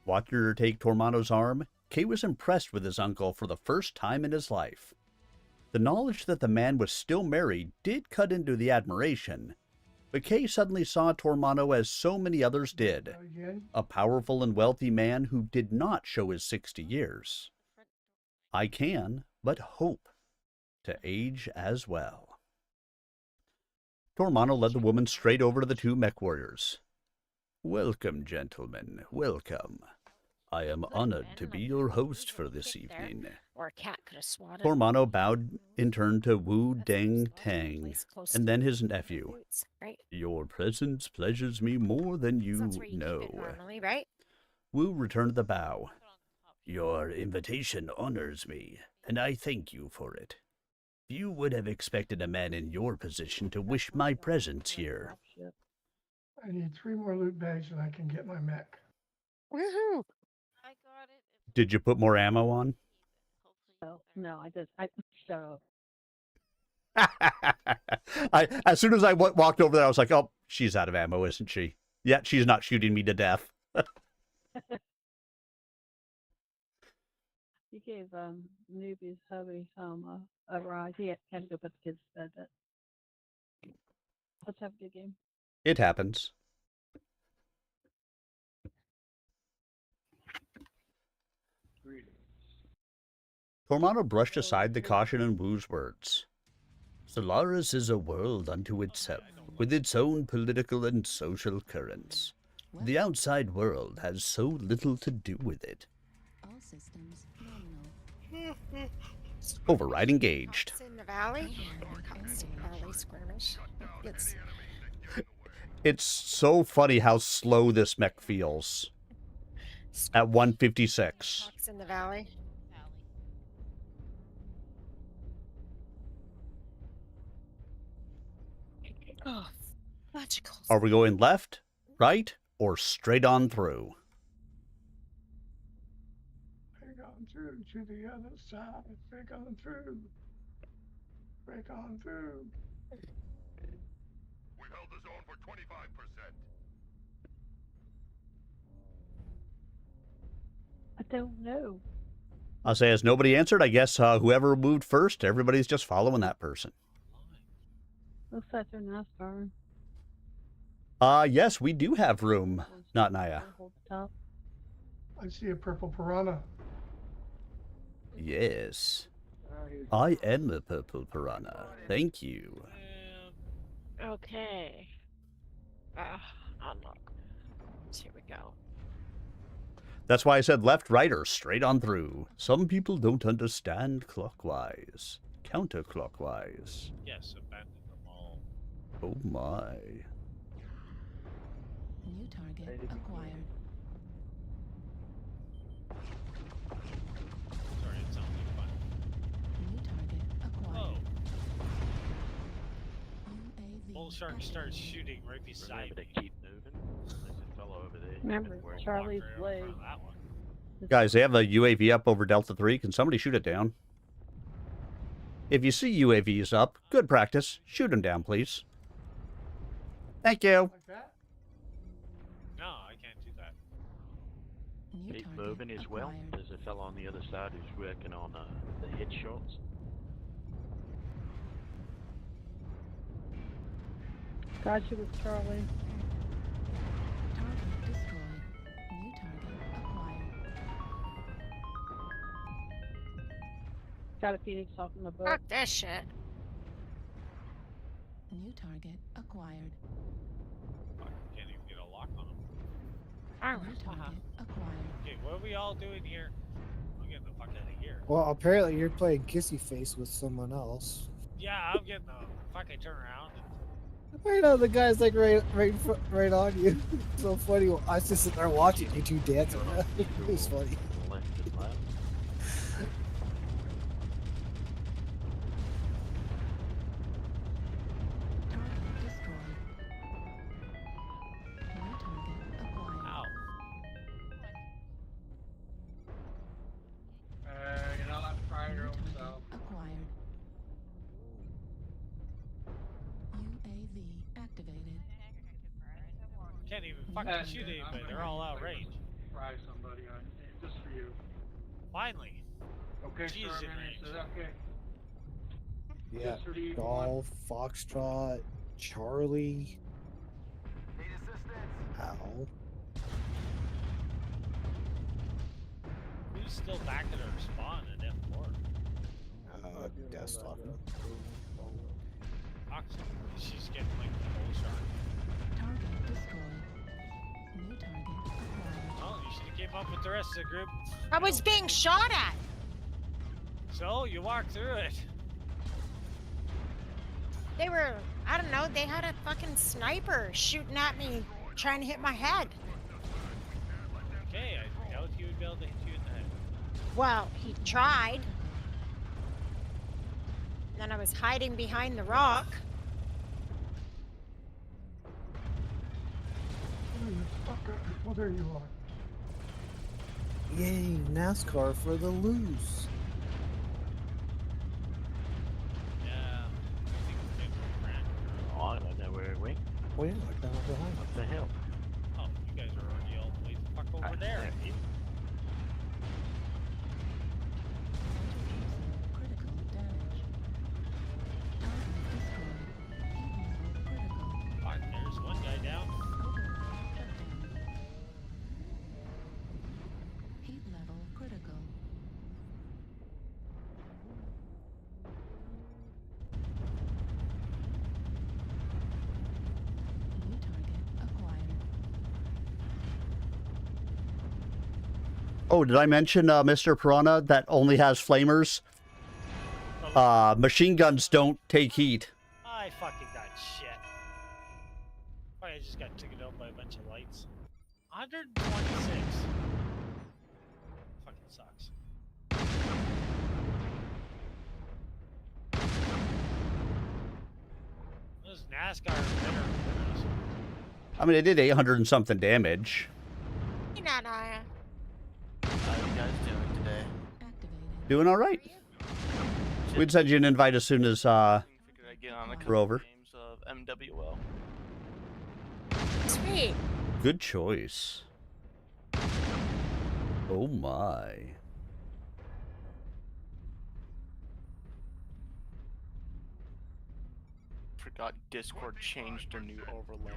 Watching her take Tormano's arm, Kay was impressed with his uncle for the first time in his life. The knowledge that the man was still married did cut into the admiration, but Kay suddenly saw Tormano as so many others did, a powerful and wealthy man who did not show his 60 years. I can but hope to age as well. Tormano led the woman straight over to the two mech warriors. Welcome, gentlemen, welcome. I am honored to be your host for this evening. Or a cat could have swatted. Tormano bowed in turn to Wu Deng Tang, and then his nephew. Right? Your presence pleasures me more than you That's where you know. keep it normally, right? Wu returned the bow. Your invitation honors me, and I thank you for it. Few would have expected a man in your position to wish my presence here. I need 3 more loot bags and I can get my mech. Woohoo! I got it. Did you put more ammo on? No, I so. As soon as I walked over there, I was like, oh, she's out of ammo, isn't she? Yeah, she's not shooting me to death. You gave newbies hubby a ride. He had to go put the kids to bed. But let's have a good game. It happens. Tormano brushed aside the caution in Wu's words. Solaris is a world unto itself, with its own political and social currents. The outside world has so little to do with it. All systems nominal. Override engaged. Cops in the valley. Cops in the valley skirmish. It's so funny how slow this mech feels. At 156. Cops in the valley. Oh, magical. Are we going left, right, or straight on through? Break on through to the other side. Break on through. Break on through. We held the zone for 25%. I don't know. I'll say, as nobody answered, I guess whoever moved first, everybody's just following that person. Looks like they're NASCAR. Yes, we do have room. Not Naya. Hold the top. I see a purple piranha. Yes. I am a purple piranha. Thank you. Okay. Unlock. Here we go. That's why I said left, right, or straight on through. Some people don't understand clockwise. Counterclockwise. Yes, abandon them all. Oh my. New target acquired. Sorry, it sounds like fun. New target acquired. Oh. UAV Bull Shark starts shooting right beside Remember me. to keep moving. There's a fellow over there. Remember, Where he Charlie's Walked right over in Way. front of that one. Guys, they have a UAV up over Delta 3. Can somebody shoot it down? If you see UAVs up, good practice. Shoot them down, please. Thank you. Like that? No, I can't do that. New Keep target moving as well. acquired. There's a fellow on the other side who's working on the headshots. Gotcha with Charlie. Target destroyed. New target acquired. Got a Phoenix off in the boat. Fuck this shit. New target acquired. Fuck, can't even get a lock on him. New target acquired. Okay, what are we all doing here? I'm getting the fuck out of here. Well, apparently you're playing kissy face with someone else. Yeah, I'm getting the fucking turn around. I know the guy's like right on you. So funny. I was just sitting there watching you two dancing. It was funny. Left and left. Target destroyed. New target acquired. Ow. You're not allowed to fire your New own target self. acquired. UAV activated. Can't even fucking shoot anybody. They're all out range. Fry somebody on just for you. Finally. Okay, She's sir, in I'm range. gonna- okay. Yeah. Just for you, Golf, Foxtrot, Charlie. Need assistance. Ow. Who's still back at our spawn at F4? Desktop. Oxy. She's getting like the bull shark. Target destroyed. New target acquired. Oh, you should have came up with the rest of the group. I was being shot at. So, you walked through it. They were, I don't know, they had a fucking sniper shooting at me, trying to hit my head. Okay, I doubt he would be able to hit you in the head. Well, he tried. Then I was hiding behind the rock. Well, there you are. Yay, NASCAR for the lose. Yeah. Oh, I don't know where it went. Oh yeah, like down behind. What the hell? Oh, you guys are already all the way the fuck over there. Critical damage. Target destroyed. Heat level critical. Fuck, there's one guy down. Override shutdown. Heat level critical. New target acquired. Oh, did I mention, Mr. Piranha, that only has flamers? Machine guns don't take heat. I fucking got shit. I just got taken out by a bunch of lights. 126. Fucking sucks. Those NASCAR are better than us. I mean, it did 800 and something damage. You're not, Aya. How are you guys doing today? Activated. Doing all right. We'd send you an invite as soon as Figured I'd get on a couple we're over. games of MWL. Sweet. Good choice. Oh my. Forgot Discord changed their new overlay.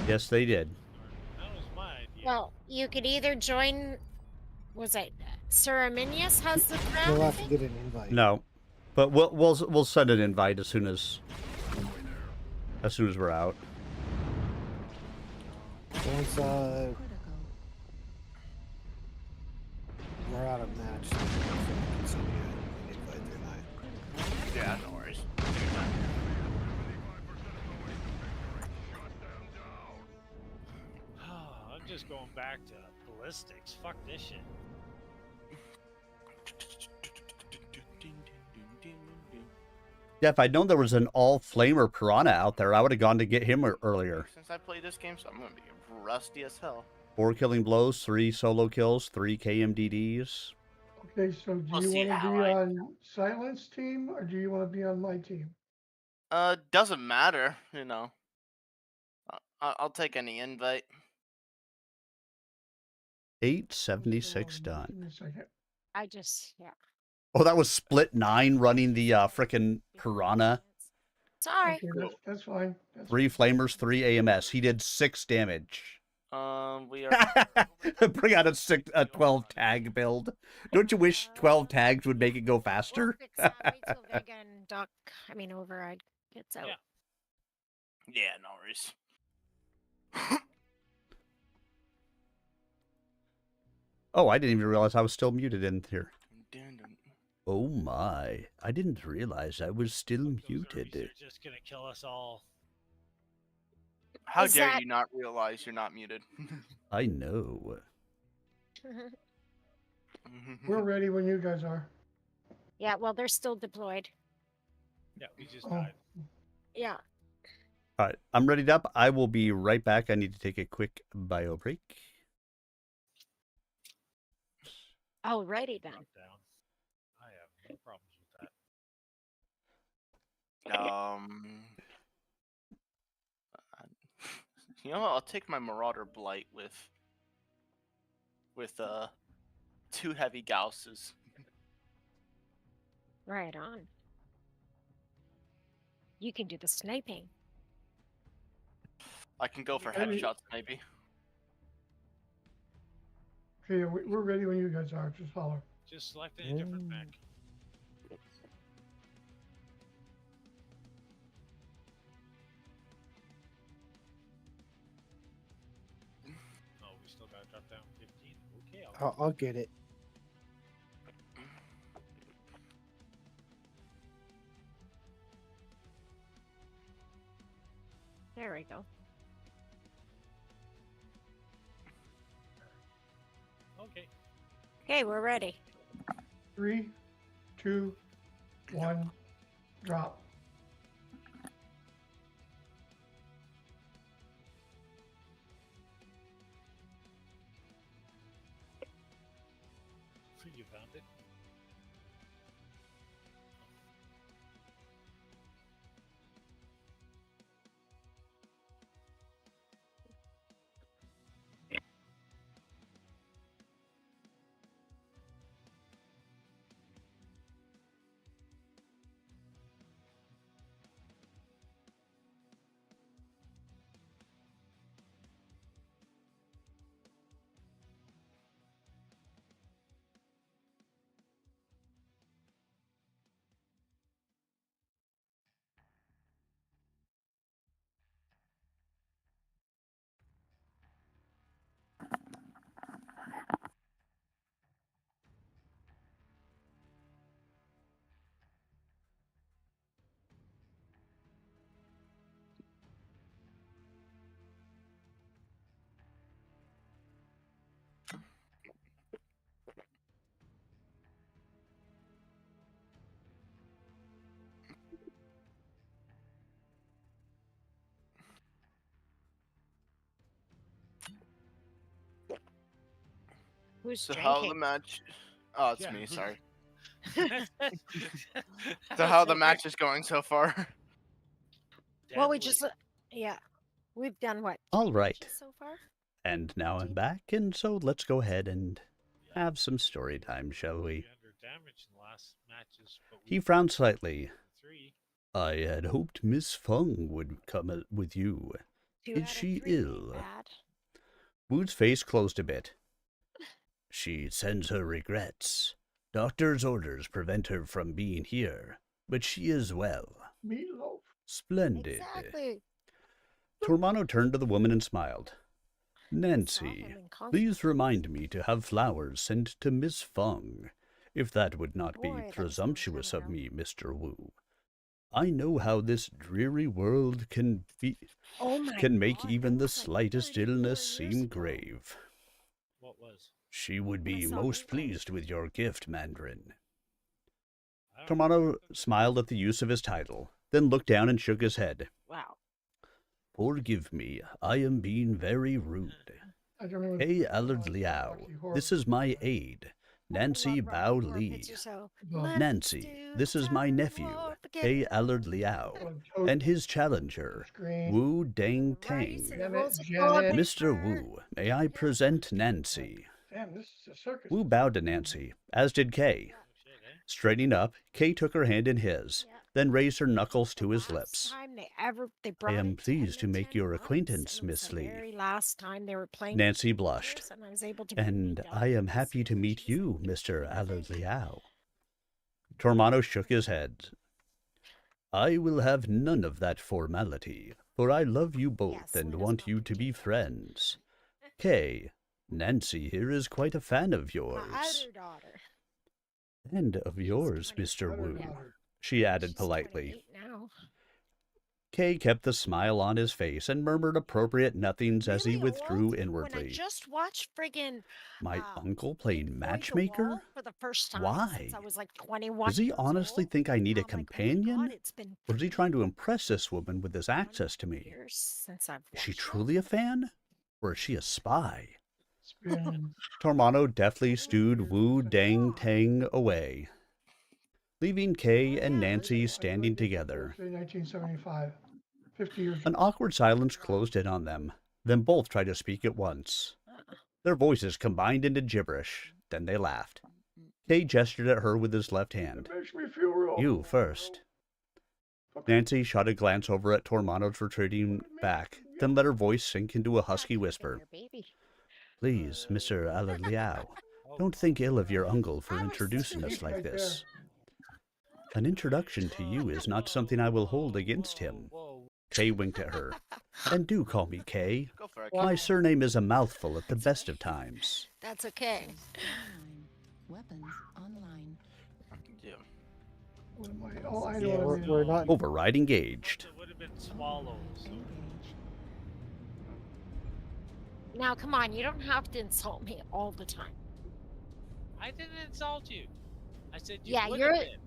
Yes, they did. That was my idea. Well, you could either join, was it Sir Arminius has the crown? You'll I have to think? get an invite. No, but we'll send an invite as soon as we're out. Once we're out of match, so we can send you an invite tonight. Yeah, no worries. I'm just going back to ballistics. Fuck this shit. Yeah, if I'd known there was an all-flamer piranha out there, I would have gone to get him earlier. Since I played this game, so I'm gonna be rusty as hell. 4 killing blows, 3 solo kills, 3 KMDDs. Okay, so do We'll you see want to how be I- on Silence team or do you want to be on my team? Doesn't matter, you know. I'll take any invite. 876 Give done. me a second. I just, yeah. Oh, that was Split 9 running the frickin' piranha. Sorry. Okay, that's fine. That's 3 flamers, 3 AMS. He did 6 damage. We are. Bring out a 12 tag build. Don't you wish 12 tags would make it go faster? Wait till Vega and Override gets out. Yeah, no worries. Oh, I didn't even realize I was still muted in here. Oh my. I didn't realize I was still muted. They're just gonna kill us all. How Is dare that- you not realize you're not muted? I know. We're ready when you guys are. Yeah, well, they're still deployed. Yeah, we just Oh. died. Yeah. All right, I'm readied up. I will be right back. I need to take a quick bio break. Alrighty then. Down. I have no problems with that. You know what? I'll take my Marauder Blight with 2 heavy Gausses. Right on. You can do the sniping. I can go for Ready. headshots maybe. Okay, we're ready when you guys are. Just holler. Just select a different mech. Oh, we still gotta drop down 15. Okay, I'll get it. There we go. Okay. Okay, we're ready. 3, 2, 1, drop. You found it? Who's So drinking? how the match? Oh, it's Yeah. me. Sorry. That's So how the okay. match is going so far? Well, we Deadly. just, yeah. We've done what? All right. So far? And now I'm back, and so let's go ahead and have some story time, shall we? Under damage in the last matches, but He frowned slightly. 3. I had hoped Miss Feng would come with you. 2 Is out of she 3 ain't ill? Bad. Wu's face closed a bit. She sends her regrets. Doctor's orders prevent her from being here, but she is well. Meatloaf. Splendid. Exactly. Tormano turned to the woman and smiled. Nancy, them in concert. please remind me to have flowers sent to Miss Fung, if that would not Boy, be that was a long presumptuous time of ago. me, Mr. Wu. I know how this dreary world can Oh my make God, even that the was like slightest 34 illness years seem ago. grave. What was? She would When I be saw most Repo. pleased with your gift, Mandarin. I don't Tomano smiled at the use of his title, then looked down and shook his head. Wow. Forgive me, I am being very rude. I don't remember. Hey, Allard Liao, this is my aide, Nancy Bao Li. Nancy, this is my nephew, Hey Allard Liao, and his challenger, Wu Dang Tang. Mr. Wu, may I present Nancy? Damn, this is a circus. Wu bowed to Nancy, as did Kay. Straightening up, Kay took her hand in his, then raised her knuckles to his lips. I am pleased to make your acquaintance, Miss Lee. Very last time they were playing. Nancy blushed. And I was able to And I am happy to meet you, Mr. Allard Liao. Tormano shook his head. I will have none of that formality, for I love you both and want you to be friends. Kay, Nancy here is quite a fan of yours. My other daughter. And of yours, Mr. Wu, she added politely. 28 now. Kay kept the smile on his face and murmured appropriate nothings as he withdrew When I inwardly. just watched friggin' My uncle playing Boy the matchmaker? Wall for the first time Why? since I was like 21. Does he years honestly old. think I need a I'm like, oh my companion? God, it's been Or is he trying to impress this woman with his access to me? years since I've Is she watched truly a fan? Or is she a spy? It's been Tormano deftly stewed Wu Dang Tang away, leaving Kay and Nancy standing together. say 1975. 50 years An awkward silence closed in on them. Then both tried to speak at once. Their voices combined into gibberish. Then they laughed. Kay gestured at her with his left hand. It makes me feel real. You first. Nancy shot a glance over at Tormano's retreating back, then let her voice sink into a husky whisper. Please, Mr. Allard Liao, don't think ill of your uncle for introducing us like this. An introduction to you is not something I will hold against him. Kay winked at her. And do call me Kay. Go for it. My surname is a mouthful at the best of times. That's okay. Weapons online. Yeah. What am I? Oh, I know Yeah, what I mean. we're not. Override engaged. It would have been swallows. Now, come on, you don't have to insult me all the time. I didn't insult you. I said you Yeah, would you're. have been.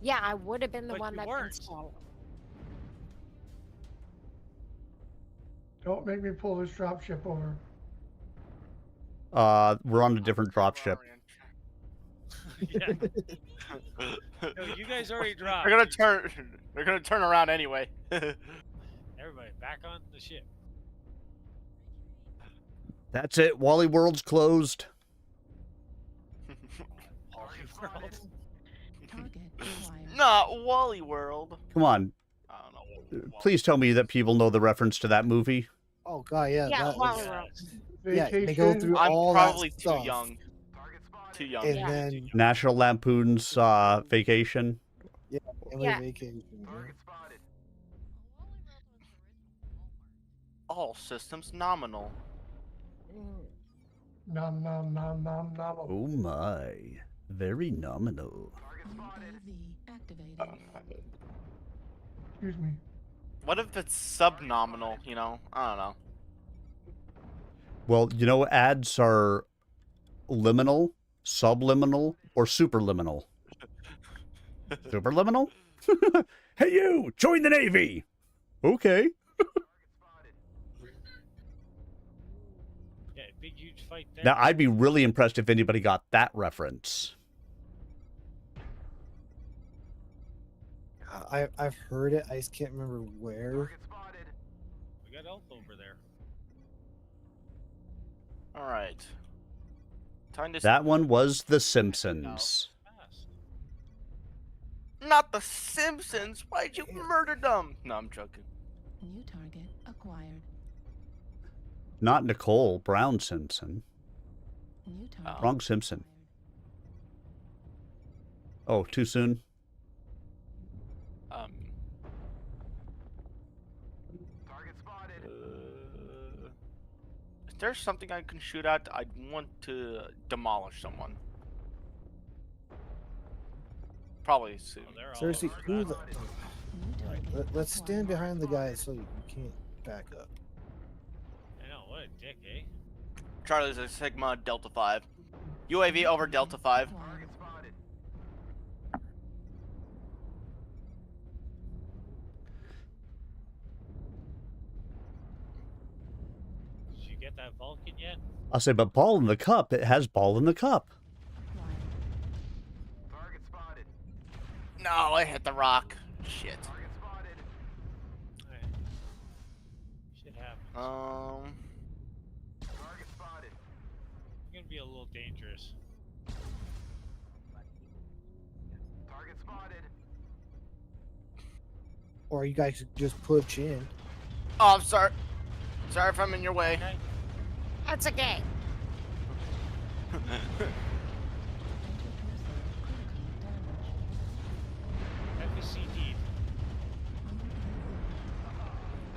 Yeah, I would have been the But one you that weren't. didn't swallow. Don't make me pull this drop ship over. We're on a different dropship. Yeah. No, you guys already dropped. They're gonna turn around anyway. Everybody back on the ship. That's it. Wally World's closed. Target acquired. Not Wally World. Come on. I don't know. Please tell me that people know the reference to that movie. Oh god, yeah. Yeah, that Wally was- World. yeah, they go through I'm all probably that too stuff. young. Too young. And Yeah. then National Lampoon's Vacation. family Yeah. vacation. All systems nominal. Nom nom nom nom nom. Oh my. Very nominal. UAV activated. Excuse me. What if it's subnominal? You know, I don't know. Well, you know, ads are liminal, subliminal, or superliminal. Superliminal? Hey you, join the Navy! Okay. Yeah, big huge fight there. Now, I'd be really impressed if anybody got that reference. I've heard it. I just can't remember where. We got Elf over there. All right. Time to. That one was The Simpsons. Fast. Not the Simpsons. Why'd you murder them? No, I'm joking. New target acquired. Not Nicole Brown Simpson. New target. Wrong Simpson. Oh, too soon? Is there there's something I can shoot at, I'd want to demolish someone. Probably soon. Seriously, who the? Alright, let's stand behind the guy so you can't back up. I know, what a dick, eh? Charlie's a Sigma Delta 5. UAV over Delta 5. Did you get that Vulcan yet? I'll say, but ball in the cup, it has ball in the cup. No, I hit the rock. Shit. Shit happens. It's gonna be a little dangerous. Target spotted. Or you guys could just push in. Oh, I'm sorry. Sorry if I'm in your way. That's okay. FCD.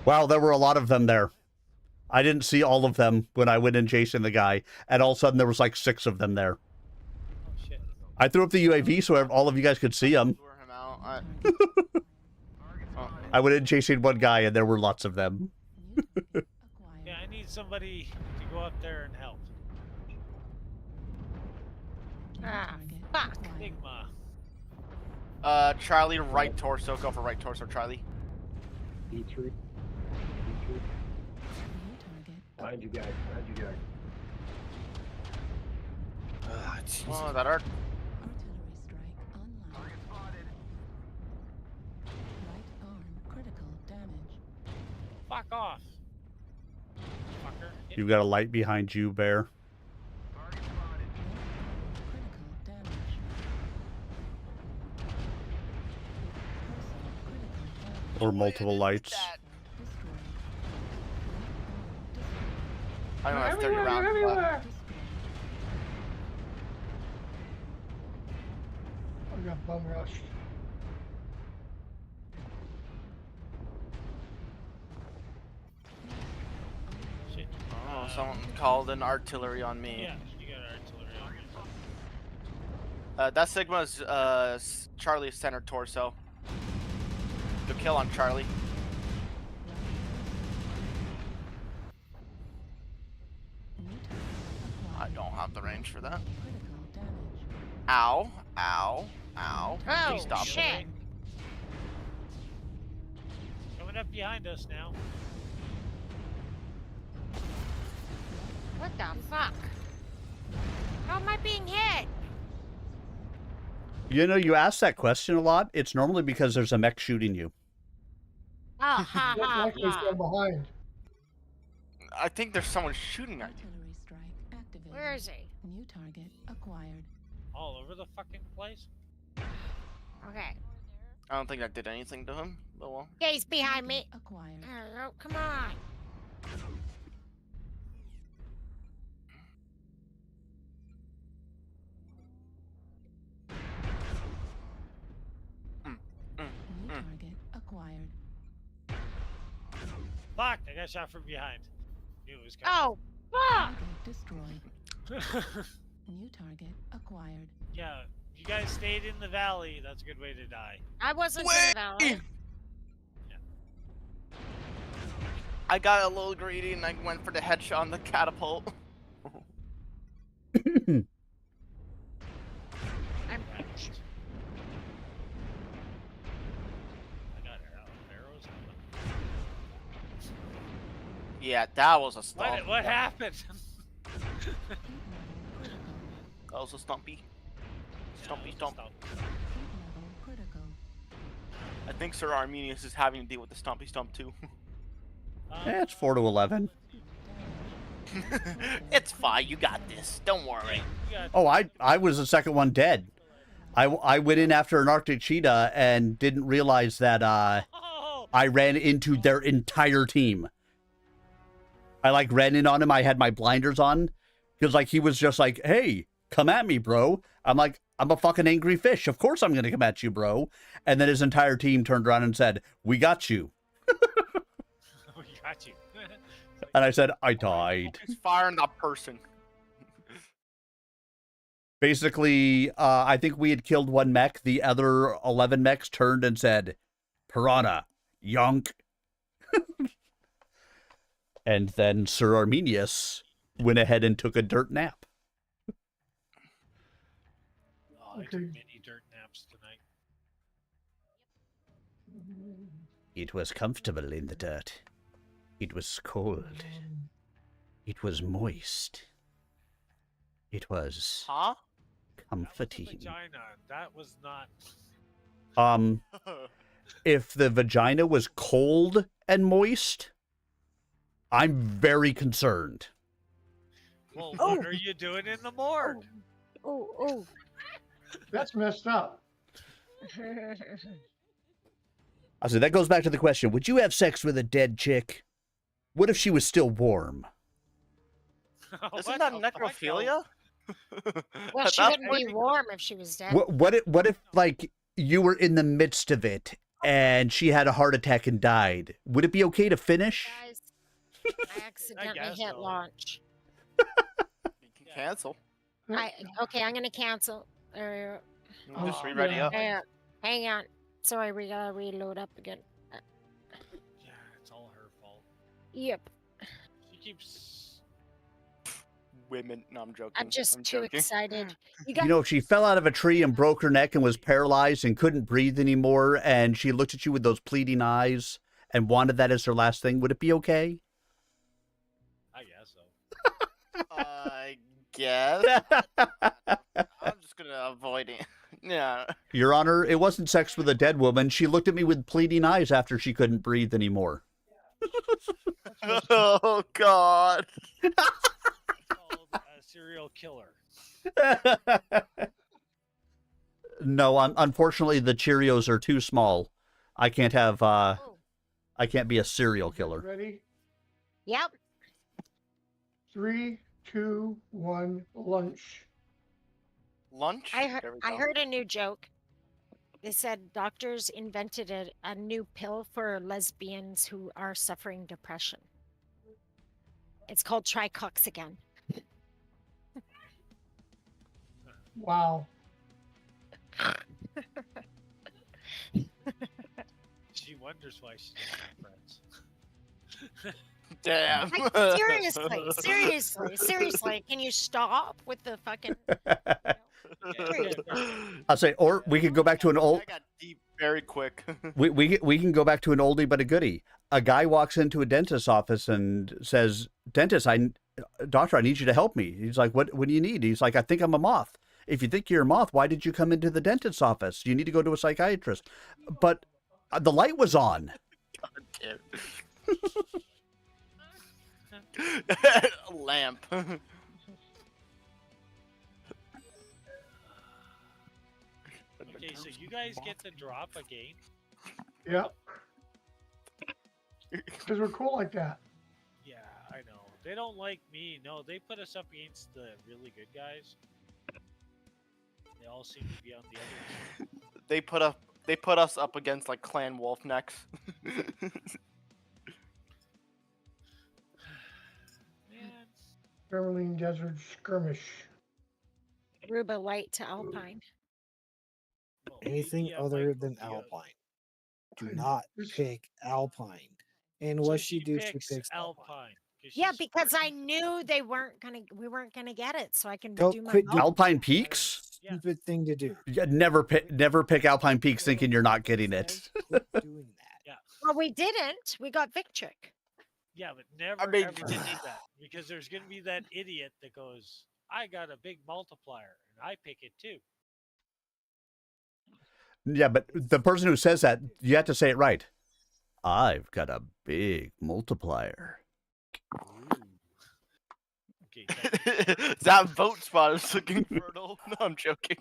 Wow, there were a lot of them there. I didn't see all of them when I went in chasing the guy, and all of a sudden there was like 6 of them there. Oh shit. I threw up the UAV so all of you guys could see them. Lure him out. I went in chasing one guy, and there were lots of them. Yeah, I need somebody to go up there and help. Ah, fuck. Sigma. Charlie, right torso. Go for right torso, Charlie. E3. Behind you guys. Behind you guys. Ah, jeez. Oh, that hurt. Artillery strike online. Right arm critical damage. Fuck off. Fucker. You've got a light behind you, Bear. Critical damage. Or multiple lights. I don't have 30 Everywhere, rounds everywhere. left. I got bum rushed. Shit. Oh, someone called an artillery on me. Yeah, you got artillery on me. That Sigma's Charlie's center torso. Good kill on Charlie. I don't have the range for that. Ow, ow, ow. Oh, Please stop. shit. Coming up behind us now. What the fuck? How am I being hit? You know, you ask that question a lot. It's normally because there's a mech shooting you. Oh, ha Look ha like they're ha. still behind. I think there's someone shooting at you. Artillery strike activated. Where is he? New target acquired. All over the fucking place. Okay. I don't think that did anything to him, but well. Yeah, he's behind me. Acquired. Oh, come on. New target acquired. Fuck! I got shot from behind. Knew it was coming. Oh, fuck. Target destroyed. New target acquired. Yeah, if you guys stayed in the valley, that's a good way to die. I wasn't in the valley. I got a little greedy and I went for the headshot on the catapult. I'm I got arrows. Yeah, that was a stomp. What happened? That was a stompy. Stompy stomp. Level critical. I think Sir Arminius is having to deal with the stompy stomp too. It's 4 to 11. It's fine, you got this. Don't worry. Oh, I was the second one dead. I went in after an Arctic cheetah and didn't realize that I ran into their entire team. I like ran in on him. I had my blinders on because like he was just like, "Hey, come at me, bro." I'm like, "I'm a fucking angry fish. Of course I'm gonna come at you, bro." And then his entire team turned around and said, "We got you." We got you. And I said, I died. He's firing that person. Basically, I think we had killed one mech. The other 11 mechs turned and said, Piranha, yonk. And then Sir Arminius went ahead and took a dirt nap. Oh, I took many dirt naps tonight. It was comfortable in the dirt. It was cold. It was moist. It was Huh? comforting. Vagina. That was not. If the vagina was cold and moist, I'm very concerned. Well, what are you doing in the morgue? Oh. That's messed up. I said, that goes back to the question, would you have sex with a dead chick? What if she was still warm? Isn't that necrophilia? Well, she wouldn't be warm if she was dead. What if, like, you were in the midst of it and she had a heart attack and died? Would it be okay to finish? Guys, I accidentally hit launch. You can cancel. Okay, I'm gonna cancel. Just re-ready up. Hang on. Sorry, we gotta reload up again. Yeah, it's all her fault. Yep. She keeps. Women. No, I'm joking. I'm just too excited. You know, if she fell out of a tree and broke her neck and was paralyzed and couldn't breathe anymore, and she looked at you with those pleading eyes and wanted that as her last thing, would it be okay? I guess so. I guess. I'm just gonna avoid it. Yeah. Your Honor, it wasn't sex with a dead woman. She looked at me with pleading eyes after she couldn't breathe anymore. Oh, God. Called a serial killer. No, unfortunately, the Cheerios are too small. I can't have, I can't be a serial killer. Ready? Yep. 3, 2, 1, lunch. Lunch? I heard a new joke. They said doctors invented a new pill for lesbians who are suffering depression. It's called Try Cox again. Wow. She wonders why she doesn't have friends. Damn. Seriously, can you stop with the fucking... I'll say, or we could go back to an old... I got deep very quick. we can go back to an oldie but a goodie. A guy walks into a dentist's office and says, Dentist, doctor, I need you to help me. He's like, what do you need? He's like, I think I'm a moth. If you think you're a moth, why did you come into the dentist's office? You need to go to a psychiatrist. But the light was on. God damn. A lamp. Okay, so you guys get to drop again. Yep. Because we're cool like that. Yeah, I know. They don't like me. No, they put us up against the really good guys. They all seem to be on the other team. They put us up against like Clan Wolf necks. Vermilion Desert Skirmish. Ruba White to Alpine. Anything other than Alpine. Do not pick Alpine. And what she do, she picks Alpine. Yeah, because I knew we weren't gonna get it, so I can Don't do my quit vote. Alpine Peaks? Stupid thing to do. Yeah, never pick Alpine Peaks thinking you're not getting it. Quit doing that. Yeah. Well, we didn't. We got Victric. Yeah, but never I mean- ever did that because there's gonna be that idiot that goes, "I got a big multiplier and I pick it too." Yeah, but the person who says that, you have to say it right. I've got a big multiplier. Okay. That vote spot is looking fertile. No, I'm joking.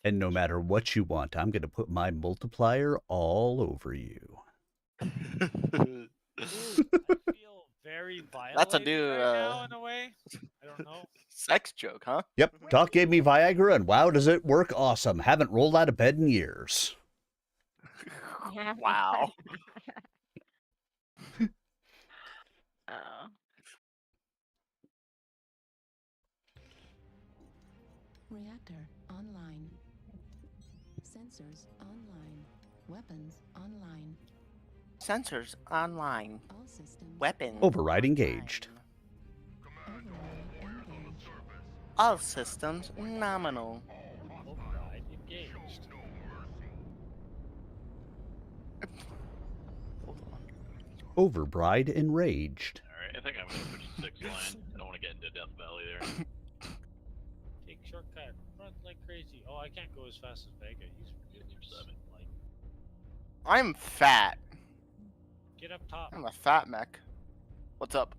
And no matter what you want, I'm going to put my multiplier all over you. I feel very violated That's a new right now in a way. I don't know. sex joke, huh? Yep, Doc gave me Viagra, and wow, does it work awesome. Haven't rolled out of bed in years. Wow. Reactor online. Sensors online. Weapons online. Sensors online. All systems. Weapons. Override engaged. Override engaged. All systems nominal. Override engaged. Overbride enraged. Alright, I think I'm gonna push 6 line. I don't want to get into Death Valley there. Take shortcut. Run like crazy. Oh, I can't go as fast as Vega. He's really 7. like. I'm fat. Get up top. I'm a fat mech. What's up?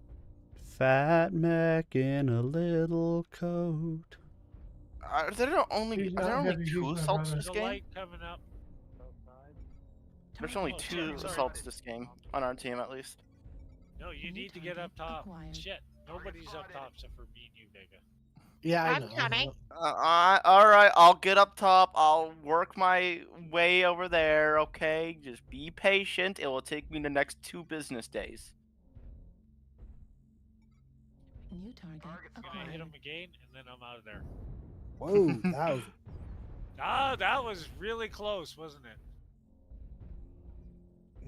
Fat mech in a little coat. Are there only He's are there not only heavy duty, 2 my assaults brother. in this There's a game? light coming up. There's only Oh, 2 sorry. assaults this game on our team at least. No, you New need to get up target top. acquired. Shit, nobody's up top except for me and you, Vega. Yeah, I I'm know. coming. All right, I'll get up top. I'll work my way over there. Okay, just be patient. It will take me the next 2 business days. New target Can I acquired. hit him again and then I'm out of there? Whoa, that was Ah, that was really close, wasn't it?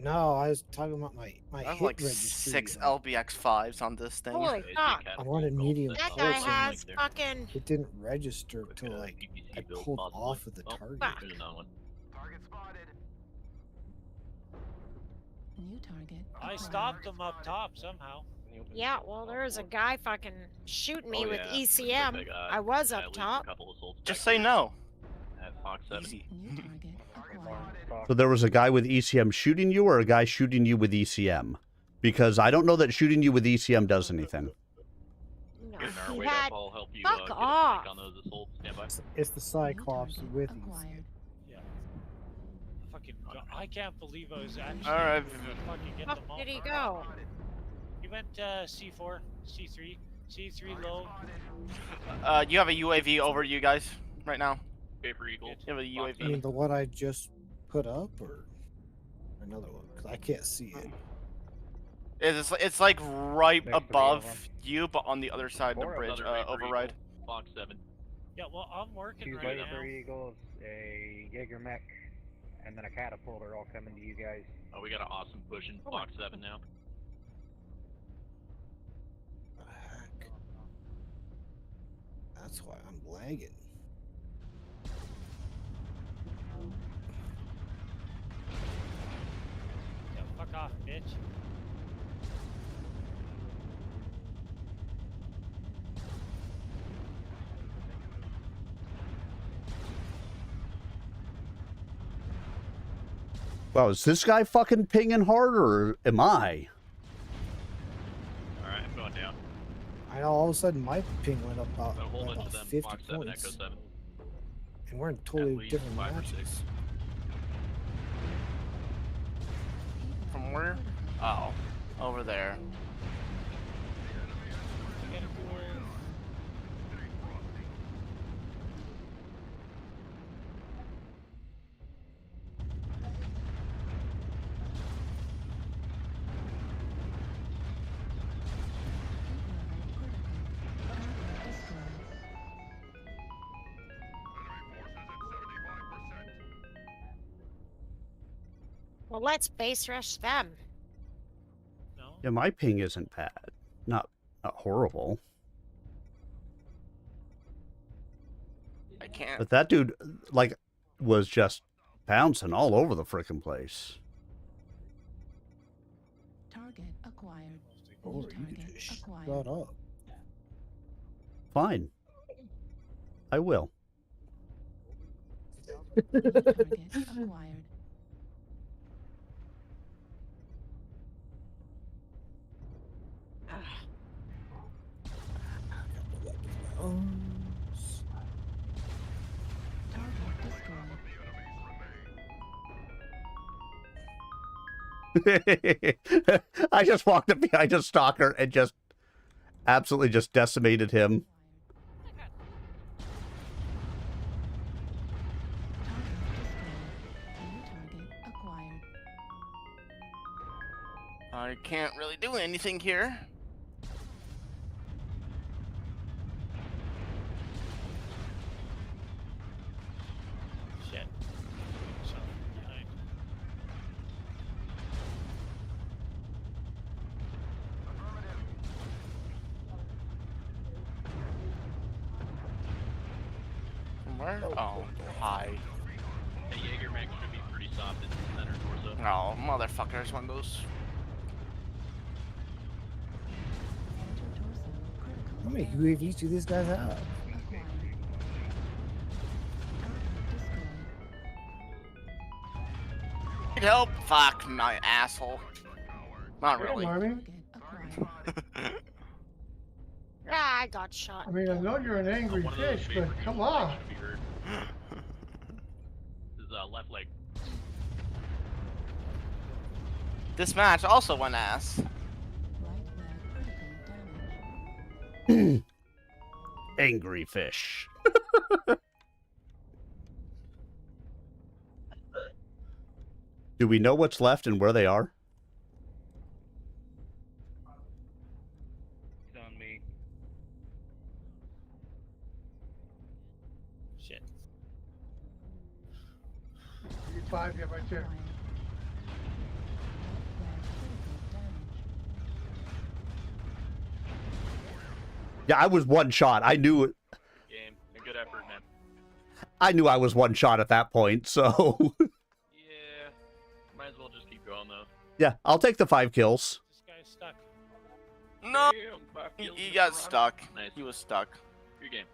no. I was talking about my I have hit like registry. 6 LBX5s on this thing. Holy fuck. I wanted medium That close, guy and, has fucking. it didn't register till like I pulled off of the target. Fuck. There's another one. Target spotted. New target. I acquired. stopped him up top somehow. Yeah, well, there was a guy fucking shooting me Oh, with yeah. ECM. Looks like, I was at up least top. A couple assaults Just back say here no. At Fox 7. Easy. New target acquired. So there was a guy with ECM shooting you, or a guy shooting you with ECM? Because I don't know that shooting you with ECM does anything. No, Getting our he way had. up, I'll help you Fuck get a off. flank on those assaults. Stand by. It's the Cyclops New with target you. acquired. Yeah. Fucking. I can't believe I was actually Alright. able to fucking get Fuck them all. did he go? He went C4, C3, C3 low. You have a UAV over you guys right now. Paper Eagle. You have a I UAV. mean, the one I just put up, or another one? Because I can't see it. It's like right Next to the above other one. you, but on the other side of the bridge. Another Paper Override. Eagle, Fox 7. Yeah, well, I'm working 2 right Viper now. Eagles, a Jaeger mech, and then a catapult are all coming to you guys. Oh, we got an awesome push in Fox 7 now. The heck? That's why I'm lagging. Yeah, fuck off, bitch. Wow, is this guy fucking pinging hard, or am I? Alright, I'm going down. I know all of a sudden my ping went up Got a whole bunch about of them. 50 Fox 7, points, Echo 7. and we're in totally least different 5 or matches. 6. From where? Oh, over there. Get him for it. Well, let's base rush them. No. Yeah, my ping isn't bad. Not horrible. I can't. But that dude, like, was just bouncing all over the frickin' place. Target acquired. Or New you could target just acquired. shut up. Fine. I will. New target acquired. Target destroyed. I just walked up behind a stalker and just absolutely just decimated him. I can't really do anything here. Where? Oh, hi. The Jaeger mech should be pretty soft in the center torso. Oh, motherfuckers, one of those. How many UAVs do these guys have? Need help? Fuck my asshole. Not Hey, really. Marmy. Ah, I got shot. I mean, I know you're an angry One of those fish, vapor but come fuel on. should be heard. This is left leg. This match also went ass. Angry fish. Do we know what's left and where they are? He's on me. Shit. 5, yeah, right there. Yeah, I was one shot. I knew it. Game. A good effort, man. I knew I was one shot at that point, so Yeah. Might as well just keep going, though. yeah, I'll take the 5 kills. This guy's stuck. No! Damn, 5 kills He in got a run. stuck. Nice. He was stuck Your game.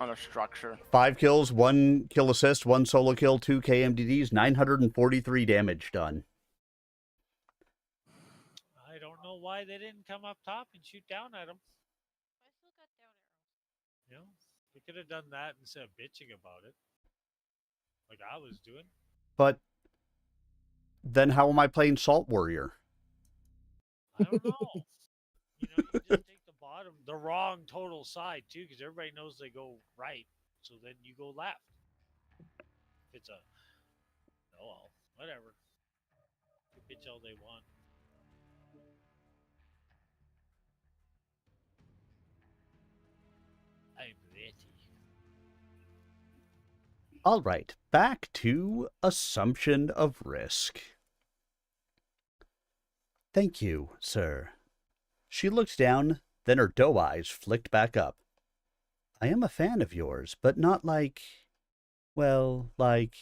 on a structure. 5 kills, 1 kill assist, 1 solo kill, 2 KMDDs, 943 damage done. I don't know why they didn't come up top and shoot down at him. I still got down arrows. You know, we could have done that instead of bitching about it, like I was doing. But then how am I playing Salt Warrior? I don't know. You know, you just take the bottom, the wrong total side too, because everybody knows they go right. So then you go left. If it's a, oh well, whatever. You bitch all they want. I'm ready. All right, back to assumption of risk. Thank you, sir. She looks down, then her doe eyes flicked back up. I am a fan of yours, but not like, well, like,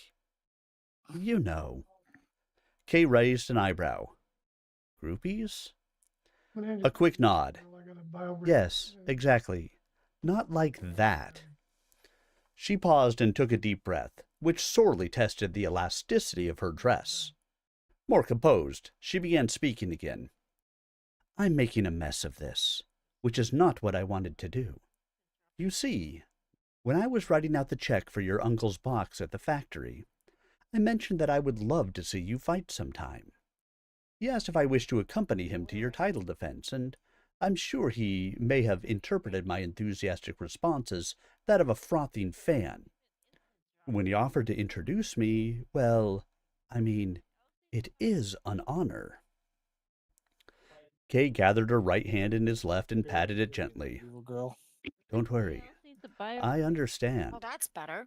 you know. Kay raised an eyebrow. Groupies? A quick nod. Yes, exactly. Not like that. She paused and took a deep breath, which sorely tested the elasticity of her dress. More composed, she began speaking again. I'm making a mess of this, which is not what I wanted to do. You see, when I was writing out the check for your uncle's box at the factory, I mentioned that I would love to see you fight sometime. He asked if I wished to accompany him to your title defense, and I'm sure he may have interpreted my enthusiastic response as that of a frothing fan. When he offered to introduce me, well, I mean, it is an honor. Kay gathered her right hand in his left and patted it gently. Little girl. Don't worry. I understand. Oh, that's better.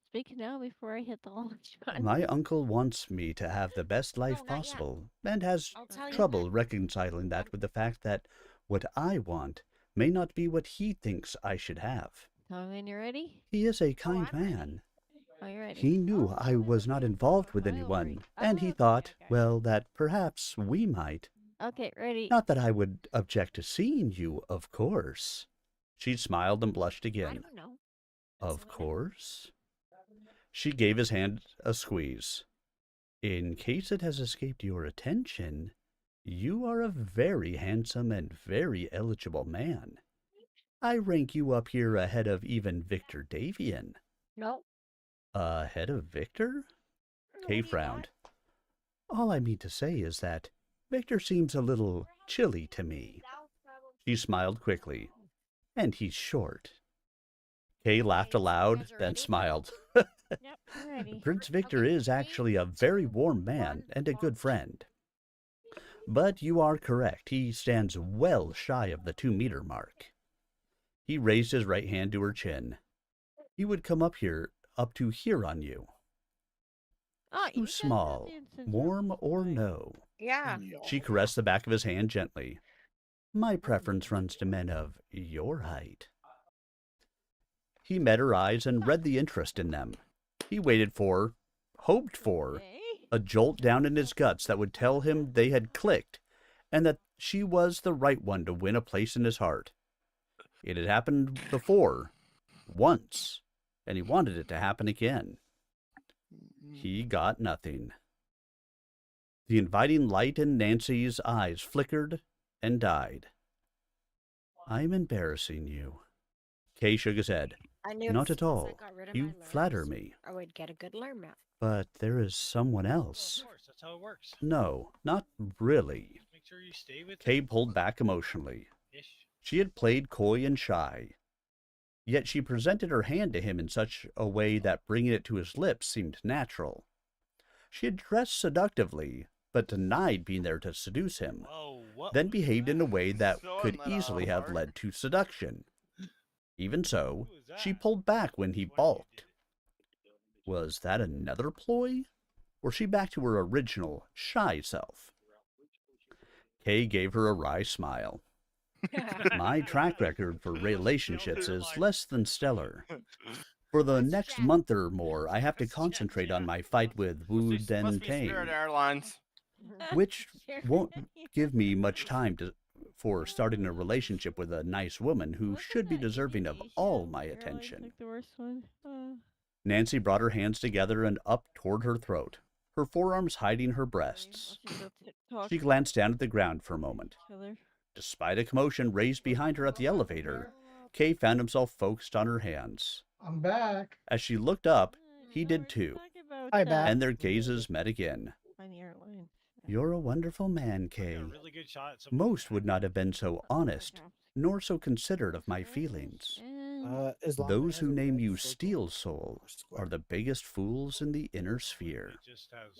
Speak now before I hit the launch button. My uncle wants me to have the best life No, not yet. possible, and has I'll tell you trouble reconciling that with the fact that what I want may not be what he thinks I should have. Tell me when you're ready. He is a kind man. Oh, you're ready. He knew I was not involved with anyone, and he thought, well, that perhaps we might. Okay, ready. Not that I would object to seeing you, of course. She smiled and blushed I again. don't know. Of course. She gave his hand a squeeze. In case it has escaped your attention, you are a very handsome and very eligible man. I rank you up here ahead of even Victor Davian. No. Ahead of Victor? Kay frowned. All I mean to say is that Victor seems a little chilly to me. She smiled quickly. And he's short. Kay laughed aloud, then smiled. Yep, I'm ready. Prince Victor is actually a very warm man and a good friend. But you are correct, he stands well shy of the 2-meter mark. He raised his right hand to her chin. He would come up to here on you. Oh, Too small, warm or no. Yeah. She caressed the back of his hand gently. My preference runs to men of your height. He met her eyes and read the interest in them. He waited for, hoped for, a jolt down in his guts that would tell him they had clicked and that she was the right one to win a place in his heart. It had happened before, once, and he wanted it to happen again. He got nothing. The inviting light in Nancy's eyes flickered and died. I'm embarrassing you. Kay shook his head. I knew Not as at soon as all. I got rid of You my flatter learns, me. I would get a good learn map. But there is someone Well, else. of course, that's how it works. No, not really. Just make sure you stay with Kay pulled back emotionally. ish. She had played coy and shy. Yet she presented her hand to him in such a way that bringing it to his lips seemed natural. She had dressed seductively, but denied being there to seduce him, Whoa, what then was behaved in a way that Throwing could that out easily have hard. led to seduction. Even so, Who was she that? pulled back when he Which one of you balked. did it? Was that another ploy? Or she back to her original, shy self? Kay gave her a wry smile. My track record for relationships is less than stellar. For the next month or more, I have to concentrate on my fight with Wu Must Den be Spirit Tang, Airlines. which won't give me much time for starting a relationship with a nice woman who should be deserving of all my attention. Like the worst one. Nancy brought her hands together and up toward her throat, her forearms hiding her breasts. She glanced down at the ground for a moment. Despite a commotion raised behind her at the elevator, Kay found himself focused on her hands. I'm back. As she looked up, he did too, Hi, back. and their gazes met again. On the airline. You're a wonderful man, I got Kay. a really good shot at someone. Most would not have been so honest, nor so considerate of my feelings. As long Those as who it name has you a circle Steel or Soul square. are the biggest fools in the inner sphere. It just has.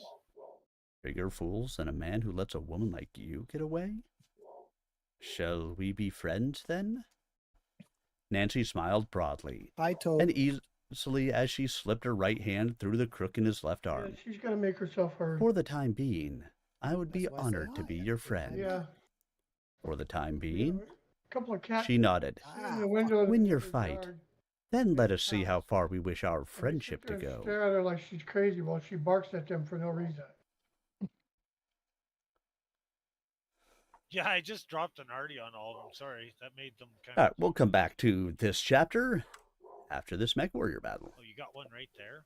Bigger fools than a man who lets a woman like you get away? Shall we be friends, then? Nancy smiled broadly, Hi, Toad. and easily as she slipped her right hand through the crook in his left Yeah, arm. she's gonna make herself heard. For the time being, I would be That's why I said honored to hi. be your friend. Yeah. For the time We being, have a couple of cats she nodded. in the window. of Win the your other fight. yard. Then let us see how far we wish our And they sit friendship there to and go. Stare at her like she's crazy while she barks at them for no reason. Yeah, I just dropped an arty on all of them. Sorry, that made them kind All of. right, we'll come back to this chapter after this mech warrior battle. Oh, you got one right there.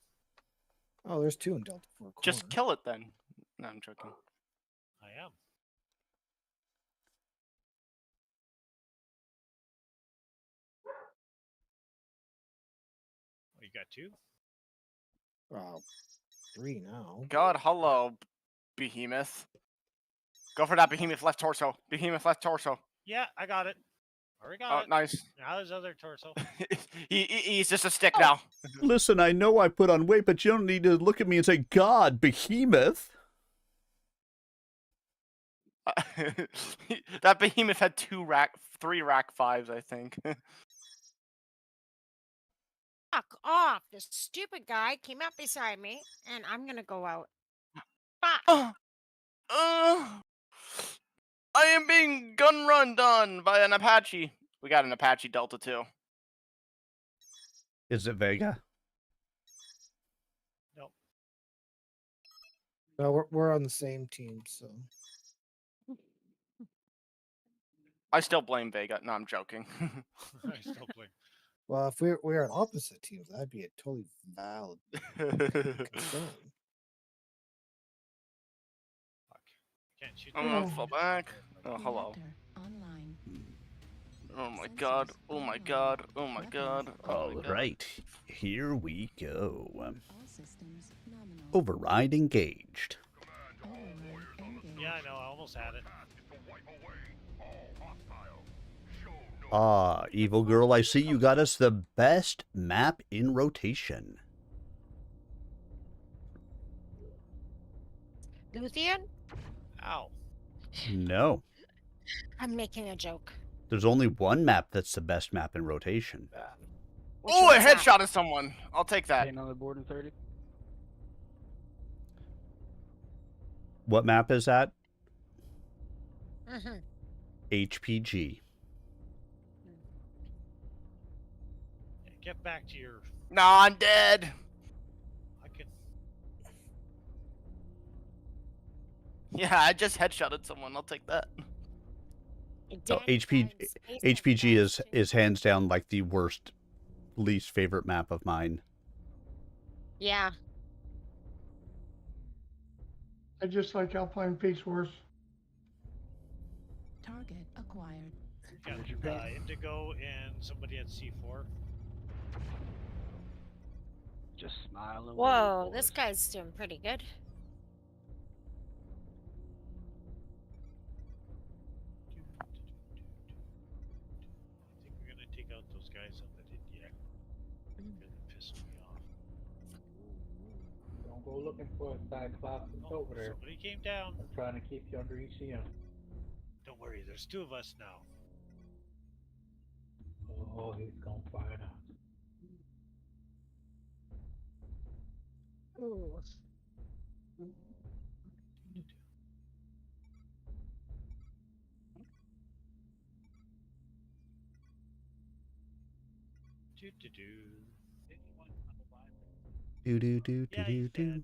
Oh, there's two in Delta 4 corner. Just kill it then. No, I'm joking. I am. Oh, you got two? Oh, three now. God, hello, behemoth. Go for that behemoth left torso. Behemoth left torso. Yeah, I got it. Already Oh, got it. nice. Now his other torso. He's just a stick now. Listen, I know I put on weight, but you don't need to look at me and say, God, behemoth. That behemoth had three rack fives, I think. Fuck off! This stupid guy came up beside me, and I'm gonna go out. Fuck! I am being gun run done by an Apache. We got an Apache Delta too. Is it Vega? Nope. No, we're on the same team, so. I still blame Vega. No, I'm joking. I still play. Well, if we're on opposite teams, that'd be a totally valid concern. Can't shoot. I'm gonna fall back. Oh, hello. Online. Oh my god. Oh my god. Oh my god. Oh All my god. right, here we go. All systems nominal. Override engaged. Override engaged. Yeah, I know. I almost had it. Ah, evil girl, I see you got us the best map in rotation. Luthien? Ow. No, I'm making a joke. there's only one map that's the best map in rotation. Which Oh, I one's that? headshot at someone. I'll take that. Getting on the board in 30. What map is that? Mhm. HPG. Get back to your. No, I'm dead. I can. Yeah, I just headshotted someone. I'll take that. No, HPG is hands down like the worst, least favorite map of mine. Yeah. I just like Alpine Peace worse. Target acquired. Got Indigo and somebody at C4. Just smile and Whoa, wave, this boys. guy's doing pretty good. I think we're gonna take out those guys up at India. Really pissing me off. Don't go looking for a Cyclops that's over there. Somebody came down. I'm trying to keep you under ECM. Don't worry, there's 2 of us now. Oh, he's gonna find out. Ooh. Do do do. Do do do Yeah, do he's do. dead.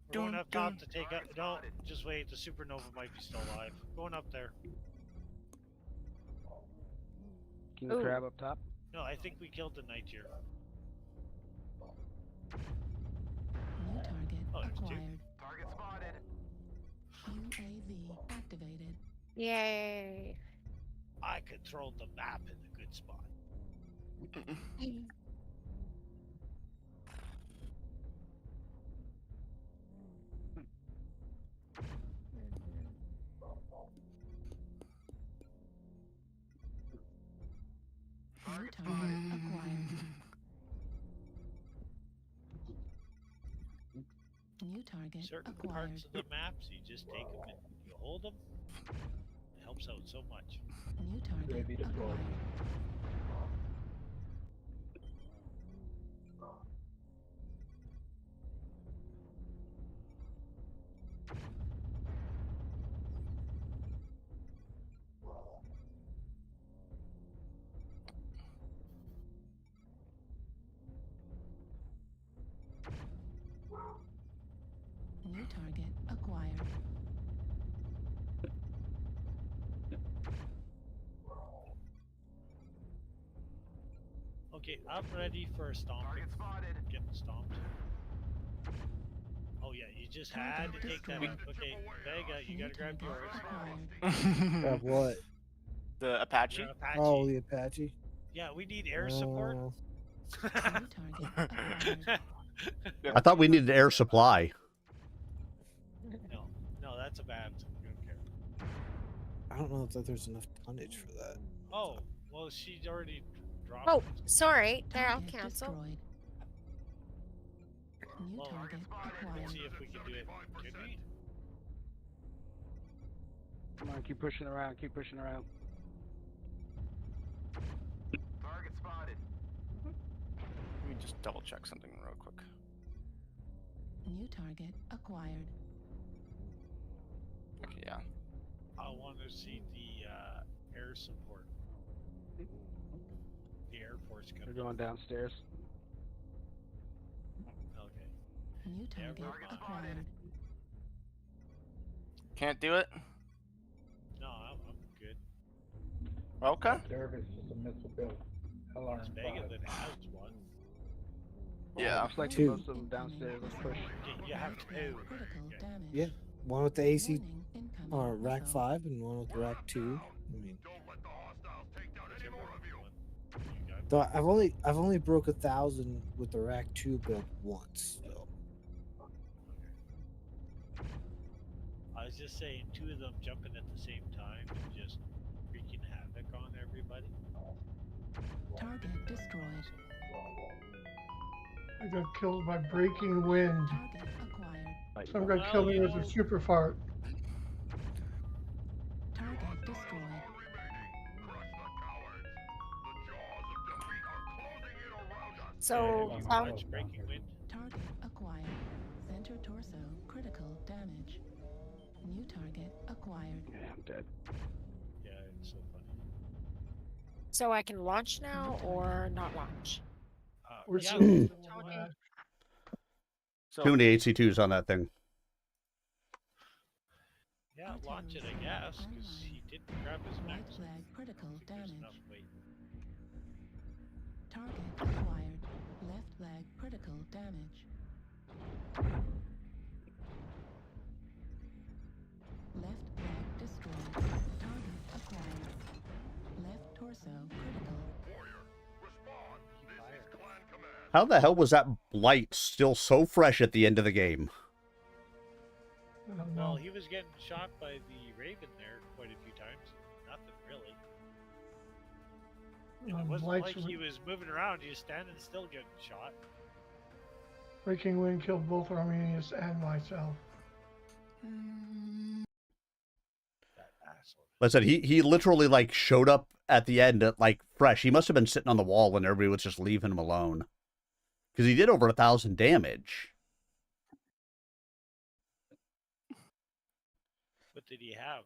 We're going up top to take out. No, just wait. The supernova might be still alive. Going up there. King Crab up top. No, I think we killed the knight here. New target Oh, there's 2. acquired. Target spotted. UAV activated. Yay. I could throw the map in a good spot. New target acquired. New target Certain acquired. parts of the maps, you just take them and you hold them. It helps out so much. New target Ready to deploy. acquired. New target acquired. Okay, I'm ready for a stomp. Getting stomped. Oh yeah, you just had to take that up. Okay, Vega, you gotta grab yours. Grab what? The Apache? Your Apache. Oh, the Apache. Yeah, we need air support. Oh. New target acquired. I thought we needed air supply. No, that's a bad. We don't care. I don't know if there's enough tonnage for that. Oh, well, she's already dropped. Oh, it. sorry. There, I'll Target cancel. destroyed. New Well, target let's acquired. see if we can do it. Can we? Come on, keep pushing around, keep pushing around. Target spotted. Let me just double check something real quick. New target acquired. Okay, yeah. I want to see the air support. The Air Force They're coming. going downstairs. Okay. New target Never mind. acquired. Can't do it? No, I'm good. Okay. Service is a missile built. Alarm It's Vega spotted. that has one. Yeah. Looks like Two. most of them downstairs. Let's push. You have to. Critical Okay. damage. Yeah, one with the AC Warning, incoming or rack missile. 5 and one with the rack 2. I mean, Don't let the hostiles take down any more of you. You got it. though I've only broke 1,000 with the rack 2 build once. So I was just saying, 2 of them jumping at the same time and just wreaking havoc on everybody. Target destroyed. I got killed by breaking wind. Target acquired. Some guy Well, killed me you with know- a super fart. Target destroyed. Crush the cowards. The jaws of defeat are closing in around us. So, Yeah, you um, watch Breaking Wind. Target acquired. Center torso critical damage. New target acquired. Yeah, I'm dead. Yeah, it's so funny. So I can launch now or not launch? We're Yeah, still in the Talking. match. Too many AC2s on that thing. yeah, launch it, I guess, because he didn't grab his Right mechs. flag critical I think there's damage. enough weight. Target acquired. Left leg critical damage. Left leg destroyed. Target acquired. Left torso critical. How the hell was that blight still so fresh at the end of the game? Well, he was getting shot by the Raven there quite a few times. Nothing really. And it wasn't like he was moving around. He was standing still getting shot. Breaking Wind killed both Arminius and myself. That asshole. Like I said, he literally like showed up at the end like fresh. He must have been sitting on the wall and everybody was just leaving him alone. Because he did over 1,000 damage. What did he have?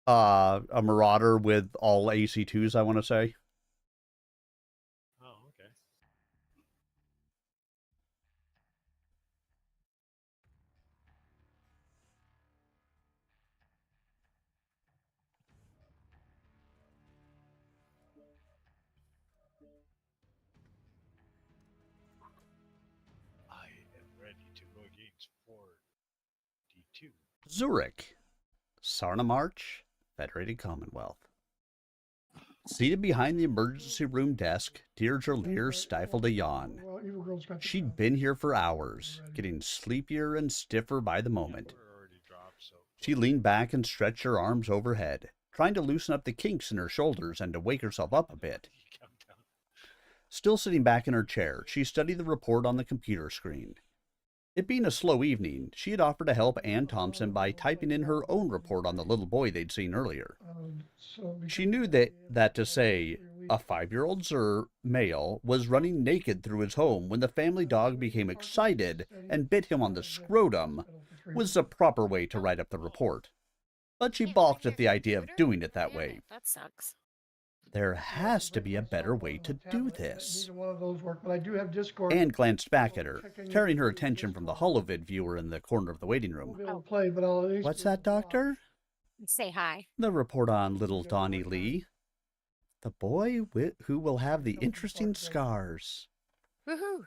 A Marauder with all AC2s, I want to say. Oh, okay. I am ready to go against 4D2. Zurich. Sarna March, Federated Commonwealth. Seated behind the emergency room desk, Deirdre Lear stifled a yawn. Well, Evil Girl's got the She'd been here for hours, getting sleepier and stiffer by the moment. She leaned back and stretched her arms overhead, trying to loosen up the kinks in her shoulders and to wake herself up a bit. Still sitting back in her chair, she studied the report on the computer screen. It being a slow evening, she had offered to help Ann Thompson by typing in her own report on the little boy they'd seen earlier. She knew that to say, a 5-year-old male was running naked through his home when the family dog became excited and bit him on the scrotum was the proper way to write up the report. But she balked at the idea of doing it that way. That sucks. There has to be a better way to do this. Neither one of those work, but I do have Discord. Anne glanced back at her, tearing her attention from the holovid viewer in the corner of the waiting room. Play, but I'll at least What's that, Doctor? Say hi. The report on little Donnie Lee. The boy who will have the interesting scars. Woohoo!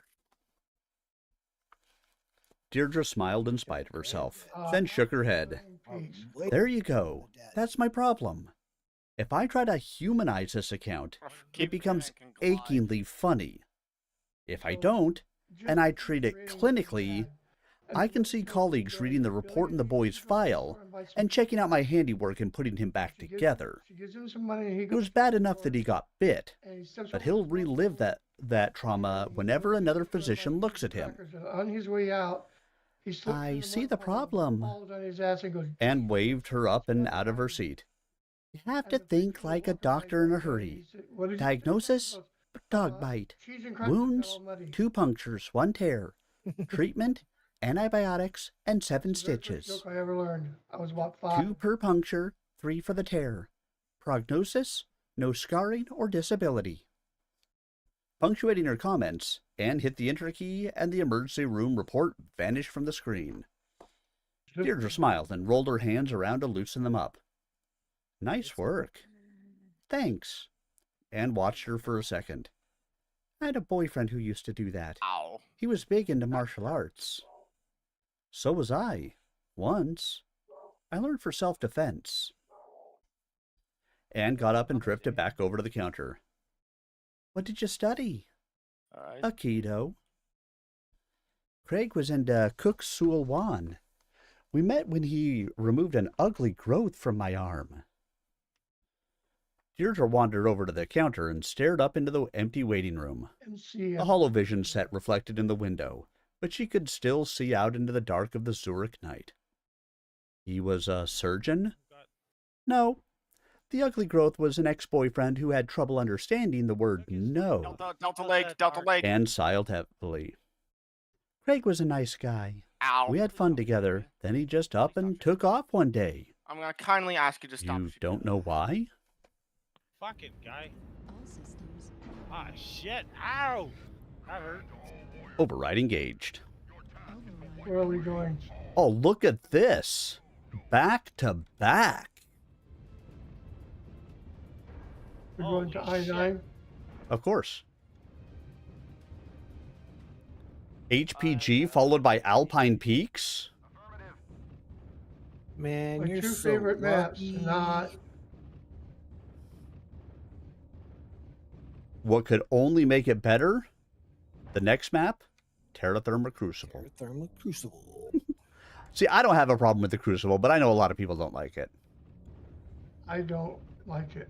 Deirdre smiled in spite of herself, then shook her head. There you go. That's my problem. If I try to humanize this account, it becomes achingly funny. If I don't, and I treat it clinically, I can see colleagues reading the report in the boy's file and checking out my handiwork and putting him back together. She gives him some money and he It goes was bad enough that he got bit, and he steps but over he'll the relive that trauma whenever another physician looks at him. On his way out, he slips I in the see mud the hole, problem. falls on his ass and goes, Anne waved her up and out of her seat. You have to think like a doctor in a hurry. Diagnosis? Dog bite. cheese and crackers got Wounds? all muddy. 2 punctures, 1 tear. Treatment? Antibiotics and 7 Very first stitches. joke I ever learned. I was about 5. 2 per puncture, 3 for the tear. Prognosis? No scarring or disability. Punctuating her comments, Anne hit the enter key and the emergency room report vanished from the screen. Deirdre smiled and rolled her hands around to loosen them up. Nice work. Thanks. Anne watched her for a second. I had a boyfriend who used to do that. Ow. He was big into martial arts. So was I. Once. I learned for self-defense. Anne got up and drifted back over to the counter. What did you study? Aikido. Craig was into Kuk Sul Wan. We met when he removed an ugly growth from my arm. Deirdre wandered over to the counter and stared up into the empty waiting room. A holovision set reflected in the window, but she could still see out into the dark of the Zurich night. He was a surgeon? No. The ugly growth was an ex-boyfriend who had trouble understanding the word no. Delta Lake, Delta Lake. Anne sighed heavily. Craig was a nice guy. Ow. We had fun together. Then he just up and took off one day. I'm going to kindly ask you to stop. You don't know why? Fucking guy. All systems. Ah, shit. Ow! That hurt. Override engaged. Where are we going? Oh, look at this. Back to back. We're going to I-9. Of course. HPG followed by Alpine Peaks. Man, My you're two so favorite maps, lucky. not What could only make it better? The next map, Terratherma Crucible. Terratherma Crucible. See, I don't have a problem with the Crucible, but I know a lot of people don't like it. I don't like it.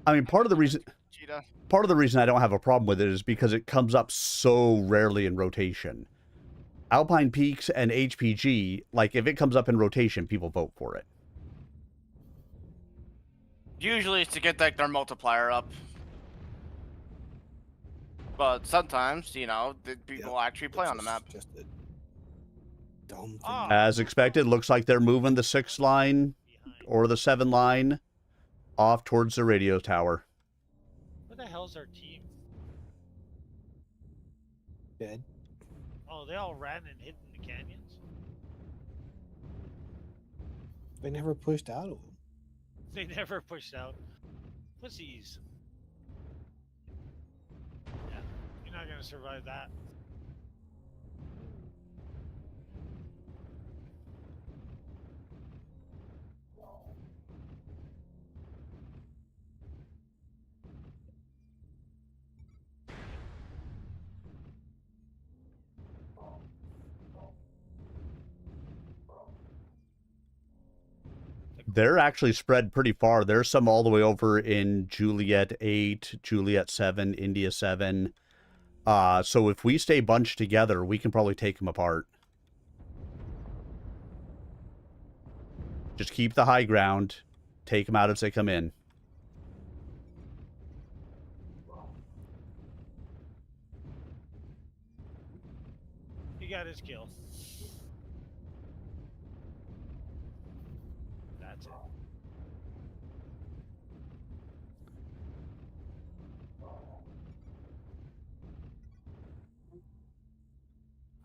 I mean, part of the reason I don't have a problem with it is because it comes up so rarely in rotation. Alpine Peaks and HPG, like if it comes up in rotation, people vote for it. Usually it's to get like their multiplier up. But sometimes, you know, the people actually play on the map. Just a dumb thing. As expected, looks like they're moving the 6 line or the 7 line off towards the radio tower. What the hell's our team? Dead. Oh, they all ran and hid in the canyons? They never pushed out of them. They never pushed out. Pussies. Yeah, you're not gonna survive that. They're actually spread pretty far. There's some all the way over in Juliet 8, Juliet 7, India 7. So if we stay bunched together, we can probably take them apart. Just keep the high ground. Take them out as they come in. He got his kill. That's it.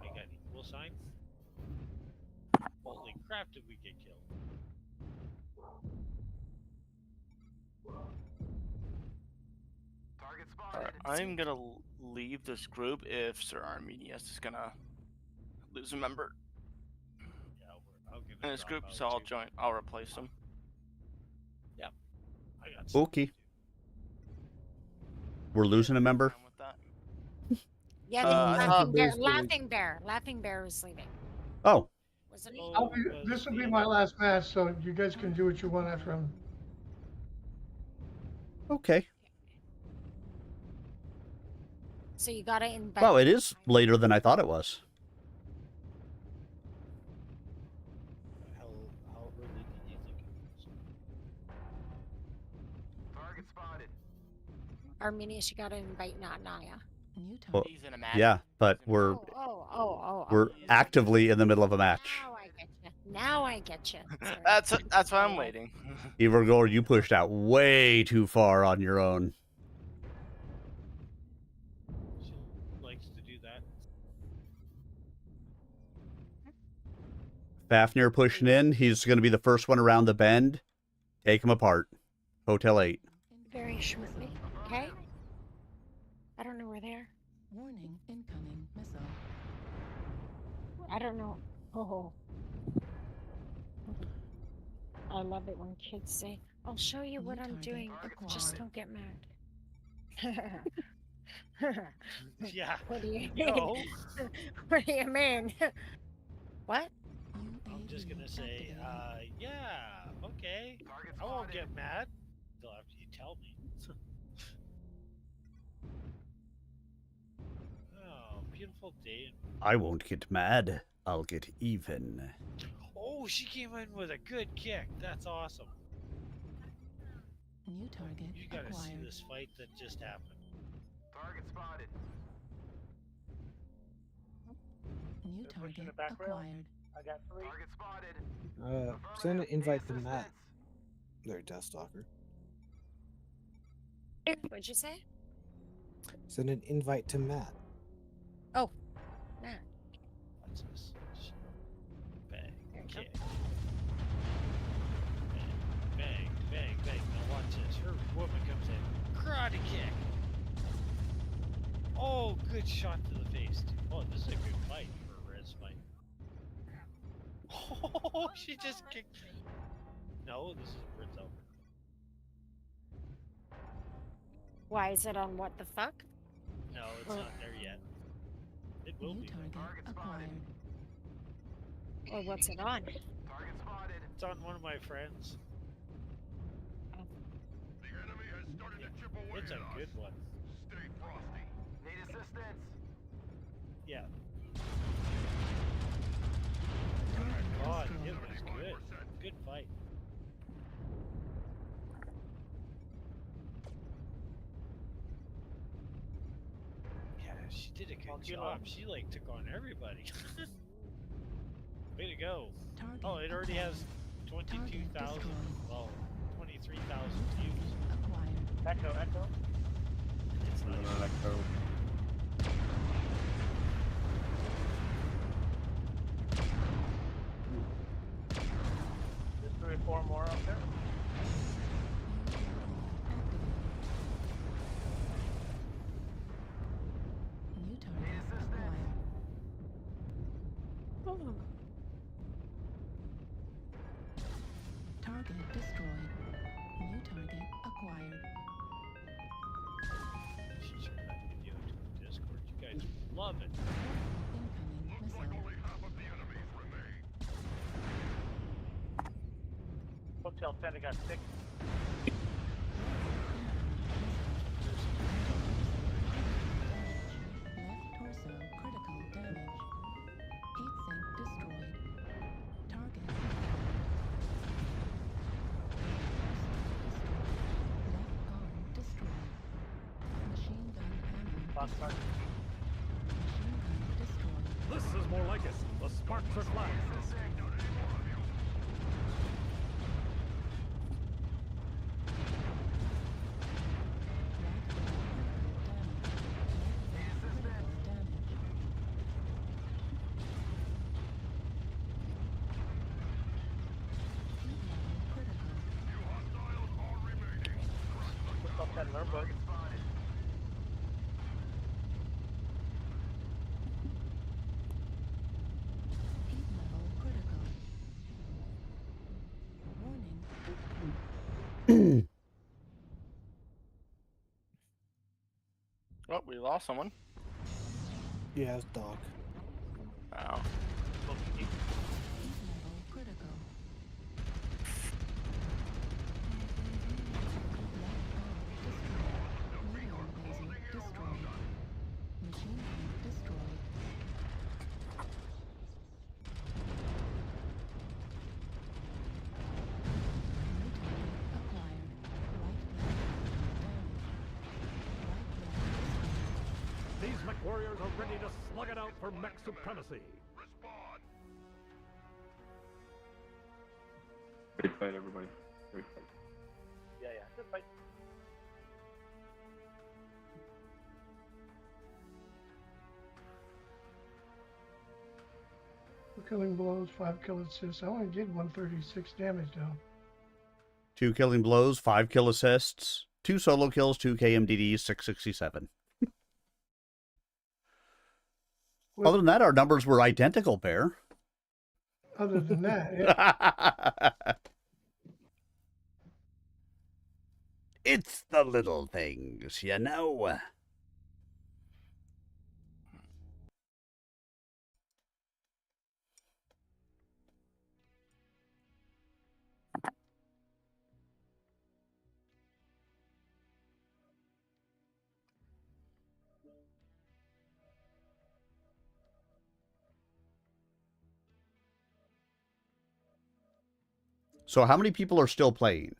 I got equal sign. Holy crap, did we get killed? Target Alright, spotted. I'm gonna leave this group if Sir Arminius is gonna lose a member Yeah, I'm gonna in this drop group, out so I'll too. join. I'll replace him. Yep. I got some. Okay. We're losing a member. Fine with that. Yeah, Laughing Bear was leaving. Oh. Wasn't he? This will be my last match, so you guys can do what you want after him. Okay. So you gotta invite. Well, it is later than I thought it was. How early did you think it was? Target spotted. Arminius, you gotta invite Naya. New Well, target. He's in a match. yeah, but we're Oh. actively in the middle of a match. Now I get you. That's why I'm waiting. Evergore, you pushed out way too far on your own. She likes to do that. Fafnir pushing in. He's going to be the first one around the bend. Take him apart. Hotel 8. Very shortly. Okay. I don't know where they are. Warning, incoming missile. I don't know. Oh. I love it when kids say, "I'll show you what I'm doing. Just don't get mad." Yeah. What do you mean? No. What do you mean? What? I'm just gonna say, yeah, okay. I won't get mad until after you tell me. Oh, beautiful day. I won't get mad. I'll get even. Oh, she came in with a good kick. That's awesome. New target You gotta see acquired. this fight that just happened. Target spotted. New target acquired. I got 3. Target spotted. Send an invite to Matt. There, Deathstalker. What'd you say? Send an invite to Matt. Oh, Matt. What's this? Bang, There you go. kick. Bang, bang, bang. Now watch this. Her woman comes in. Karate kick. Oh, good shot to the face, dude. Oh, this is a good fight for a res fight. Oh, she just kicked. No, this is Brit's over. Why is it on what the fuck? No, it's not there yet. It will New be. target acquired. Or what's it on? Target spotted. It's on one of my friends. The enemy has started to chip away It's a at us. good one. Stay frosty. Need assistance. Yeah. Target God, destroyed. it was good. Good fight. Yeah, she did a good job. She like took on everybody. Way to go. Target Oh, it already has 22,000, destroyed. well, 23,000 views. Acquired. Echo. It's not even There's 3 or 4 more up there. New target acquired. Target destroyed. New target acquired. She shared that video to Discord. You guys love it. Incoming missile. Only half of the enemies remain. Hotel Center got 6. Left torso critical damage. Heat sink destroyed. Target acquired. Left arm destroyed. Machine gun ammo Box destroyed. target. Machine gun destroyed. This is more like it. The sparks are flying. Hotel Center Nuremberg. Heat level critical. Warning. Oh, we lost someone. Yeah, it's Doc. Wow. Heat level critical. Left arm destroyed. Medium laser destroyed. Machine gun destroyed. New target acquired. Right leg damage. These mech warriors are ready to slug it out for mech supremacy. Respond. Great fight, everybody. Great fight. Yeah. Good fight. For killing blows, 5 kill assists. I only did 136 damage though. 2 killing blows, 5 kill assists, 2 solo kills, 2 KMDDs, 667. Other than that, our numbers were identical, Bear. Other than that, yeah. It's the little things, you know. So how many people are still playing?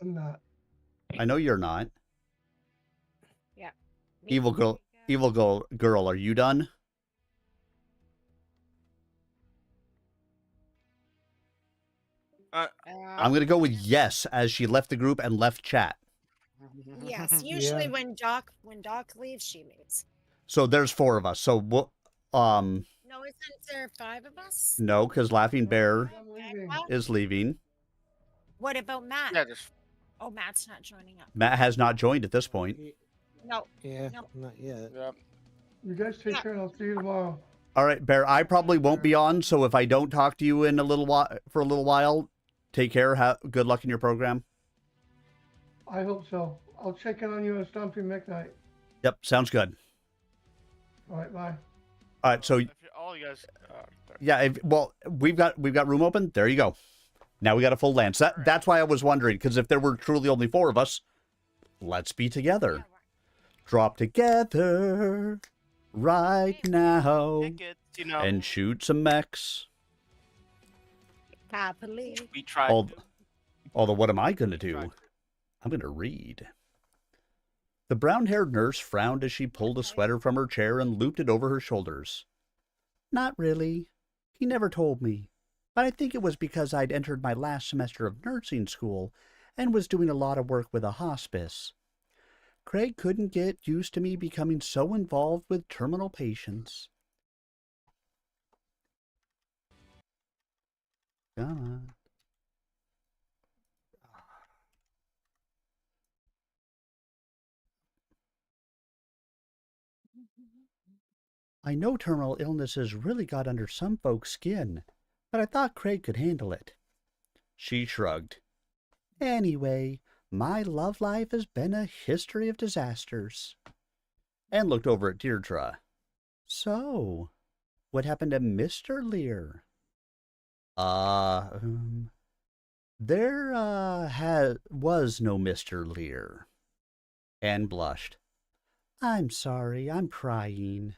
I'm not. I know you're not. Yeah. Evil girl, are you done? I'm gonna go with yes as she left the group and left chat. Yes, usually Yeah. when Doc leaves, she leaves. So there's 4 of us. So what? No, isn't there 5 of us? No, because Laughing Bear I'm leaving. is leaving. What about Matt? Yeah, just Oh, Matt's not joining up. Matt has not joined at this point. No. Yeah, No. not yet. yep. You guys take care, and I'll see you tomorrow. All right, Bear. I probably won't be on, so if I don't talk to you in a little while, for a little while, take care. Good luck in your program. I hope so. I'll check in on you on Stompy Mech Night. Yep, sounds good. All right, bye. All right, so If you're, all you guys. yeah, well, we've got room open. There you go. Now we got a full Lance. That's why I was wondering, because if there were truly only 4 of us, let's be together. Drop together right now Tickets, you know. and shoot some mechs. Happily. We tried. Although, what am I going to do? I'm going to read. The brown-haired nurse frowned as she pulled a sweater from her chair and looped it over her shoulders. Not really. He never told me. But I think it was because I'd entered my last semester of nursing school and was doing a lot of work with a hospice. Craig couldn't get used to me becoming so involved with terminal patients. Come on. I know terminal illnesses really got under some folks' skin, but I thought Craig could handle it. She shrugged. Anyway, my love life has been a history of disasters. And looked over at Deirdre. So, what happened to Mr. Lear? There was no Mr. Lear. Anne blushed. I'm sorry, I'm crying.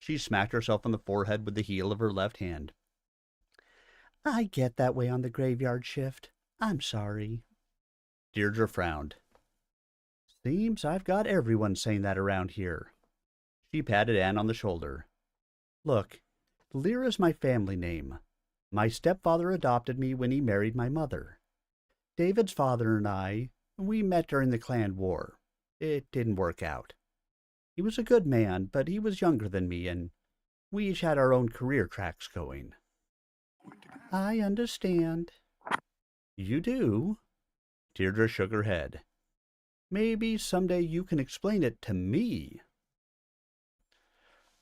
She smacked herself on the forehead with the heel of her left hand. I get that way on the graveyard shift. I'm sorry. Deirdre frowned. Seems I've got everyone saying that around here. She patted Anne on the shoulder. Look, Lear is my family name. My stepfather adopted me when he married my mother. David's father and we met during the Clan War. It didn't work out. He was a good man, but he was younger than me, and we each had our own career tracks going. I understand. You do? Deirdre shook her head. Maybe someday you can explain it to me.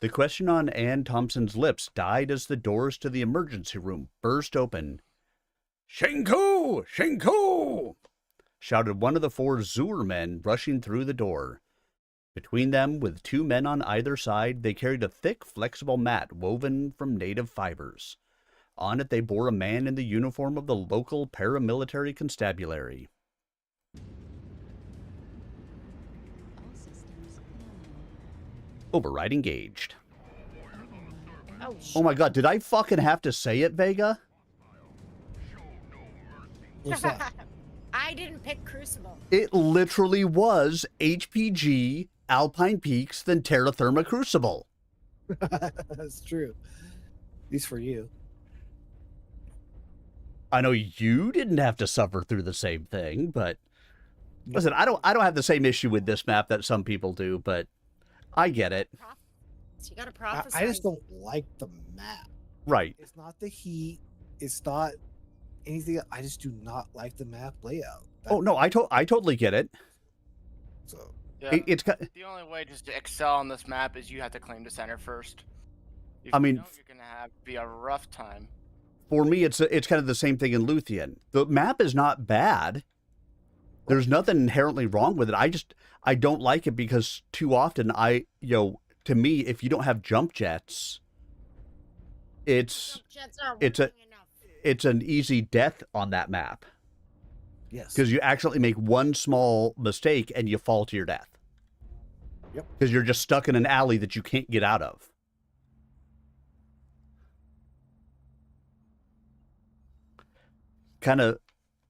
The question on Anne Thompson's lips died as the doors to the emergency room burst open. Shinku! Shinku! Shouted one of the 4 Zur men rushing through the door. Between them, with 2 men on either side, they carried a thick, flexible mat woven from native fibers. On it they bore a man in the uniform of the local paramilitary constabulary. Override engaged. Oh my god, did I fucking have to say it, Vega? What's that? I didn't pick Crucible. It literally was HPG, Alpine Peaks, then Terra Therma Crucible. That's true. At least for you. I know you didn't have to suffer through the same thing, but listen, I don't have the same issue with this map that some people do, but I get it. So you gotta prophesize. I just don't like the map. Right. It's not the heat. It's not anything. I just do not like the map layout. Oh no, I totally get it. So Yeah, it's the only way just to excel on this map is you have to claim the center first. If I you mean, don't, you're gonna be a rough time. For me, it's kind of the same thing in Luthien. The map is not bad. There's nothing inherently wrong with it. I don't like it because too often to me, if you don't have jump jets, it's an easy death on that map. Yes. Because you accidentally make one small mistake and you fall to your death. Yep. Because you're just stuck in an alley that you can't get out of.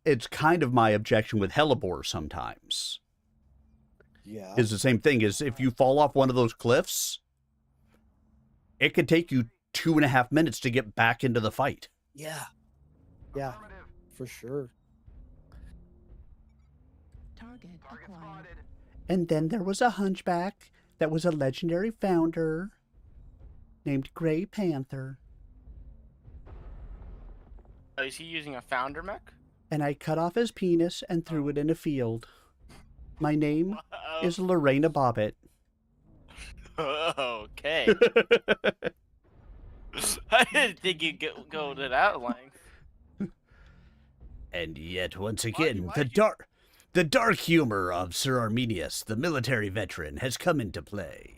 It's kind of my objection with Hellebore sometimes. Yeah. Is the same thing as if you fall off one of those cliffs, it could take you 2.5 minutes to get back into the fight. Yeah. Yeah. For sure. target acquired. And then there was a hunchback that was a legendary founder named Grey Panther. Is he using a founder mech? And I cut off his penis and threw it in a field. My name is Lorena Bobbitt. Okay. I didn't think you'd go to that length. And yet, once again, the dark humor of Sir Arminius, the military veteran, has come into play.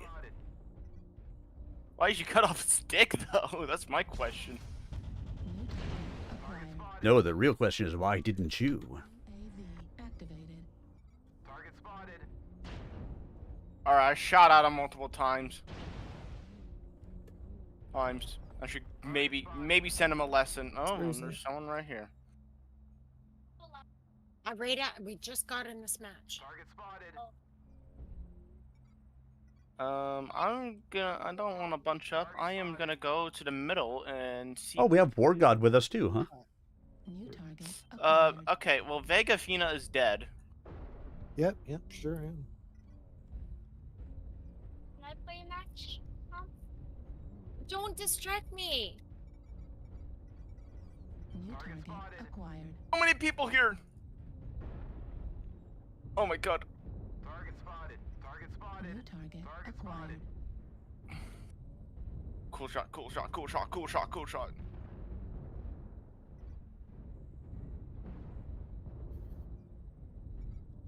Why did you cut off his dick, though? That's my question. No, the real question is why didn't you? Activated. Alright, I shot at him multiple times. I should maybe send him a lesson. Oh, there's someone right here. We just got in this match. I don't want to bunch up. I am gonna go to the middle and see. Oh, we have War God with us too, huh? New target. Okay, well, Vega Fina is dead. Yep, sure am. Can I play a match? Don't distract me. New target acquired. How many people here? Oh my god. New target acquired. Cool shot, cool shot, cool shot, cool shot, cool shot.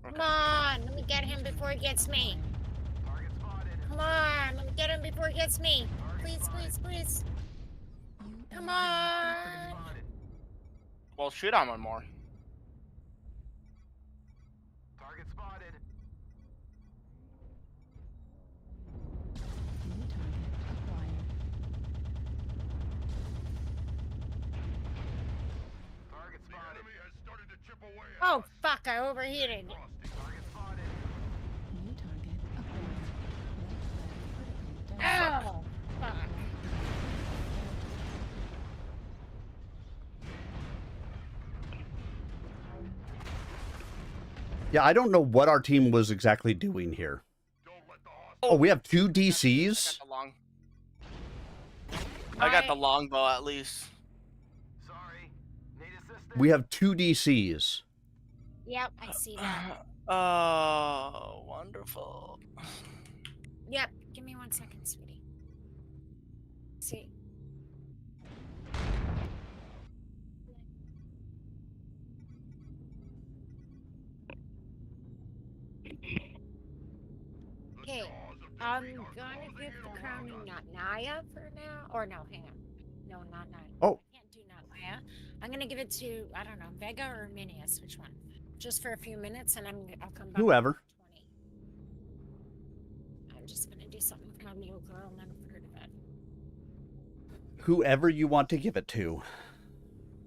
Come on, let me get him before he gets me. Come on, let me get him before he gets me. Please, please, please. Come on. Well, shoot him on more. New target acquired. Oh, fuck, I overheated. New target acquired. Oh, fuck. Yeah, I don't know what our team was exactly doing here. Oh, we have 2 DCs? I got the longbow at least. We have 2 DCs. Yep, I see that. Oh, wonderful. Yep, give me 1 second, sweetie. See. Okay, I'm gonna give the crowning not Naya for now. Or no, hang on. No, not Naya. Oh. I can't do not Naya. I'm gonna give it to, I don't know, Vega or Minius. Which one? Just for a few minutes, and I'll come back. Whoever. I'm just gonna do something with my little girl, and then put her to bed. Whoever you want to give it to.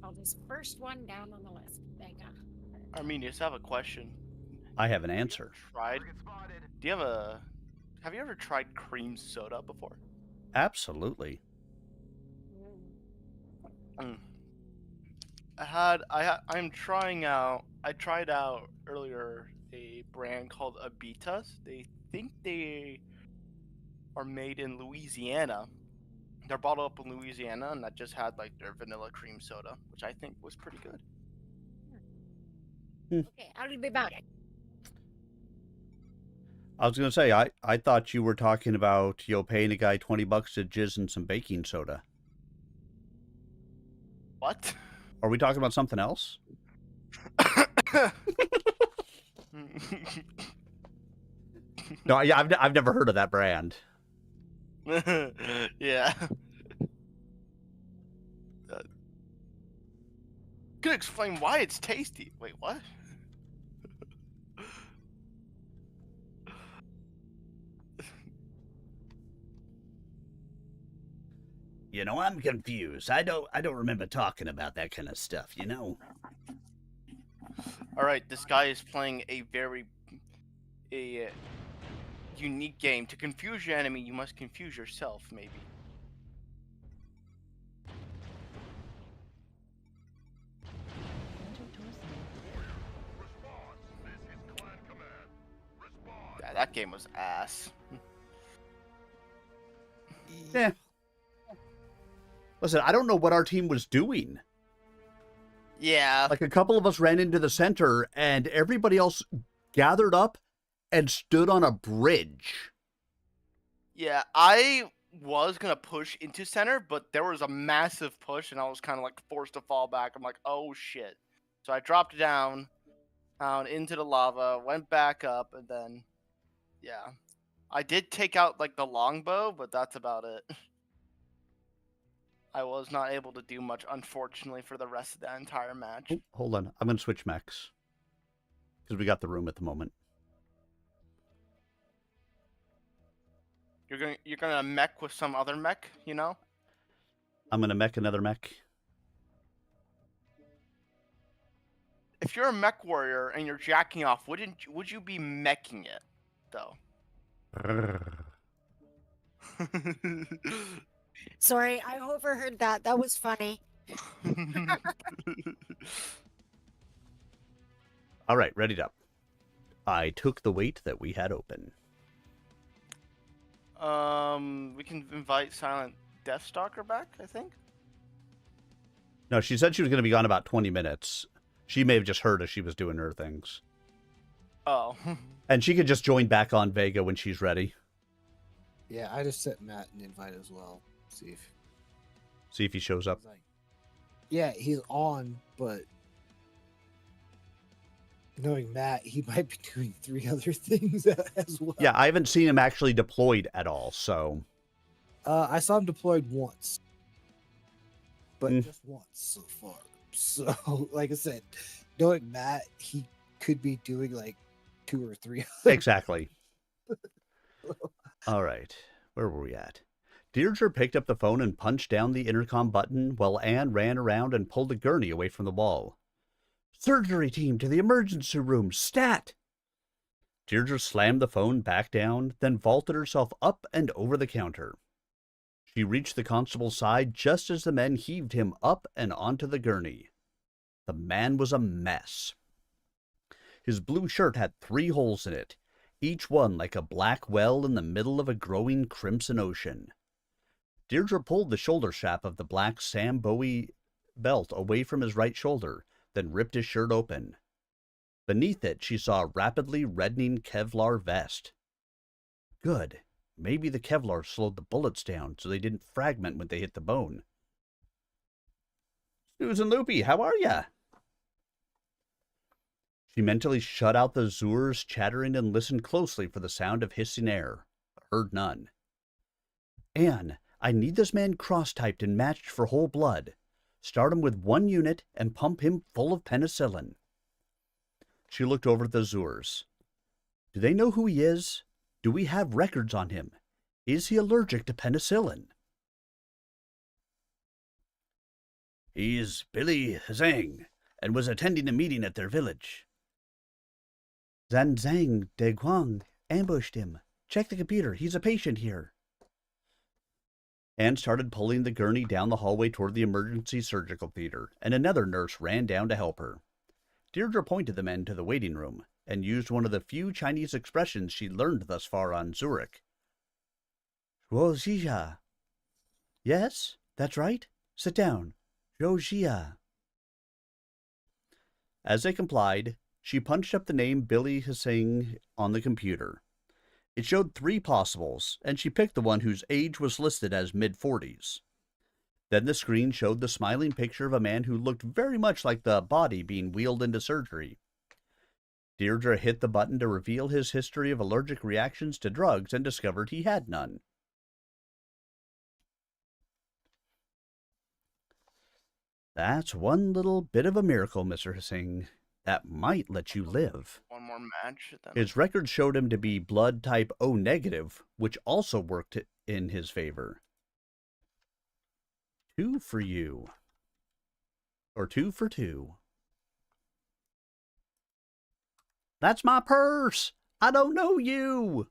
Oh, this first one down on the list. Vega. Arminius, I have a question. I have an answer. Do you have you ever tried cream soda before? Absolutely. I tried out earlier a brand called Abitas. They think they are made in Louisiana. They're bottled up in Louisiana, and I just had like their vanilla cream soda, which I think was pretty good. Okay, I'll be about it. I was going to say, I thought you were talking about, paying a guy $20 to jizz in some baking soda. What? Are we talking about something else? No, yeah, I've never heard of that brand. Yeah. Could explain why it's tasty. Wait, what? I'm confused. I don't remember talking about that kind of stuff, All right, this guy is playing a very unique game. To confuse your enemy, you must confuse yourself, maybe. game was ass. Yeah. Listen, I don't know what our team was doing. Yeah. Like, a couple of us ran into the center, and everybody else gathered up and stood on a bridge. Yeah, I was gonna push into center, but there was a massive push, and I was kind of like forced to fall back. I'm like, oh shit. So I dropped down into the lava, went back up, and then, yeah. I did take out like the longbow, but that's about it. I was not able to do much, unfortunately, for the rest of the entire match. Oh, hold on. I'm going to switch mechs. Because we got the room at the moment. You're gonna mech with some other mech, you know? I'm going to mech another mech. If you're a mech warrior and you're jacking off, would you be meching it, though? Sorry, I overheard that. That was funny. All right, readied up. I took the weight that we had open. We can invite Silent Deathstalker back, I think. No, she said she was going to be gone about 20 minutes. She may have just heard as she was doing her things. Oh. And she could just join back on Vega when she's ready. Yeah, I just sent Matt an invite as well. See if he shows up. Yeah, he's on, but knowing Matt, he might be doing 3 other things as well. Yeah, I haven't seen him actually deployed at all, so... I saw him deployed once. But just once so far. So, like I said, knowing Matt, he could be doing like 2 or 3 other Exactly. All right, where were we at? Deirdre picked up the phone and punched down the intercom button while Anne ran around and pulled a gurney away from the wall. Surgery team to the emergency room, stat! Deirdre slammed the phone back down, then vaulted herself up and over the counter. She reached the constable's side just as the men heaved him up and onto the gurney. The man was a mess. His blue shirt had 3 holes in it, each one like a black well in the middle of a growing crimson ocean. Deirdre pulled the shoulder strap of the black Sam Bowie belt away from his right shoulder, then ripped his shirt open. Beneath it, she saw a rapidly reddening Kevlar vest. Good. Maybe the Kevlar slowed the bullets down so they didn't fragment when they hit the bone. Susan Loopy, how are ya? She mentally shut out the Zurs chattering and listened closely for the sound of hissing air, but heard none. Anne, I need this man cross-typed and matched for whole blood. Start him with 1 unit and pump him full of penicillin. She looked over at the Zurs. Do they know who he is? Do we have records on him? Is he allergic to penicillin? He is Billy Zhang, and was attending a meeting at their village. Zhan Zhang de Guang ambushed him. Check the computer. He's a patient here. Anne started pulling the gurney down the hallway toward the emergency surgical theater, and another nurse ran down to help her. Deirdre pointed the men to the waiting room, and used one of the few Chinese expressions she'd learned thus far on Zurich. Rojia. Yes, that's right. Sit down. Rojia. As they complied, she punched up the name Billy Hsing on the computer. It showed 3 possibles, and she picked the one whose age was listed as mid-40s. Then the screen showed the smiling picture of a man who looked very much like the body being wheeled into surgery. Deirdre hit the button to reveal his history of allergic reactions to drugs and discovered he had none. That's one little bit of a miracle, Mr. Hsing. That might let you live. One more match. Then... His records showed him to be blood type O negative, which also worked in his favor. 2 for you. Or 2 for 2. That's my purse! I don't know you!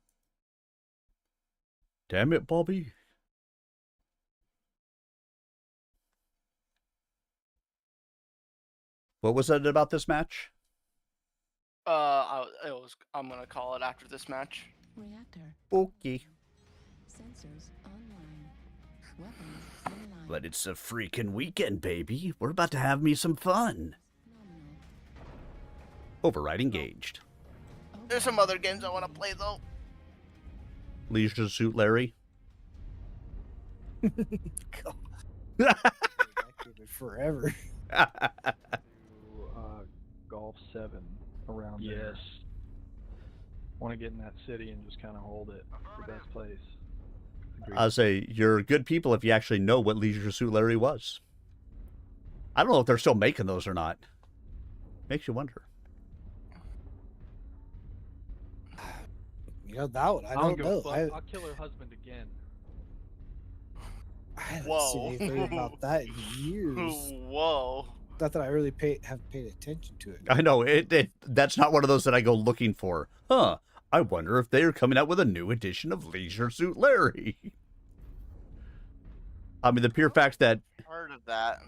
Damn it, Bobby. What was it about this match? I'm gonna call it after this match. Reactor. Okay. Sensors online. Weapons online. But it's a freaking weekend, baby. We're about to have me some fun. Nominal. Override engaged. There's some other games I want to play though. Leisure Suit Larry. Forever. Golf 7 around Yes. there. Want to get in that city and just kind of hold it. The best place. Agreed. I'll say you're good people if you actually know what Leisure Suit Larry was. I don't know if they're still making those or not. Makes you wonder. You know, that one, I don't don't give a know. fuck. I'll kill her husband again. I haven't Whoa. seen anything about that in years. Whoa. Not that I really have paid attention to it. I know, that's not one of those that I go looking for. Huh, I wonder if they're coming out with a new edition of Leisure Suit Larry. I mean, the pure fact that... Heard of that,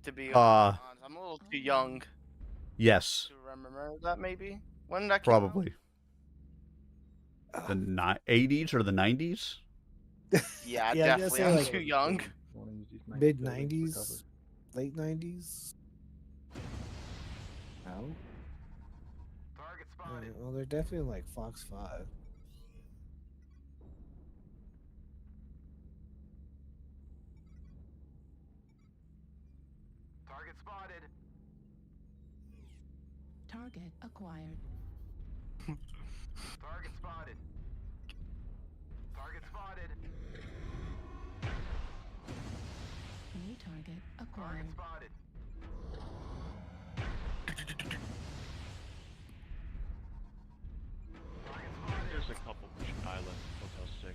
to be honest. I'm a little too young Yes, to remember that, maybe? When did that come out? probably. The 80s or the 90s? Yeah, Yeah, I guess definitely. they're I'm like too young. Mid 90s, late 90s. No. Well, they're definitely like Fox 5. Target spotted. Target acquired. Target spotted. Target spotted. New target acquired. Target spotted. There's a couple Mission Island, Hotel 6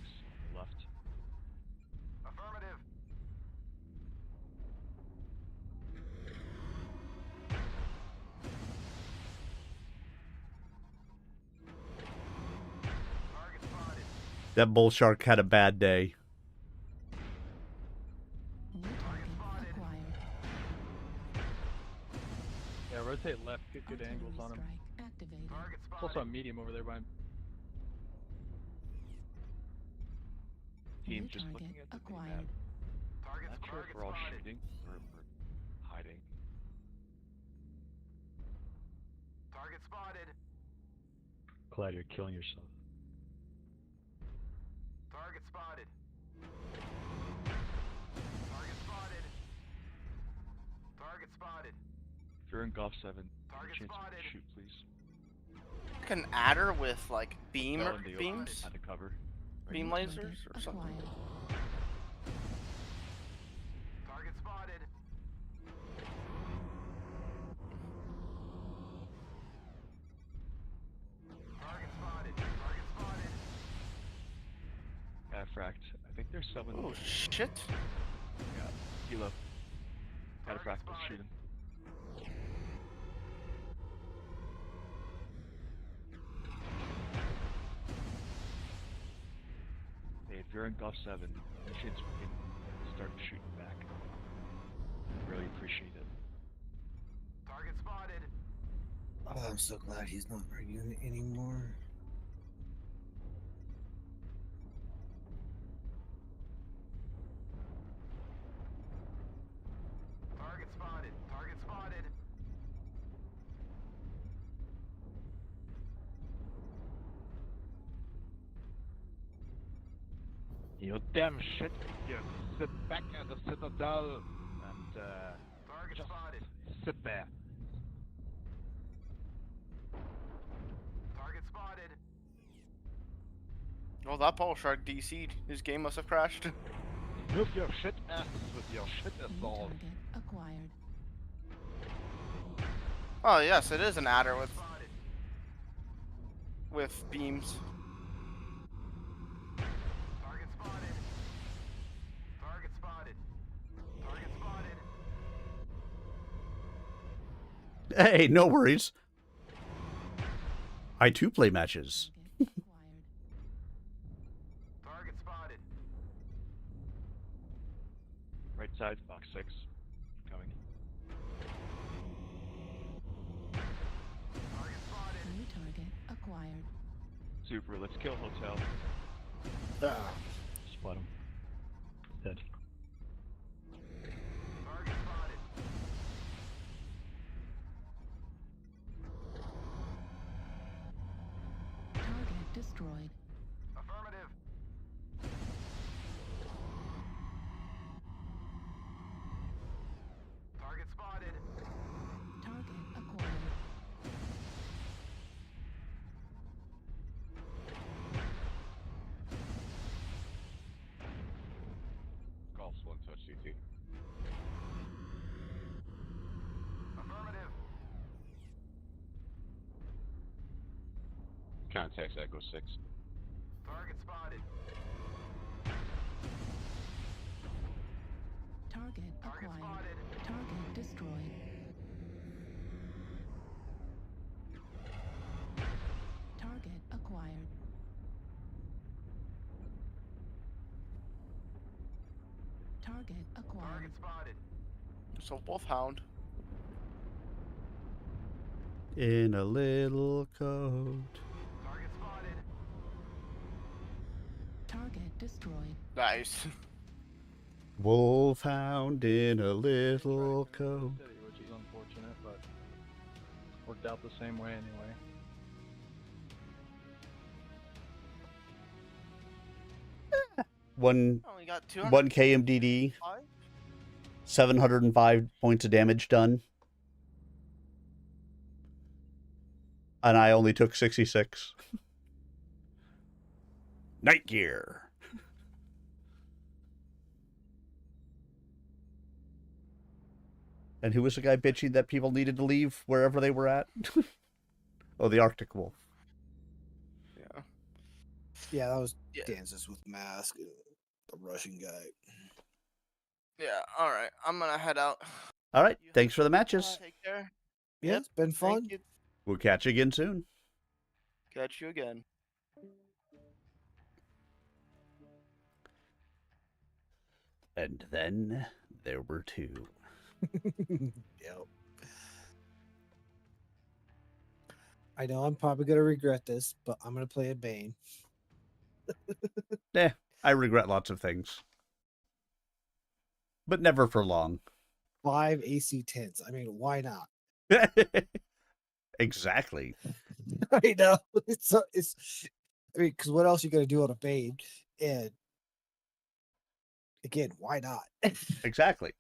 left. Affirmative. Target spotted. That bull shark had a bad day. New target acquired. Yeah, rotate left. Get good angles on him. Strike activated. Target There's spotted. also a medium over there by him. Team New just target looking at the acquired. map. Target Not sure if we're all spotted. shooting or we're hiding. Target spotted. Glad you're killing yourself. Target spotted. Target spotted. Target spotted. If you're in Golf 7, Target chance spotted. to shoot, please. Like an adder with like beam Well, in the open, beams, under cover. beam New lasers target or something. acquired. Target spotted. Target spotted. Target spotted. Yeah, fracked. I think there's someone. Oh shit! Yeah, Kilo. Got a fracked, let's shoot him. Hey, if you're in Golf 7, any chance we can start shooting back? Really appreciate it. Target spotted. Oh, I'm so glad he's not our unit anymore. Target spotted. Target spotted. You damn shit. You sit back at the Citadel and Target just spotted. sit there. Target spotted. Oh, that ball shark DC'd. His game must have crashed. Move your shit asses with your shit New assault. target acquired. Oh yes, it is an adder Spotted. with beams. Target spotted. Target spotted. Target spotted. Hey, no worries. I too play matches. Target acquired. Target spotted. Right side, box 6. Coming. Target spotted. New target acquired. Super, let's kill Hotel. Spot him. Dead. Target spotted. Target destroyed. Affirmative. Target spotted. Target acquired. Golf's one touch CT. Affirmative. Contacts Echo 6. Target spotted. Target acquired. Spotted. Target destroyed. Target acquired. Target acquired. Target spotted. So both hound. In a little coat. Target spotted. Target destroyed. Nice. Wolfhound in a little coat. City, which is unfortunate, but worked out the same way anyway. One Only got 1 KMDD, 705 points of damage done. And I only took 66. Night gear. And who was the guy bitching that people needed to leave wherever they were at? Oh, the Arctic Wolf. Yeah. Yeah, that was Dances with Mask, the Russian guy. Yeah. All right. I'm gonna head out. All right. Thanks for the matches. Take care. Yeah, it's been fun. Thank you. We'll catch you again soon. Catch you again. And then there were two. Yep. I know I'm probably gonna regret this, but I'm gonna play a Bane. I regret lots of things. But never for long. 5 AC 10s. I mean, why not? Exactly. I know. It's I mean, because what else are you gonna do on a Bane? And again, why not? Exactly.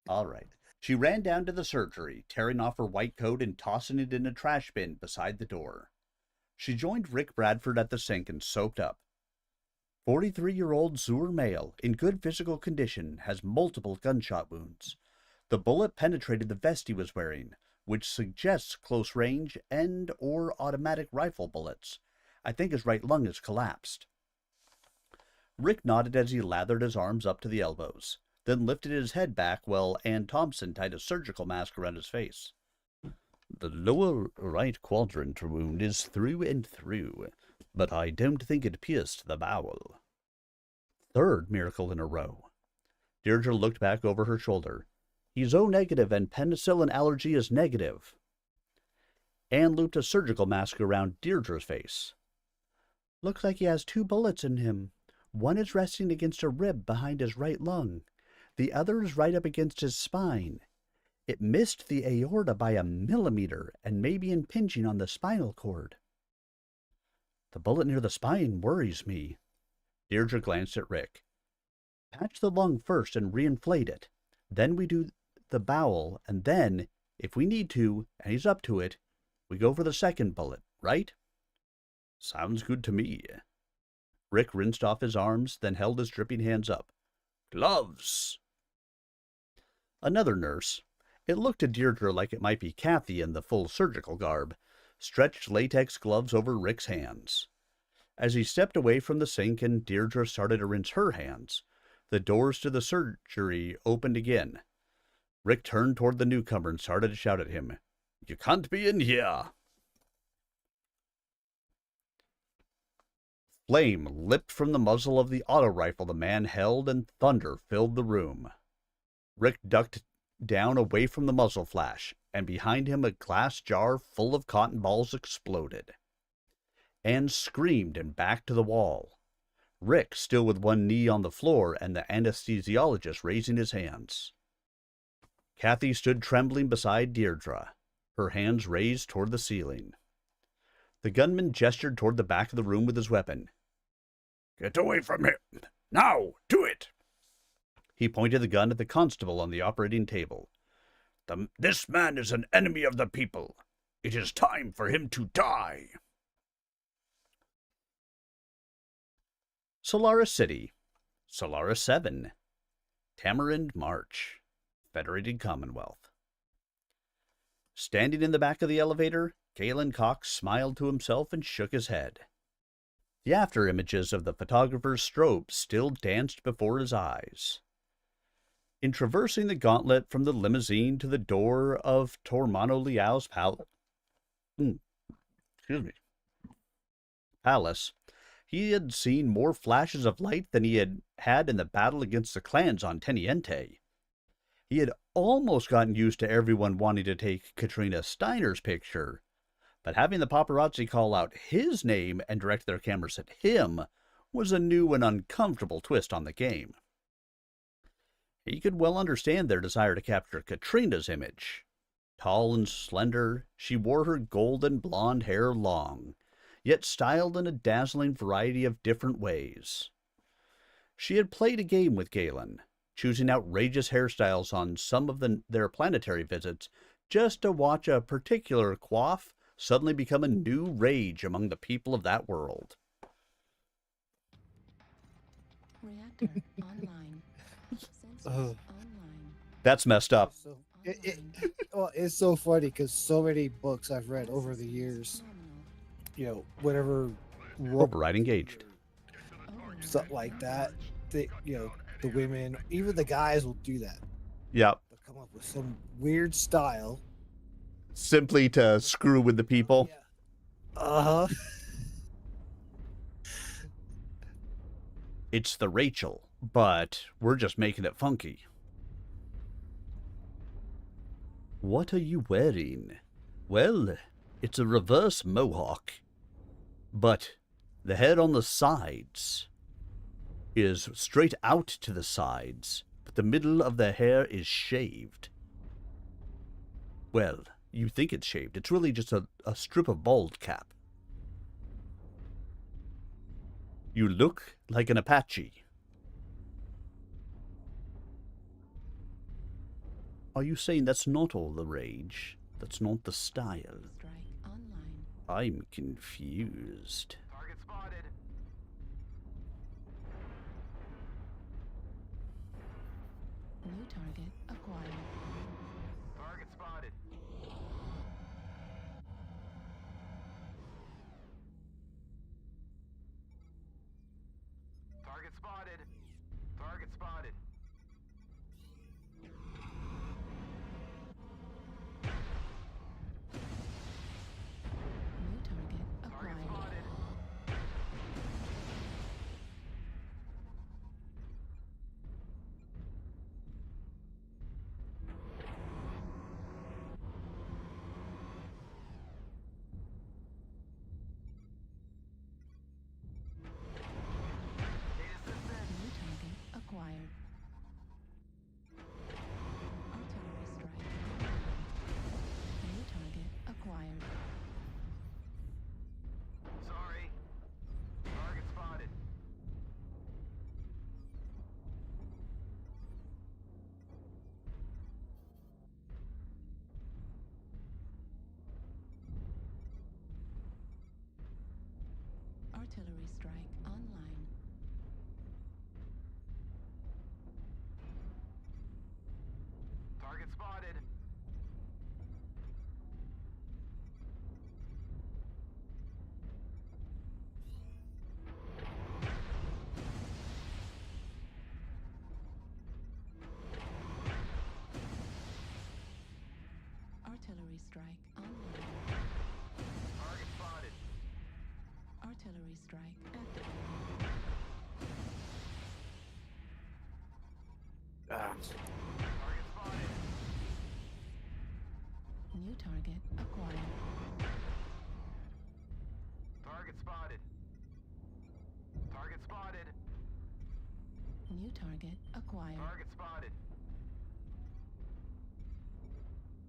All right. She ran down to the surgery, tearing off her white coat and tossing it in a trash bin beside the door. She joined Rick Bradford at the sink and soaked up. 43-year-old Zur male, in good physical condition, has multiple gunshot wounds. The bullet penetrated the vest he was wearing, which suggests close range and or automatic rifle bullets. I think his right lung is collapsed. Rick nodded as he lathered his arms up to the elbows, then lifted his head back while Ann Thompson tied a surgical mask around his face. The lower right quadrant wound is through and through, but I don't think it pierced the bowel. Third miracle in a row. Deirdre looked back over her shoulder. He's O negative and penicillin allergy is negative. Anne looped a surgical mask around Deirdre's face. Looks like he has 2 bullets in him. One is resting against a rib behind his right lung. The other is right up against his spine. It missed the aorta by a millimeter and may be impinging on the spinal cord. The bullet near the spine worries me. Deirdre glanced at Rick. Patch the lung first and reinflate it. Then we do the bowel, and then, if we need to, and he's up to it, we go for the second bullet, right? Sounds good to me. Rick rinsed off his arms, then held his dripping hands up. Gloves! Another nurse, it looked to Deirdre like it might be Kathy in the full surgical garb, stretched latex gloves over Rick's hands. As he stepped away from the sink and Deirdre started to rinse her hands, the doors to the surgery opened again. Rick turned toward the newcomer and started to shout at him, "You can't be in here!" Flame leapt from the muzzle of the auto rifle the man held, and thunder filled the room. Rick ducked down away from the muzzle flash, and behind him a glass jar full of cotton balls exploded. and screamed and backed to the wall. Rick still with one knee on the floor and the anesthesiologist raising his hands. Kathy stood trembling beside Deirdre, her hands raised toward the ceiling. The gunman gestured toward the back of the room with his weapon. Get away from him! Now! Do it! He pointed the gun at the constable on the operating table. This man is an enemy of the people. It is time for him to die. Solaris City, Solaris 7, Tamarind March, Federated Commonwealth. Standing in the back of the elevator, Galen Cox smiled to himself and shook his head. The after images of the photographer's strobe still danced before his eyes. In traversing the gauntlet from the limousine to the door of Tormano Liao's palace, he had seen more flashes of light than he had had in the battle against the clans on Teniente. He had almost gotten used to everyone wanting to take Katrina Steiner's picture, but having the paparazzi call out his name and direct their cameras at him was a new and uncomfortable twist on the game. He could well understand their desire to capture Katrina's image. Tall and slender, she wore her golden blonde hair long, yet styled in a dazzling variety of different ways. She had played a game with Galen, choosing outrageous hairstyles on some of their planetary visits just to watch a particular coif suddenly become a new rage among the people of that world. Reactor online. Sensors online. That's messed up. So, it's so funny because so many books I've read over the years, whenever Override engaged. Something like that, the women, even the guys will do that. Yep. They'll come up with some weird style. Simply to screw with the people. Uh-huh. It's the Rachel, but we're just making it funky. What are you wearing? Well, it's a reverse mohawk. But the head on the sides is straight out to the sides, but the middle of the hair is shaved. Well, you think it's shaved. It's really just a strip of bald cap. You look like an Apache. Are you saying that's not all the rage? That's not the style? I'm confused. Target spotted. New target acquired. Target spotted. Target spotted. Target spotted. New target acquired. New target acquired. Artillery strike. New target acquired. Sorry. Target spotted. Artillery strike online. Target spotted. Artillery strike online. Target spotted. Artillery strike activated. Target spotted. New target acquired. Target Target spotted. Target spotted. New target acquired. Target spotted.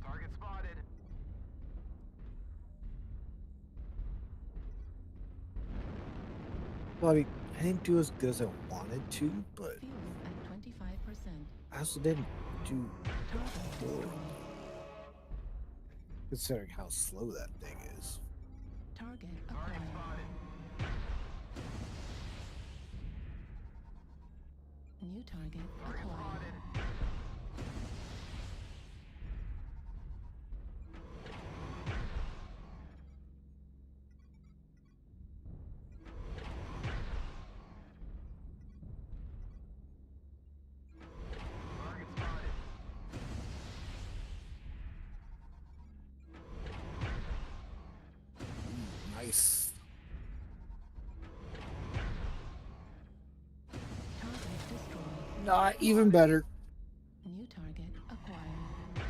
Target spotted. Well, I mean, I didn't do as good as I wanted to, but Fuel at 25%. I also didn't do Target horrible, destroyed. considering how slow that thing is. Target acquired. New target acquired. Nice. Target destroyed. Not even better. New target acquired.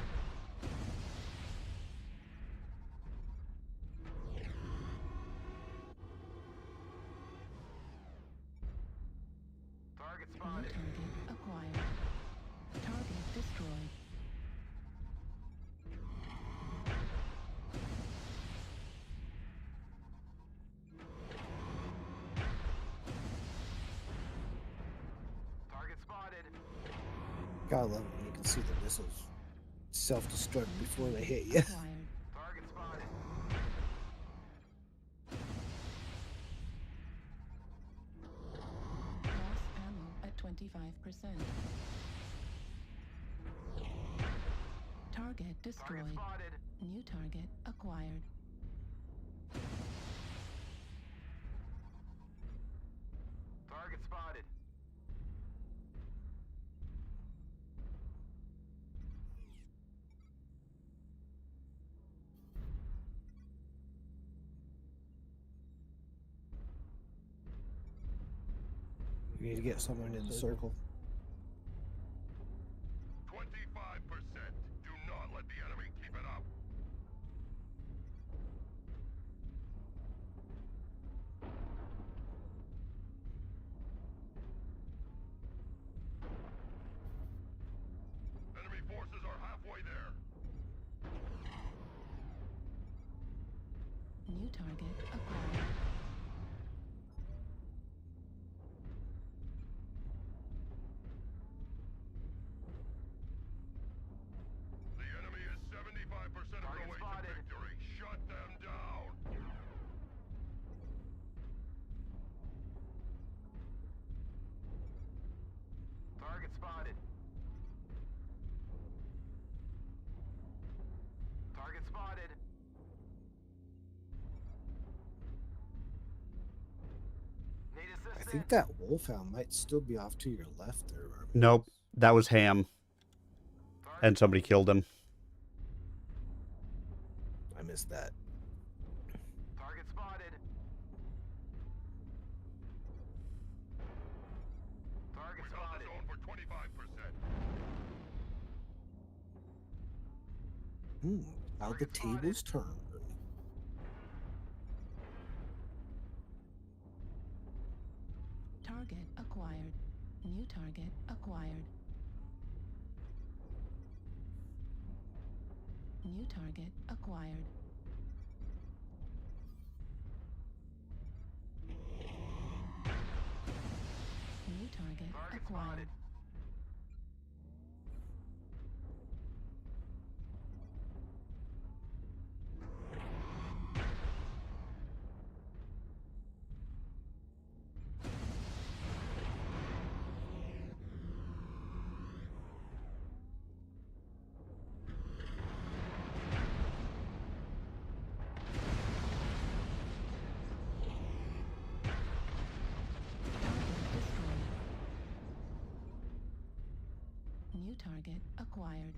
Target New spotted. target acquired. Target destroyed. Target spotted. Gotta love it when you can see the missiles self-destruct before they hit you. Acquired. Target spotted. Loss ammo at 25%. Target destroyed. Target spotted. New target acquired. Target spotted. We need to get someone in the circle. 25%. Do not let the enemy keep it up. Enemy forces are halfway there. New target acquired. The enemy is 75% of the way to victory. Shut them down. Target spotted. Target spotted. Need I assistance. think that wolfhound might still be off to your left there, Armin. Nope, that was Ham. And somebody killed him. I missed that. Target spotted. Target spotted. Zone for 25%. How the tables turn. Target acquired. New target acquired. New target acquired. New target acquired. New target acquired.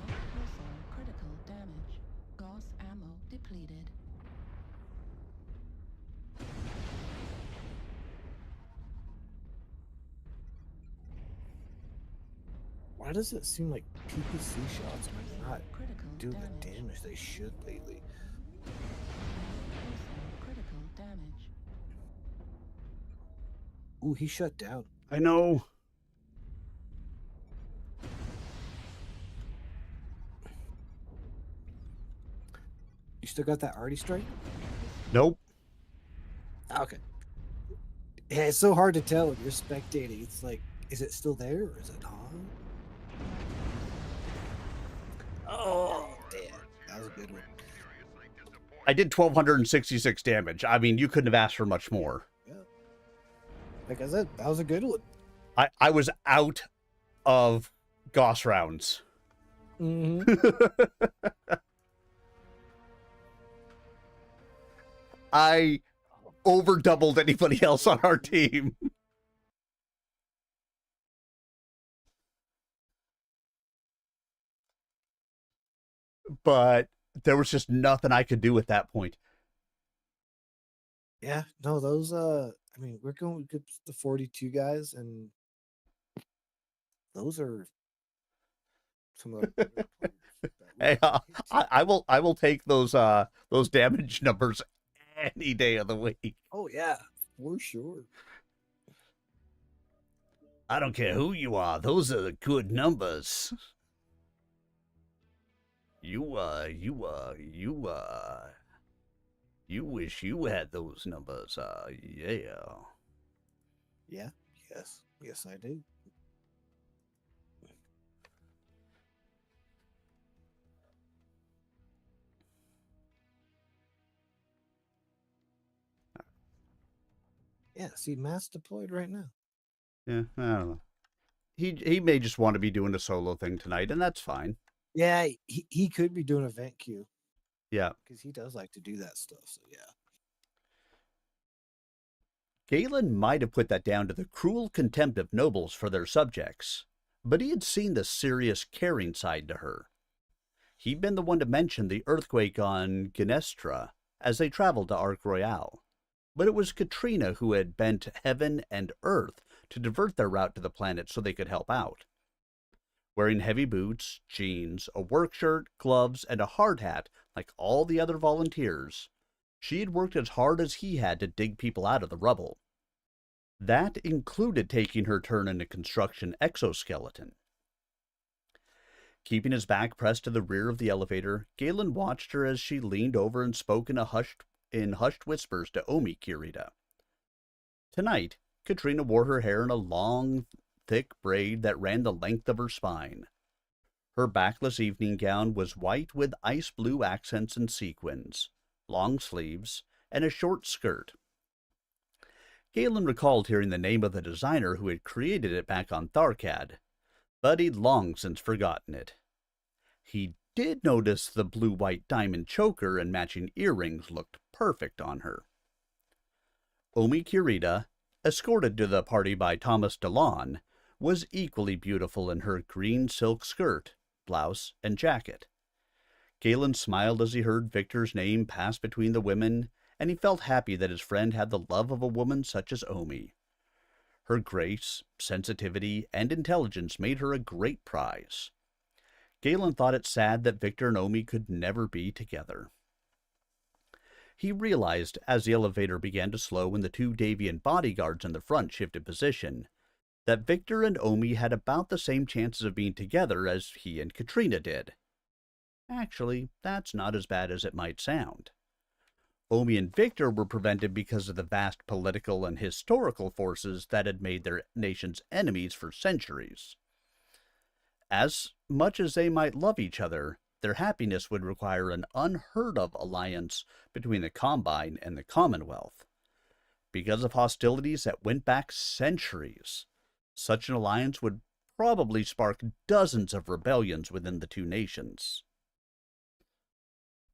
Mech missile critical damage. Gauss ammo depleted. Why does it seem like PPC shots might not do the damage they should lately? Critical damage. Ooh, he shut down. I know. You still got that arty strike? Nope. Okay. Yeah, it's so hard to tell when you're spectating. It's like, is it still there or is it on? Oh, damn. That was a good one. I did 1,266 damage. I mean, you couldn't have asked for much more. Yeah. Like I said, that was a good one. I was out of Gauss rounds. I over doubled anybody else on our team. But there was just nothing I could do at that point. Yeah, no, those I mean, we're going with the 42 guys, and those are some of the better players that we Hey, have hit. I will take those damage numbers any day of the week. Oh yeah, for sure. I don't care who you are. Those are the good numbers. You wish you had those numbers. Yeah. Yeah, yes, I do. Yeah, see, Matt's deployed right now. Yeah, I don't know. He may just want to be doing a solo thing tonight, and that's fine. Yeah, he could be doing event queue. Yeah. Because he does like to do that stuff, so yeah. Galen might have put that down to the cruel contempt of nobles for their subjects, but he had seen the serious caring side to her. He'd been the one to mention the earthquake on Genestra as they traveled to Arc Royale, but it was Katrina who had bent heaven and earth to divert their route to the planet so they could help out. Wearing heavy boots, jeans, a work shirt, gloves, and a hard hat like all the other volunteers, she had worked as hard as he had to dig people out of the rubble. That included taking her turn in a construction exoskeleton. Keeping his back pressed to the rear of the elevator, Galen watched her as she leaned over and spoke in hushed whispers to Omi Kirita. Tonight, Katrina wore her hair in a long, thick braid that ran the length of her spine. Her backless evening gown was white with ice blue accents and sequins, long sleeves, and a short skirt. Galen recalled hearing the name of the designer who had created it back on Tharkad, but he'd long since forgotten it. He did notice the blue-white diamond choker and matching earrings looked perfect on her. Omi Kirita, escorted to the party by Thomas DeLon, was equally beautiful in her green silk skirt, blouse, and jacket. Galen smiled as he heard Victor's name pass between the women, and he felt happy that his friend had the love of a woman such as Omi. Her grace, sensitivity, and intelligence made her a great prize. Galen thought it sad that Victor and Omi could never be together. He realized, as the elevator began to slow and the two Davian bodyguards in the front shifted position, that Victor and Omi had about the same chances of being together as he and Katrina did. Actually, that's not as bad as it might sound. Omi and Victor were prevented because of the vast political and historical forces that had made their nations enemies for centuries. As much as they might love each other, their happiness would require an unheard-of alliance between the Combine and the Commonwealth. Because of hostilities that went back centuries, such an alliance would probably spark dozens of rebellions within the two nations.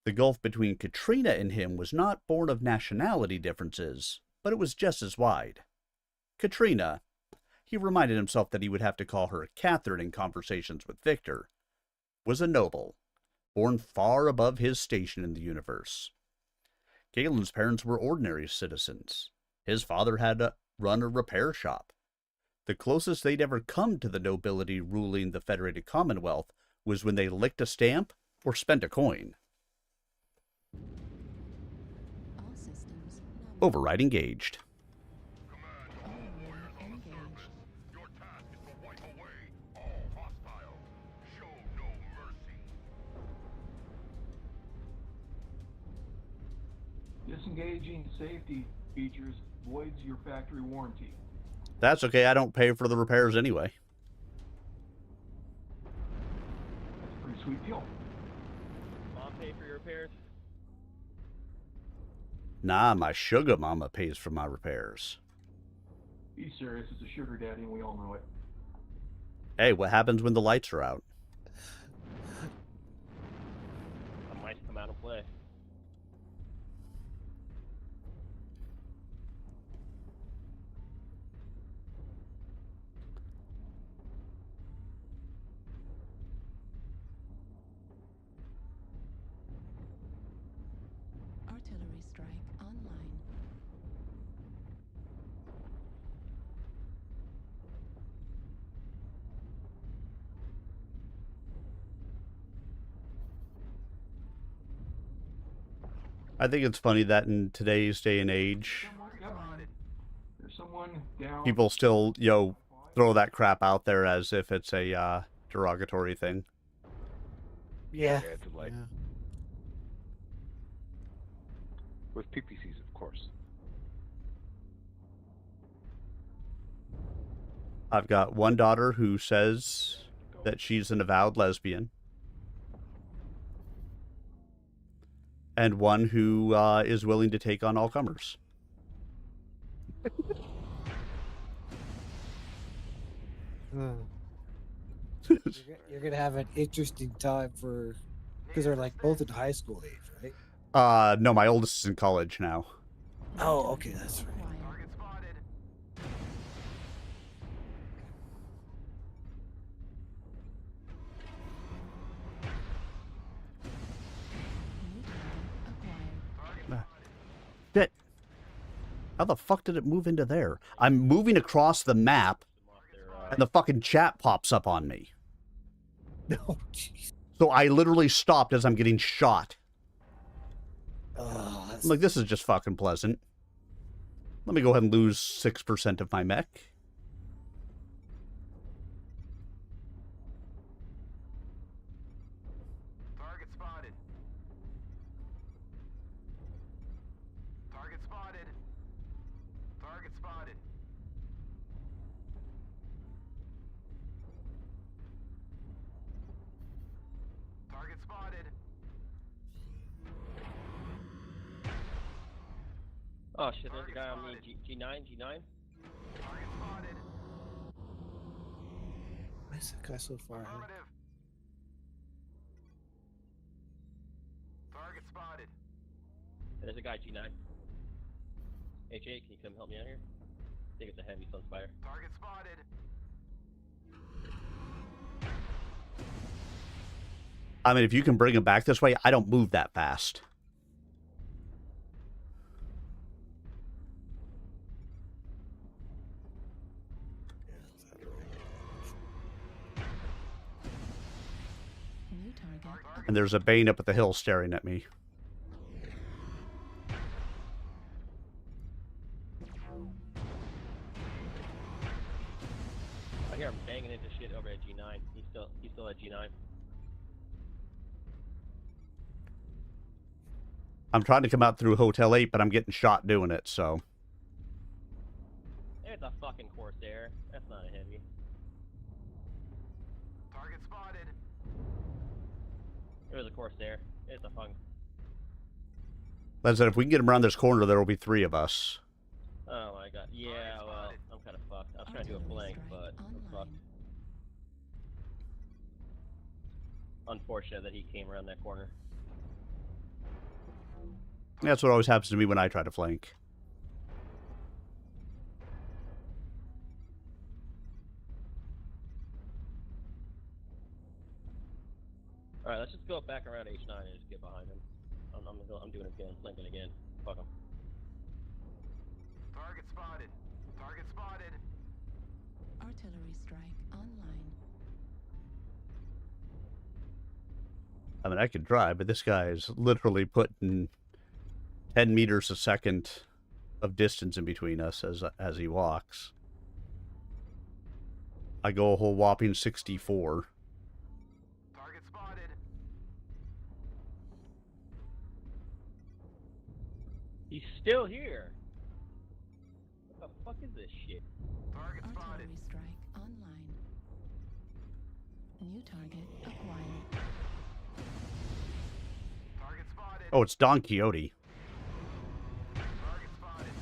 The gulf between Katrina and him was not born of nationality differences, but it was just as wide. Katrina, he reminded himself that he would have to call her Catherine in conversations with Victor, was a noble, born far above his station in the universe. Galen's parents were ordinary citizens. His father had run a repair shop. The closest they'd ever come to the nobility ruling the Federated Commonwealth was when they licked a stamp or spent a coin. All systems nominal. Override engaged. All unit engaged. Your task is to wipe away all hostiles. Show no mercy. Disengaging safety features voids your factory warranty. That's okay, I don't pay for the repairs anyway. That's a pretty sweet deal. Mom pay for your repairs? Nah, my sugar mama pays for my repairs. Be serious, it's a sugar daddy and we all know it. Hey, what happens when the lights are out? I might come out and play. Artillery strike online. I think it's funny that in today's day and age, There's someone down. people still, throw that crap out there as if it's a derogatory thing. Yeah. It's like with PPCs, of course. I've got one daughter who says that she's an avowed lesbian, and one who is willing to take on all comers. You're gonna have an interesting time because they're like both in high school age, right? No, my oldest is in college now. Oh, okay, that's right. Target spotted. New target acquired. Shit. How the fuck did it move into there? I'm moving across the map, and the fucking chat pops up on me. No, jeez. So I literally stopped as I'm getting shot. Oh, that's... I'm like, this is just fucking pleasant. Let me go ahead and lose 6% of my mech. Target spotted. Target spotted. Target spotted. Target spotted. Oh shit, there's a guy on me. G9, G9? Target spotted. Why is that guy so far ahead? Affirmative. Target spotted. There's a guy, G9. H8, can you come help me out here? I think it's a heavy Sunspire. Target spotted. I mean, if you can bring him back this way, I don't move that fast. New target. And there's a Bane up at the hill staring at me. I hear him banging into shit over at G9. He's still at G9. I'm trying to come out through Hotel 8, but I'm getting shot doing it, so... There's a fucking Corsair. That's not a heavy. Target spotted. There's a Corsair. It's a fucking... Like I said, if we can get him around this corner, there will be 3 of us. Oh my god. Yeah, well, I'm kind of fucked. I was trying to do a flank, but I'm fucked. Unfortunate that he came around that corner. That's what always happens to me when I try to flank. Alright, let's just go back around H9 and just get behind him. I'm doing it again, flanking again. Fuck him. Target spotted. Target spotted. Artillery strike online. I mean, I could try, but this guy is literally putting 10 meters a second of distance in between us as he walks. I go a whole whopping 64. Target spotted. He's still here. What the fuck is this shit? Target spotted. Artillery strike online. New target acquired. Target spotted. Oh, it's Don Quixote. Target spotted.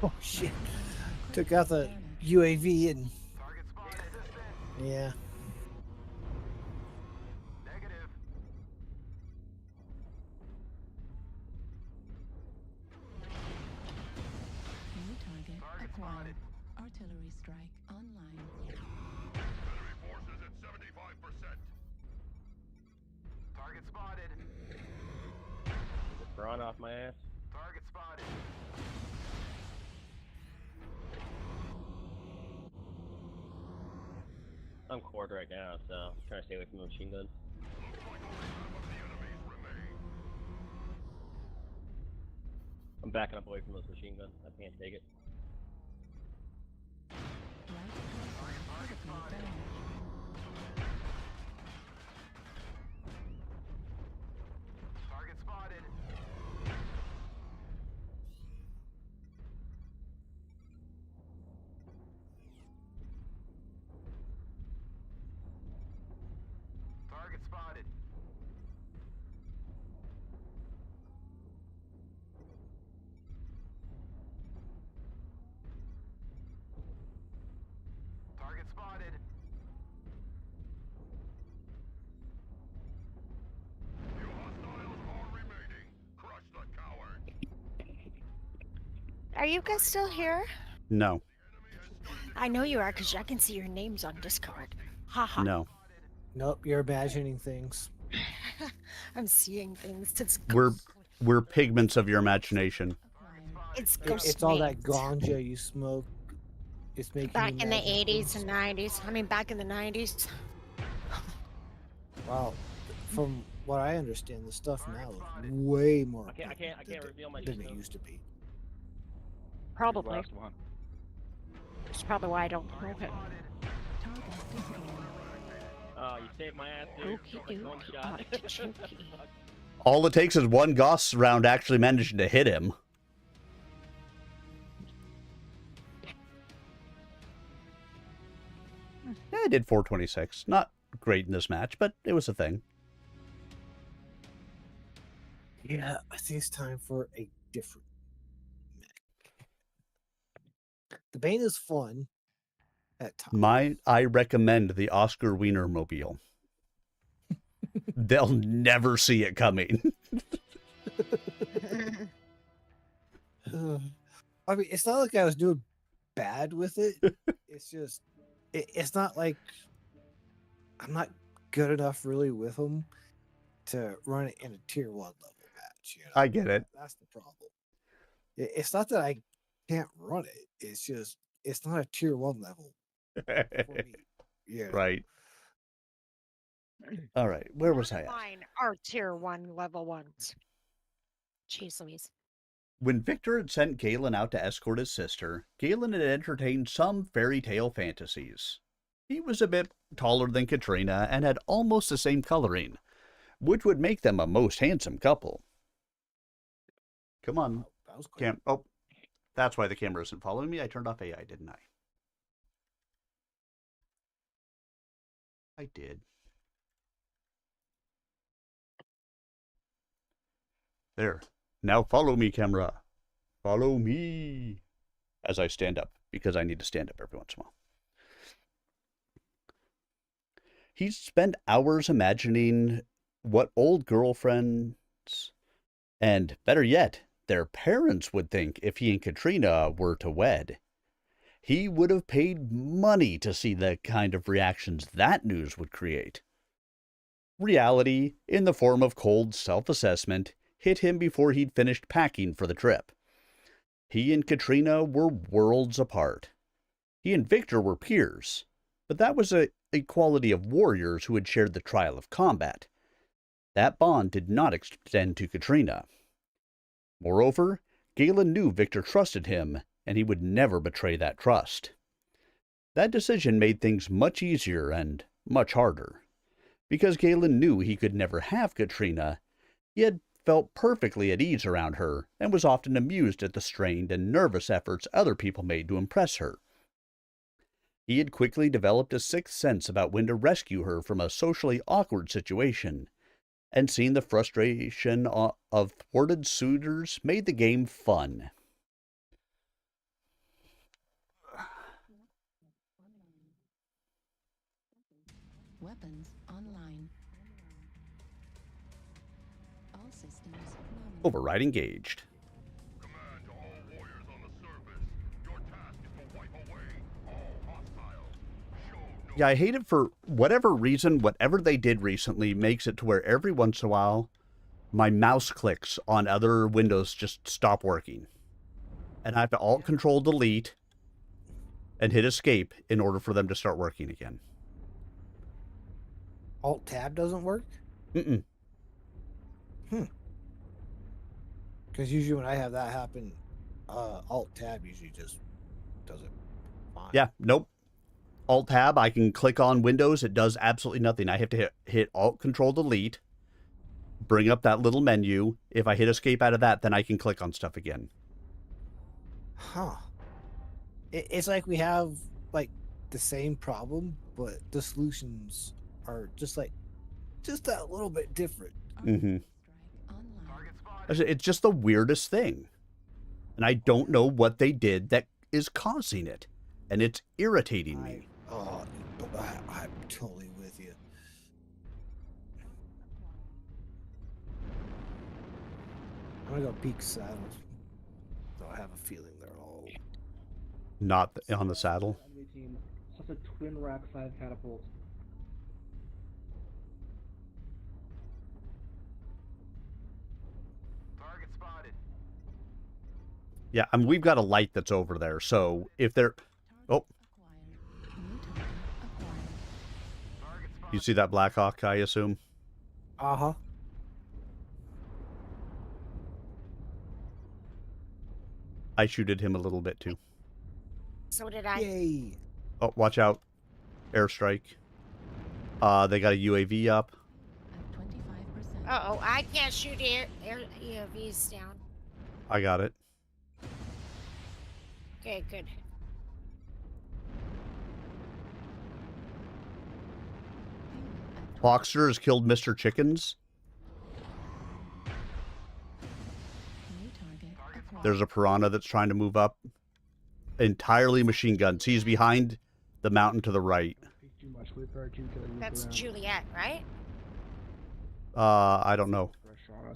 Oh shit! Took out the UAV and Target spotted. yeah. Negative. New target acquired. Artillery strike online. Enemy forces at 75%. Target spotted. Is it run off my ass? Target spotted. I'm cord right now, so I'm trying to stay away from the machine guns. I'm backing up away from those machine guns. I can't take it. Target spotted. Target spotted. Target spotted. Few hostiles are remaining. Crush the coward. Are you guys still here? No. I know you are because I can see your names on Discord. Haha. No. Nope, you're imagining things. I'm seeing things. It's We're pigments of your imagination. it's It's all that ganja you smoke. It's making back you in the imagine 80s things. and 90s. I mean, back in the 90s. Wow, from what I understand, the stuff now is way more I can't reveal my than it shit. used to be. Probably. Last one. That's probably why I don't smoke it. You saved my ass, dude. Like one shot. All it takes is one Gauss round actually managing to hit him. Yeah, I did 426. Not great in this match, but it was a thing. Yeah, I think it's time for a different mech. The Bane is fun at times. I recommend the Oscar Wiener Mobile. They'll never see it coming. I mean, it's not like I was doing bad with it. It's just, it's not like I'm not good enough really with them to run it in a tier 1 level match. You know? I get it. That's the problem. It's not that I can't run it. It's just, it's not a tier 1 level for me. Yeah. Right. All right. Where was I at? Mine are tier 1 level 1s. Jeez Louise. When Victor had sent Galen out to escort his sister, Galen had entertained some fairy tale fantasies. He was a bit taller than Katrina and had almost the same coloring, which would make them a most handsome couple. Come on. That was quick. Oh, that's why the camera isn't following me. I turned off AI, didn't I? I did. There. Now follow me, camera. Follow me. As I stand up, because I need to stand up every once in a while. He's spent hours imagining what old girlfriends, and better yet, their parents would think if he and Katrina were to wed. He would have paid money to see the kind of reactions that news would create. Reality, in the form of cold self-assessment, hit him before he'd finished packing for the trip. He and Katrina were worlds apart. He and Victor were peers, but that was a quality of warriors who had shared the trial of combat. That bond did not extend to Katrina. Moreover, Galen knew Victor trusted him, and he would never betray that trust. That decision made things much easier and much harder. Because Galen knew he could never have Katrina, he had felt perfectly at ease around her and was often amused at the strained and nervous efforts other people made to impress her. He had quickly developed a sixth sense about when to rescue her from a socially awkward situation, and seeing the frustration of thwarted suitors made the game fun. Weapons online. All systems nominal. Override engaged. Command to all warriors on the surface. Your task is to wipe away all hostiles. Show no Yeah, I hate it for whatever reason. Whatever they did recently makes it to where every once in a while my mouse clicks on other windows just stop working. And I have to Alt-Control-Delete and hit Escape in order for them to start working again. Alt-Tab doesn't work? Mm-mm. Because usually when I have that happen, Alt-Tab usually just does it fine. Yeah, nope. Alt-Tab, I can click on Windows. It does absolutely nothing. I have to hit Alt-Control-Delete, bring up that little menu. If I hit Escape out of that, then I can click on stuff again. Huh. It's like we have, like, the same problem, but the solutions are just that little bit different. Mm-hmm. It's just the weirdest thing. And I don't know what they did that is causing it. And it's irritating me. I'm totally with you. I'm gonna go peek saddles. So I have a feeling they're all Not on the saddle. Enemy team. Such a twin rack 5 catapult. target spotted. Yeah, I mean, we've got a light that's over there. So if they're... Oh. You see that Black Hawk, I assume? Uh-huh. I shooted him a little bit too. So did I. Yay. Oh, watch out. Airstrike. They got a UAV up. Uh-oh, I can't shoot air EOVs down. I got it. Okay, good. Boxer has killed Mr. Chickens. There's a piranha that's trying to move up. Entirely machine guns. He's behind the mountain to the right. That's Juliet, right? I don't know.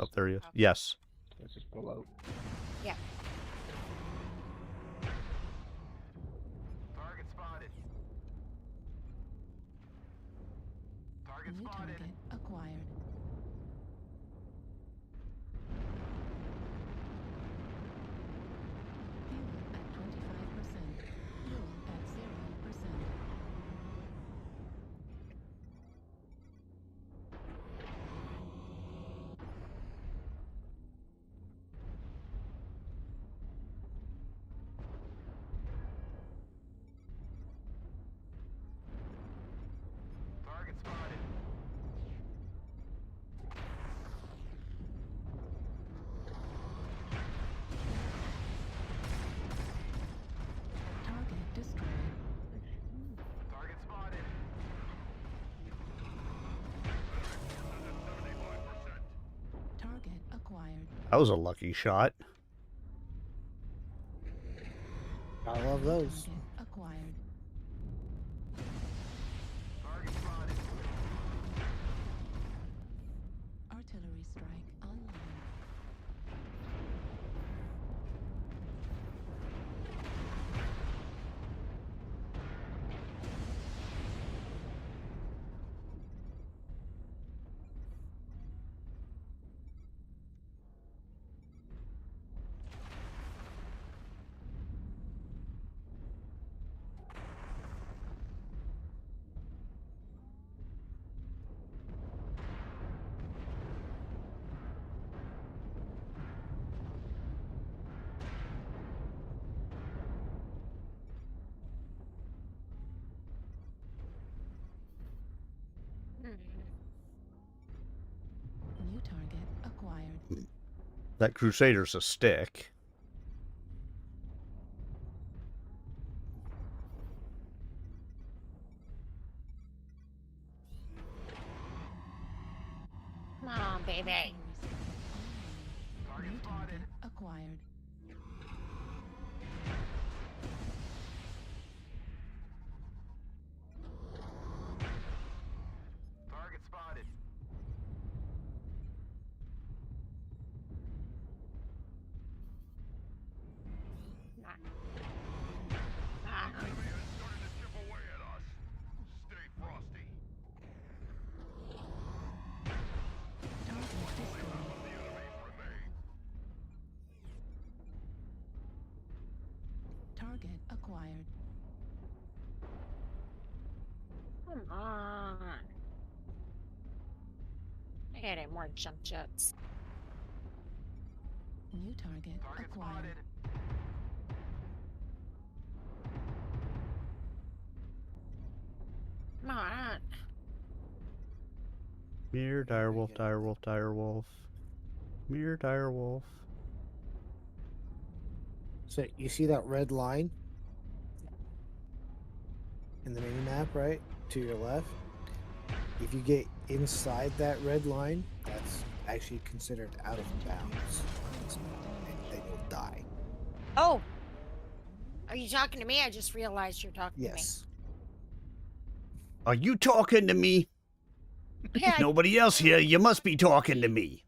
Oh, there he is. Yes. Let's just pull out. Yeah. Target spotted. Target New spotted. target acquired. Fuel at 25%. Fuel at 0%. Target spotted. Target destroyed. Target spotted. 75%. Target acquired. That was a lucky shot. I love those. Target acquired. Target spotted. Artillery strike online. acquired. That Crusader's a stick. Come on, baby. New target acquired. Target spotted. Enemy has started to chip away at us. Stay frosty. Target destroyed. The enemies remain. Target acquired. Come on. I got any more jump jets. New target acquired. Come on. Mirror, direwolf, direwolf, direwolf. Mirror, direwolf. So you see that red line in the mini map, right? To your left. If you get inside that red line, that's actually considered out of bounds. And then you'll die. Oh! Are you talking to me? I just realized you're talking Yes. Are you talking to me? to me. Yeah, Nobody else here. You must be talking to me.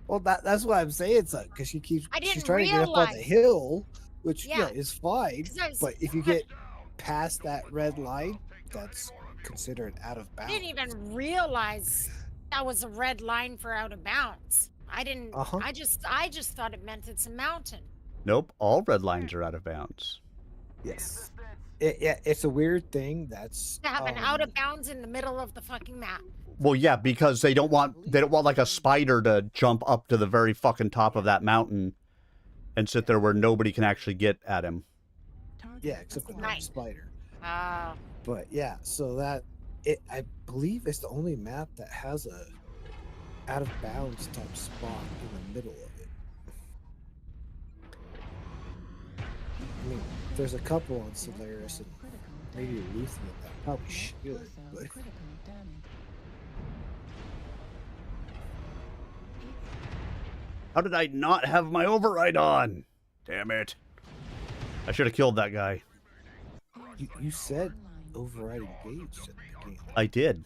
Well, that's what I'm saying, son, because she's I didn't trying to get up on the realize. hill, which Yeah. is fine. 'Cause I was- But if you get past that red line, that's considered out of I bounds. didn't even realize that was a red line for out of bounds. I didn't. Uh-huh. I just thought it meant it's a mountain. Nope, all red lines are out of bounds. Yes. It's a weird thing. That's To have an out of bounds in the middle of the fucking map. Well, yeah, because they don't want like a spider to jump up to the very fucking top of that mountain and sit there where nobody can actually get at him. Yeah, except for that Right. spider. Ah. But yeah, so I believe it's the only map that has a out of bounds type spot in the middle of it. I mean, there's a couple on Solaris and maybe Luthien that probably should, but Critical damage. How did I not have my override on? Damn it. I should have killed that guy. you said override engaged at the beginning. I did.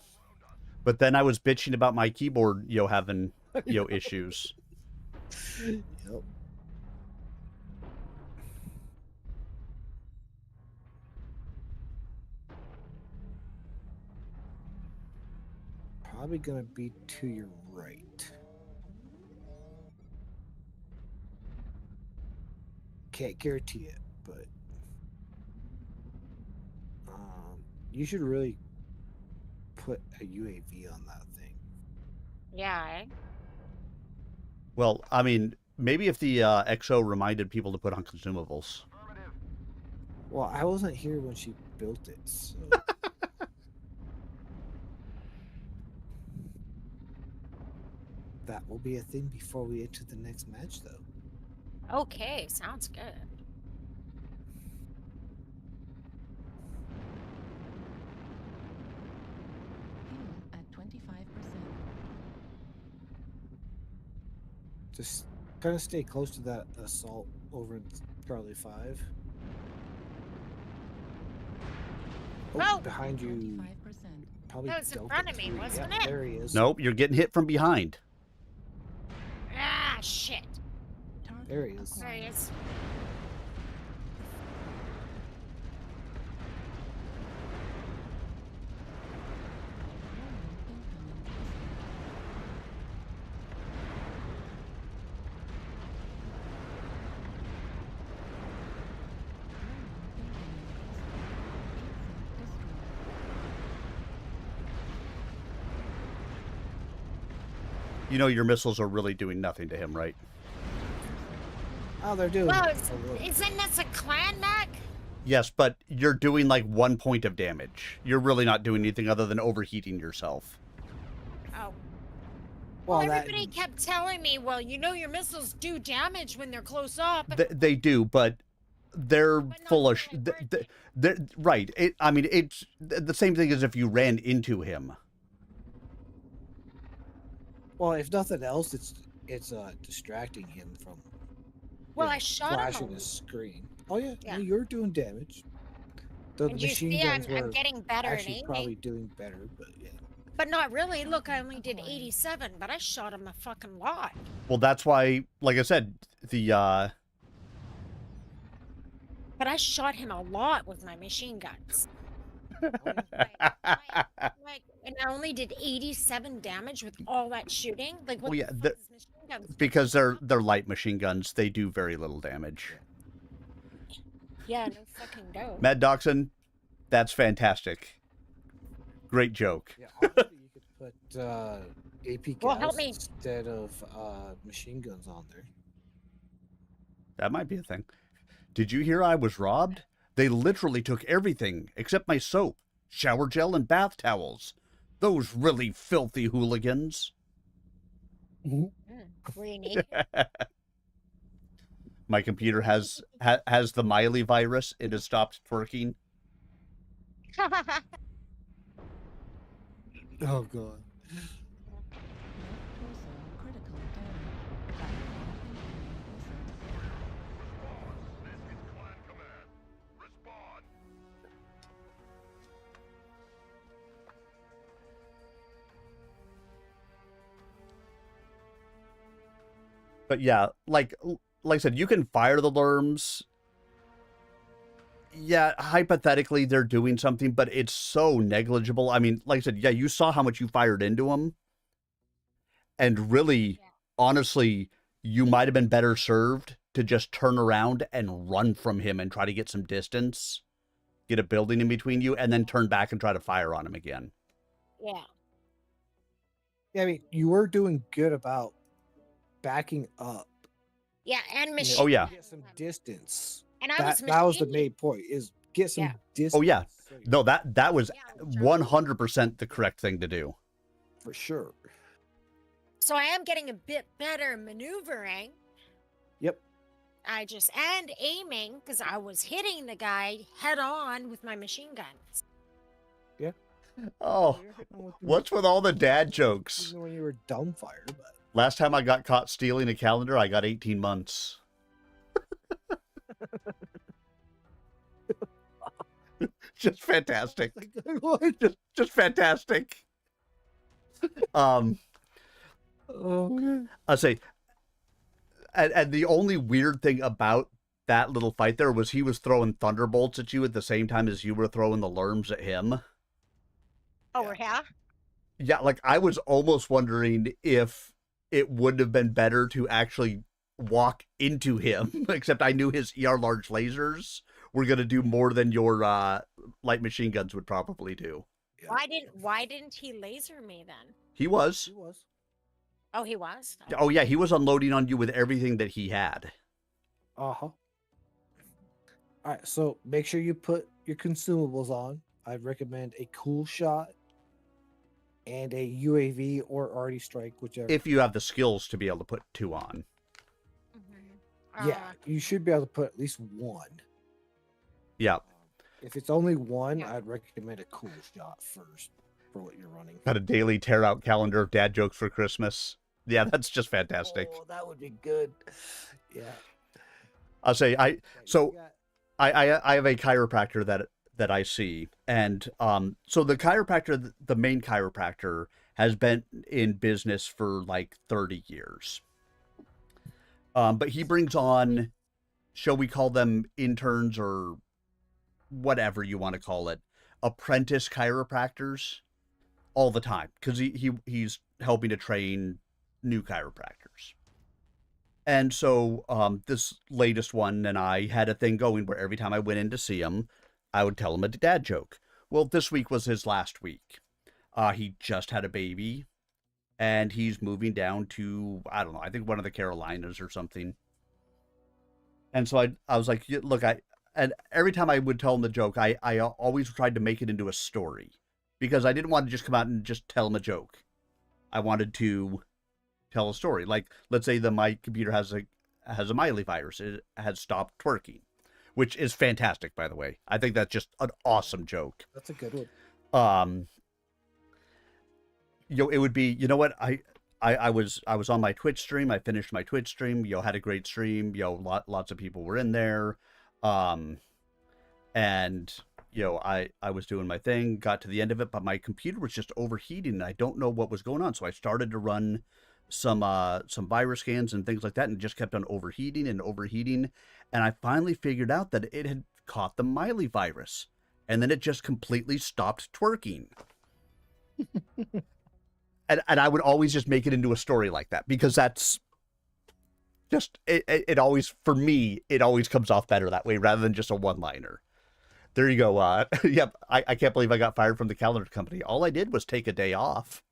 But then I was bitching about my keyboard, having, issues. Yep. Probably gonna be to your right. Can't guarantee it, but you should really put a UAV on that thing. Yeah. Eh? Well, I mean, maybe if the XO reminded people to put on consumables. Well, I wasn't here when she built it, so. That will be a thing before we get to the next match, though. Okay, sounds good. Fuel at 25%. Just kind of stay close to that assault over in Charlie 5. Oh! Behind you. 25%. Probably That was in Delta front of me, 3. wasn't Yeah, it? there he is. Nope, you're getting hit from behind. Ah, shit. There he is. There he is. You know your missiles are really doing nothing to him, right? Oh, they're doing Well, it a little. isn't this a clan mech? Yes, but you're doing like 1 point of damage. You're really not doing anything other than overheating yourself. Oh. Well, Well, that everybody kept telling me, well, you know your missiles do damage when they're close up. They do, but they're full of. They're right. I mean, it's the same thing as if you ran into him. well, if nothing else, it's distracting him from. Well, I shot him. Flashing his screen. Oh yeah, Yeah. no, you're doing damage. Though the And you machine see, guns I'm were getting better at actually aiming. probably doing better, but yeah. But not really. Look, I only did 87, but I shot him a fucking lot. Well, that's why, like I said, the But I shot him a lot with my machine guns. and I only did 87 damage with all that shooting. Like, what well, yeah, the fuck is machine guns? because they're light machine guns, they do very little damage. Yeah, no fucking dope. Mad Dachshund, that's fantastic. Great joke. Yeah, honestly, you could put AP Well, gas help me. instead of machine guns on there. That might be a thing. Did you hear I was robbed? They literally took everything except my soap, shower gel, and bath towels. Those really filthy hooligans. Were you naked? My computer has the Miley virus. It has stopped twerking. Oh god. But yeah, like I said, you can fire the lerms. Yeah, hypothetically, they're doing something, but it's so negligible. I mean, like I said, yeah, you saw how much you fired into them. And really, honestly, you might have been better served to just turn around and run from him and try to get some distance, get a building in between you, and then turn back and try to fire on him again. Yeah. Yeah, I mean, you were doing good about backing up. Yeah, and machine. Oh, yeah. Get some distance. And I that was the main point, is get some distance. Oh, yeah. No, that was 100% the correct thing to do. For sure. So I am getting a bit better maneuvering. Yep. And aiming, because I was hitting the guy head on with my machine guns. Yeah. Oh, what's with all the dad jokes? Even when you were dumbfired, but Last time I got caught stealing a calendar, I got 18 months. Just fantastic. Just fantastic. Oh, I say, and the only weird thing about that little fight there was he was throwing thunderbolts at you at the same time as you were throwing the lerms at him. Oh, yeah? Yeah, like I was almost wondering if it would have been better to actually walk into him, except I knew his ER large lasers were going to do more than your light machine guns would probably do. Why didn't he laser me then? He was. Oh, he was? Oh, yeah, he was unloading on you with everything that he had. Uh-huh. All right, so make sure you put your consumables on. I'd recommend a cool shot and a UAV or arty strike, whichever. If you have the skills to be able to put two on. Yeah, you should be able to put at least one. Yeah. If it's only one, I'd recommend a cool shot first for what you're running. Got a daily tear out calendar of dad jokes for Christmas. Yeah, that's just fantastic. Oh, that would be good. Yeah. I'll say I have a chiropractor that I see, and so the chiropractor, the main chiropractor, has been in business for like 30 years. But he brings on, shall we call them interns or whatever you want to call it, apprentice chiropractors all the time, because he's helping to train new chiropractors. And so this latest one and I had a thing going where every time I went in to see him, I would tell him a dad joke. Well, this week was his last week. He just had a baby, and he's moving down to, I don't know, I think one of the Carolinas or something. And so I was like, look, and every time I would tell him the joke, I always tried to make it into a story, because I didn't want to just come out and just tell him a joke. I wanted to tell a story. Like, let's say my computer has a Miley virus. It has stopped twerking, which is fantastic, by the way. I think that's just an awesome joke. That's a good one. It would be, you know what, I was on my Twitch stream. I finished my Twitch stream. Had a great stream. Lots of people were in there, and I was doing my thing. Got to the end of it, but my computer was just overheating, and I don't know what was going on. So I started to run some virus scans and things like that, and it just kept on overheating and overheating. And I finally figured out that it had caught the Miley virus, and then it just completely stopped twerking. And I would always just make it into a story like that, because that's just, it always, for me, it always comes off better that way rather than just a one-liner. There you go. Yep, I can't believe I got fired from the calendar company. All I did was take a day off.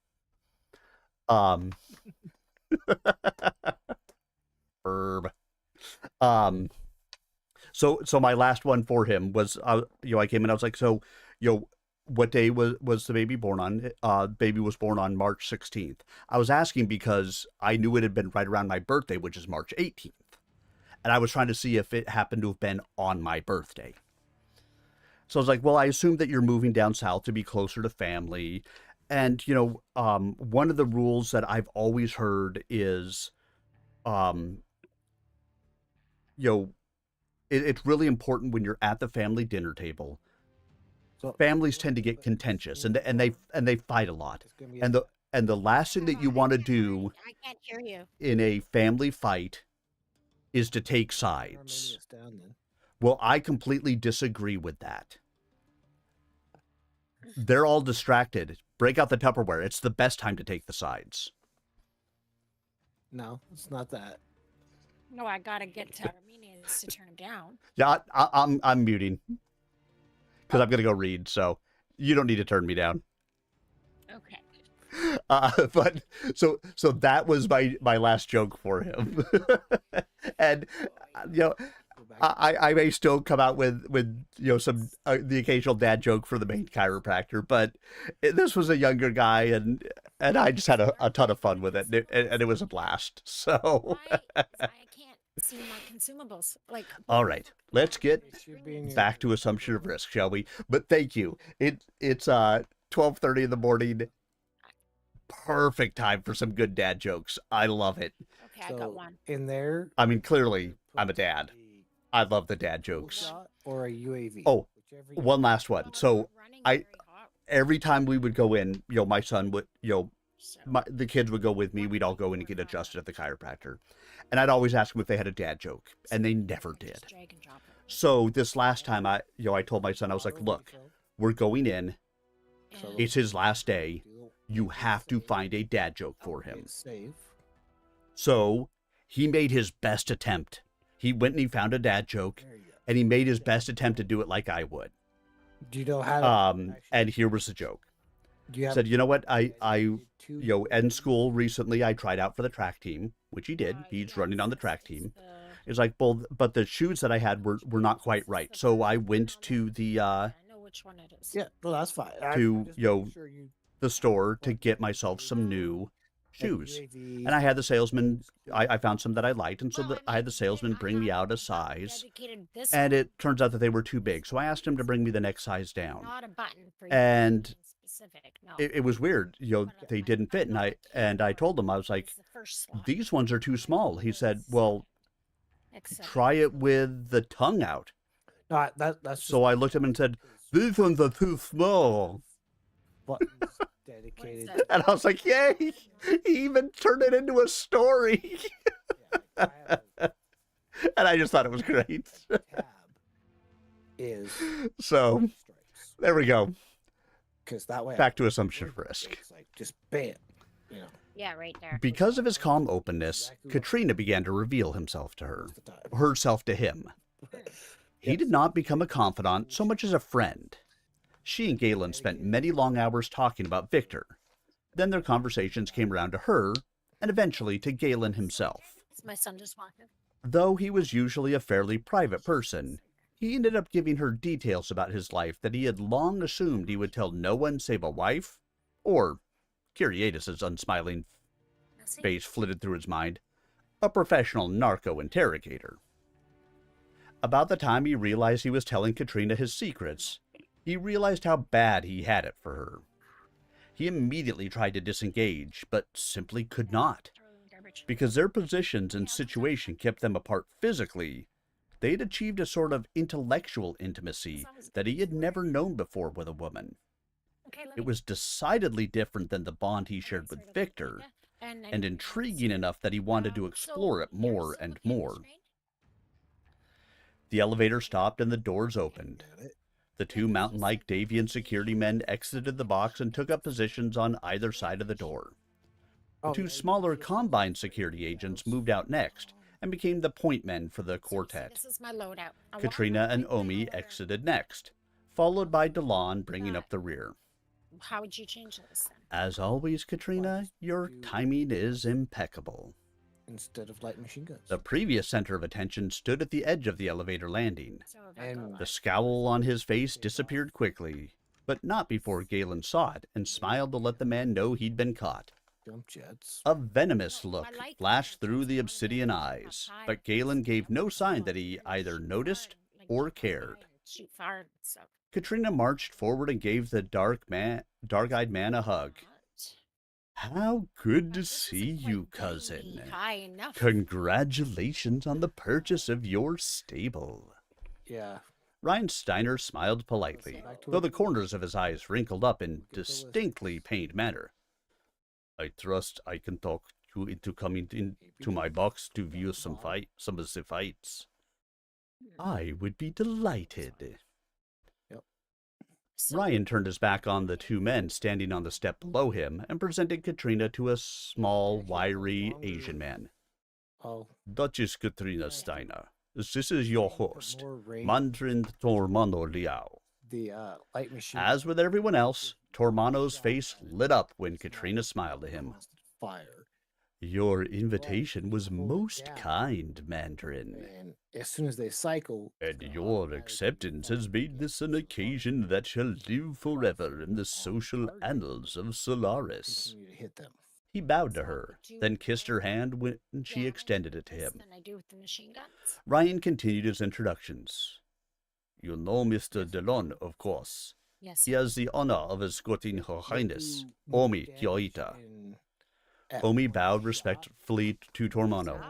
Herb. So my last one for him was, I came in, I was like, so, what day was the baby born on? Baby was born on March 16th. I was asking because I knew it had been right around my birthday, which is March 18th. And I was trying to see if it happened to have been on my birthday. So I was like, well, I assume that you're moving down south to be closer to family. And, one of the rules that I've always heard is, it's really important when you're at the family dinner table. So families tend to get contentious, and they fight a lot. And the last thing that you want to do I can't hear you. in a family fight is to take sides. Well, I completely disagree with that. They're all distracted. Break out the Tupperware. It's the best time to take the sides. No, it's not that. No, I gotta get to Armenians to turn him down. Yeah, I'm muting because I'm gonna go read. So you don't need to turn me down. Okay. But so that was my last joke for him. And I may still come out with some the occasional dad joke for the main chiropractor, but this was a younger guy, and I just had a ton of fun with it, and it was a blast. So I can't see my consumables. all right, let's get back to assumption of risk, shall we? But thank you. It's 12:30 in the morning. Perfect time for some good dad jokes. I love it. Okay, I got one. In there, I mean, clearly, I'm a dad. I love the dad jokes. or a UAV. Oh, one last one. So every time we would go in, my son would, the kids would go with me. We'd all go in and get adjusted at the chiropractor. And I'd always ask them if they had a dad joke, and they never did. So this last time I told my son, I was like, look, we're going in. It's his last day. You have to find a dad joke for him. So he made his best attempt. He went and he found a dad joke, and he made his best attempt to do it like I would. Do you know how to and here was the joke. Said, you know what? In school recently, I tried out for the track team, which he did. He's running on the track team. It's like, well, but the shoes that I had were not quite right. So I went to the I know which one it is. Yeah, well, that's fine. to the store to get myself some new shoes. And I had the salesman, I found some that I liked, and so I had the salesman bring me out a size, and it turns out that they were too big. So I asked him to bring me the next size down. Not a button for you. And Specific. No. it was weird, they didn't fit, and I told him, I was like, these ones are too small. He said, well, try it with the tongue out. No, that's so I looked at him and said, these ones are too small. Dedicated. And I was like, yay! He even turned it into a story. And I just thought it was great. So there we go. Because that way, back to assumption of risk. It's like just bam, Yeah, right there. Because of his calm openness, Katrina began to reveal herself to him. He did not become a confidant so much as a friend. She and Galen spent many long hours talking about Victor. Then their conversations came around to her, and eventually to Galen himself. My son just walked in. Though he was usually a fairly private person, he ended up giving her details about his life that he had long assumed he would tell no one save a wife, or Curiatus's unsmiling face flitted through his mind. A professional narco interrogator. About the time he realized he was telling Katrina his secrets, he realized how bad he had it for her. He immediately tried to disengage, but simply could not. Because their positions and situation kept them apart physically, they had achieved a sort of intellectual intimacy that he had never known before with a woman. It was decidedly different than the bond he shared with Victor, and intriguing enough that he wanted to explore it more and more. The elevator stopped and the doors opened. The two mountain-like Davian security men exited the box and took up positions on either side of the door. The two smaller Combine security agents moved out next and became the point men for the quartet. This is my loadout. Katrina and Omi exited next, followed by Delon bringing up the rear. How would you change this then? As always, Katrina, your timing is impeccable. Instead of light machine guns. The previous center of attention stood at the edge of the elevator landing. And The scowl on his face disappeared quickly, but not before Galen saw it and smiled to let the man know he'd been caught. jump jets. A venomous look flashed through the obsidian eyes, but Galen gave no sign that he either noticed or cared. Shoot fire and stuff. Katrina marched forward and gave the dark-eyed man a hug. How good to see you, cousin. High enough. Congratulations on the purchase of your stable. Yeah. Ryan Steiner smiled politely, though the corners of his eyes wrinkled up in distinctly pained manner. I trust I can talk you into coming into my box to view some of the fights. I would be delighted. Ryan turned his back on the two men standing on the step below him and presented Katrina to a small, wiry Asian man. Oh. Duchess Katrina Steiner. This is your host, Mandarin Tormano Liao. The light machine. As with everyone else, Tormano's face lit up when Katrina smiled to him. Fire. Your invitation was most kind, Mandarin. And as soon as they cycle. And your acceptance has made this an occasion that shall live forever in the social annals of Solaris. Continue to hit them. He bowed to her, then kissed her hand when she extended it to him. Than I do with the machine guns. Ryan continued his introductions. You know Mr. Delon, of course. Yes. He has the honor of escorting Her Highness, Omi Kyoita. Omi bowed respectfully to Tormano.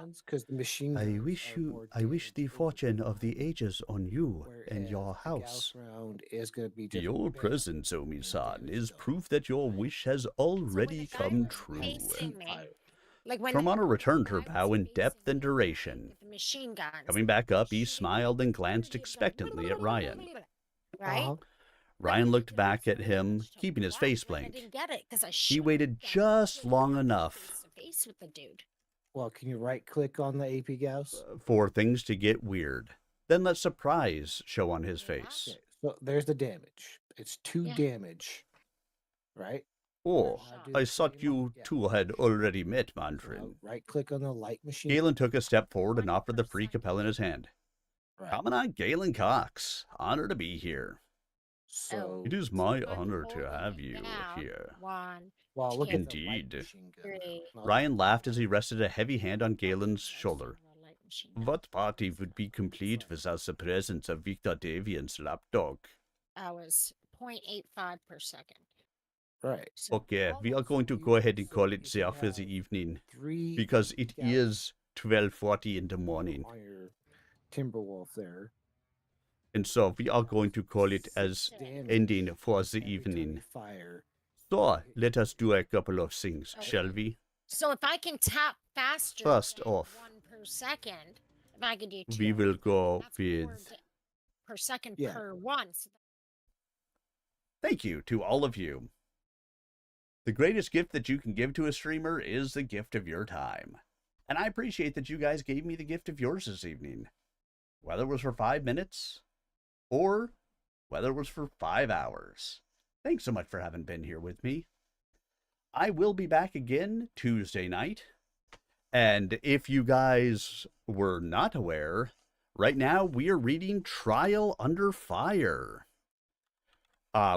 I wish the fortune of the ages on you and your house. Your presence, Omi-san, is proof that your wish has already come true. Like when Tormano returned her bow in depth and duration. the machine guns. Coming back up, he smiled and glanced expectantly at Ryan. Right? Ryan looked back at him, keeping his face I blank. didn't get it because I He waited just long enough face with the dude. Well, can you right click on the AP Gauss? for things to get weird. Then let surprise show on his face. Okay, so there's the damage. It's 2 damage. Right? Oh, I thought you two had already met, Mandarin. Right click on the light machine. Galen took a step forward and offered the free capel in his hand. Right. Commandant Galen Cox, honor to be here. So It is my honor to have you here. One. Well, look at the light Indeed. machine gun. Three. Ryan laughed as he rested a heavy hand on Galen's shoulder. What party would be complete without the presence of Victor Davian's lapdog? That was 0.85 per second. Right. Okay, we are going to go ahead and call it there for the evening, because it is 12:40 in the morning. On your Timberwolf there. And so we are going to call it as ending for the evening. Fire. So, let us do a couple of things, shall we? So if I can tap faster First than off, 1 per second, if I can do 2 we will go with per second Yeah. per one. So thank you to all of you. The greatest gift that you can give to a streamer is the gift of your time. And I appreciate that you guys gave me the gift of yours this evening. Whether it was for 5 minutes, or whether it was for 5 hours. Thanks so much for having been here with me. I will be back again Tuesday night. And if you guys were not aware, right now we are reading Trial Under Fire,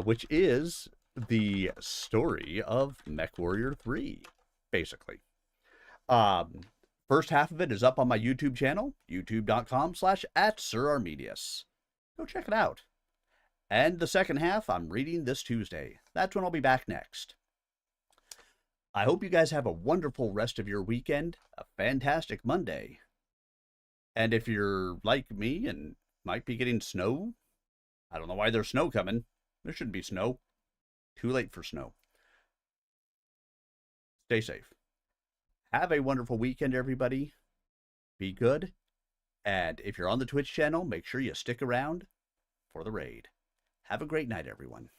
which is the story of MechWarrior 3, basically. First half of it is up on my YouTube channel, youtube.com/@SirArmedius. Go check it out. And the second half, I'm reading this Tuesday. That's when I'll be back next. I hope you guys have a wonderful rest of your weekend, a fantastic Monday. And if you're like me and might be getting snow, I don't know why there's snow coming. There shouldn't be snow. Too late for snow. Stay safe. Have a wonderful weekend, everybody. Be good. And if you're on the Twitch channel, make sure you stick around for the raid. Have a great night, everyone.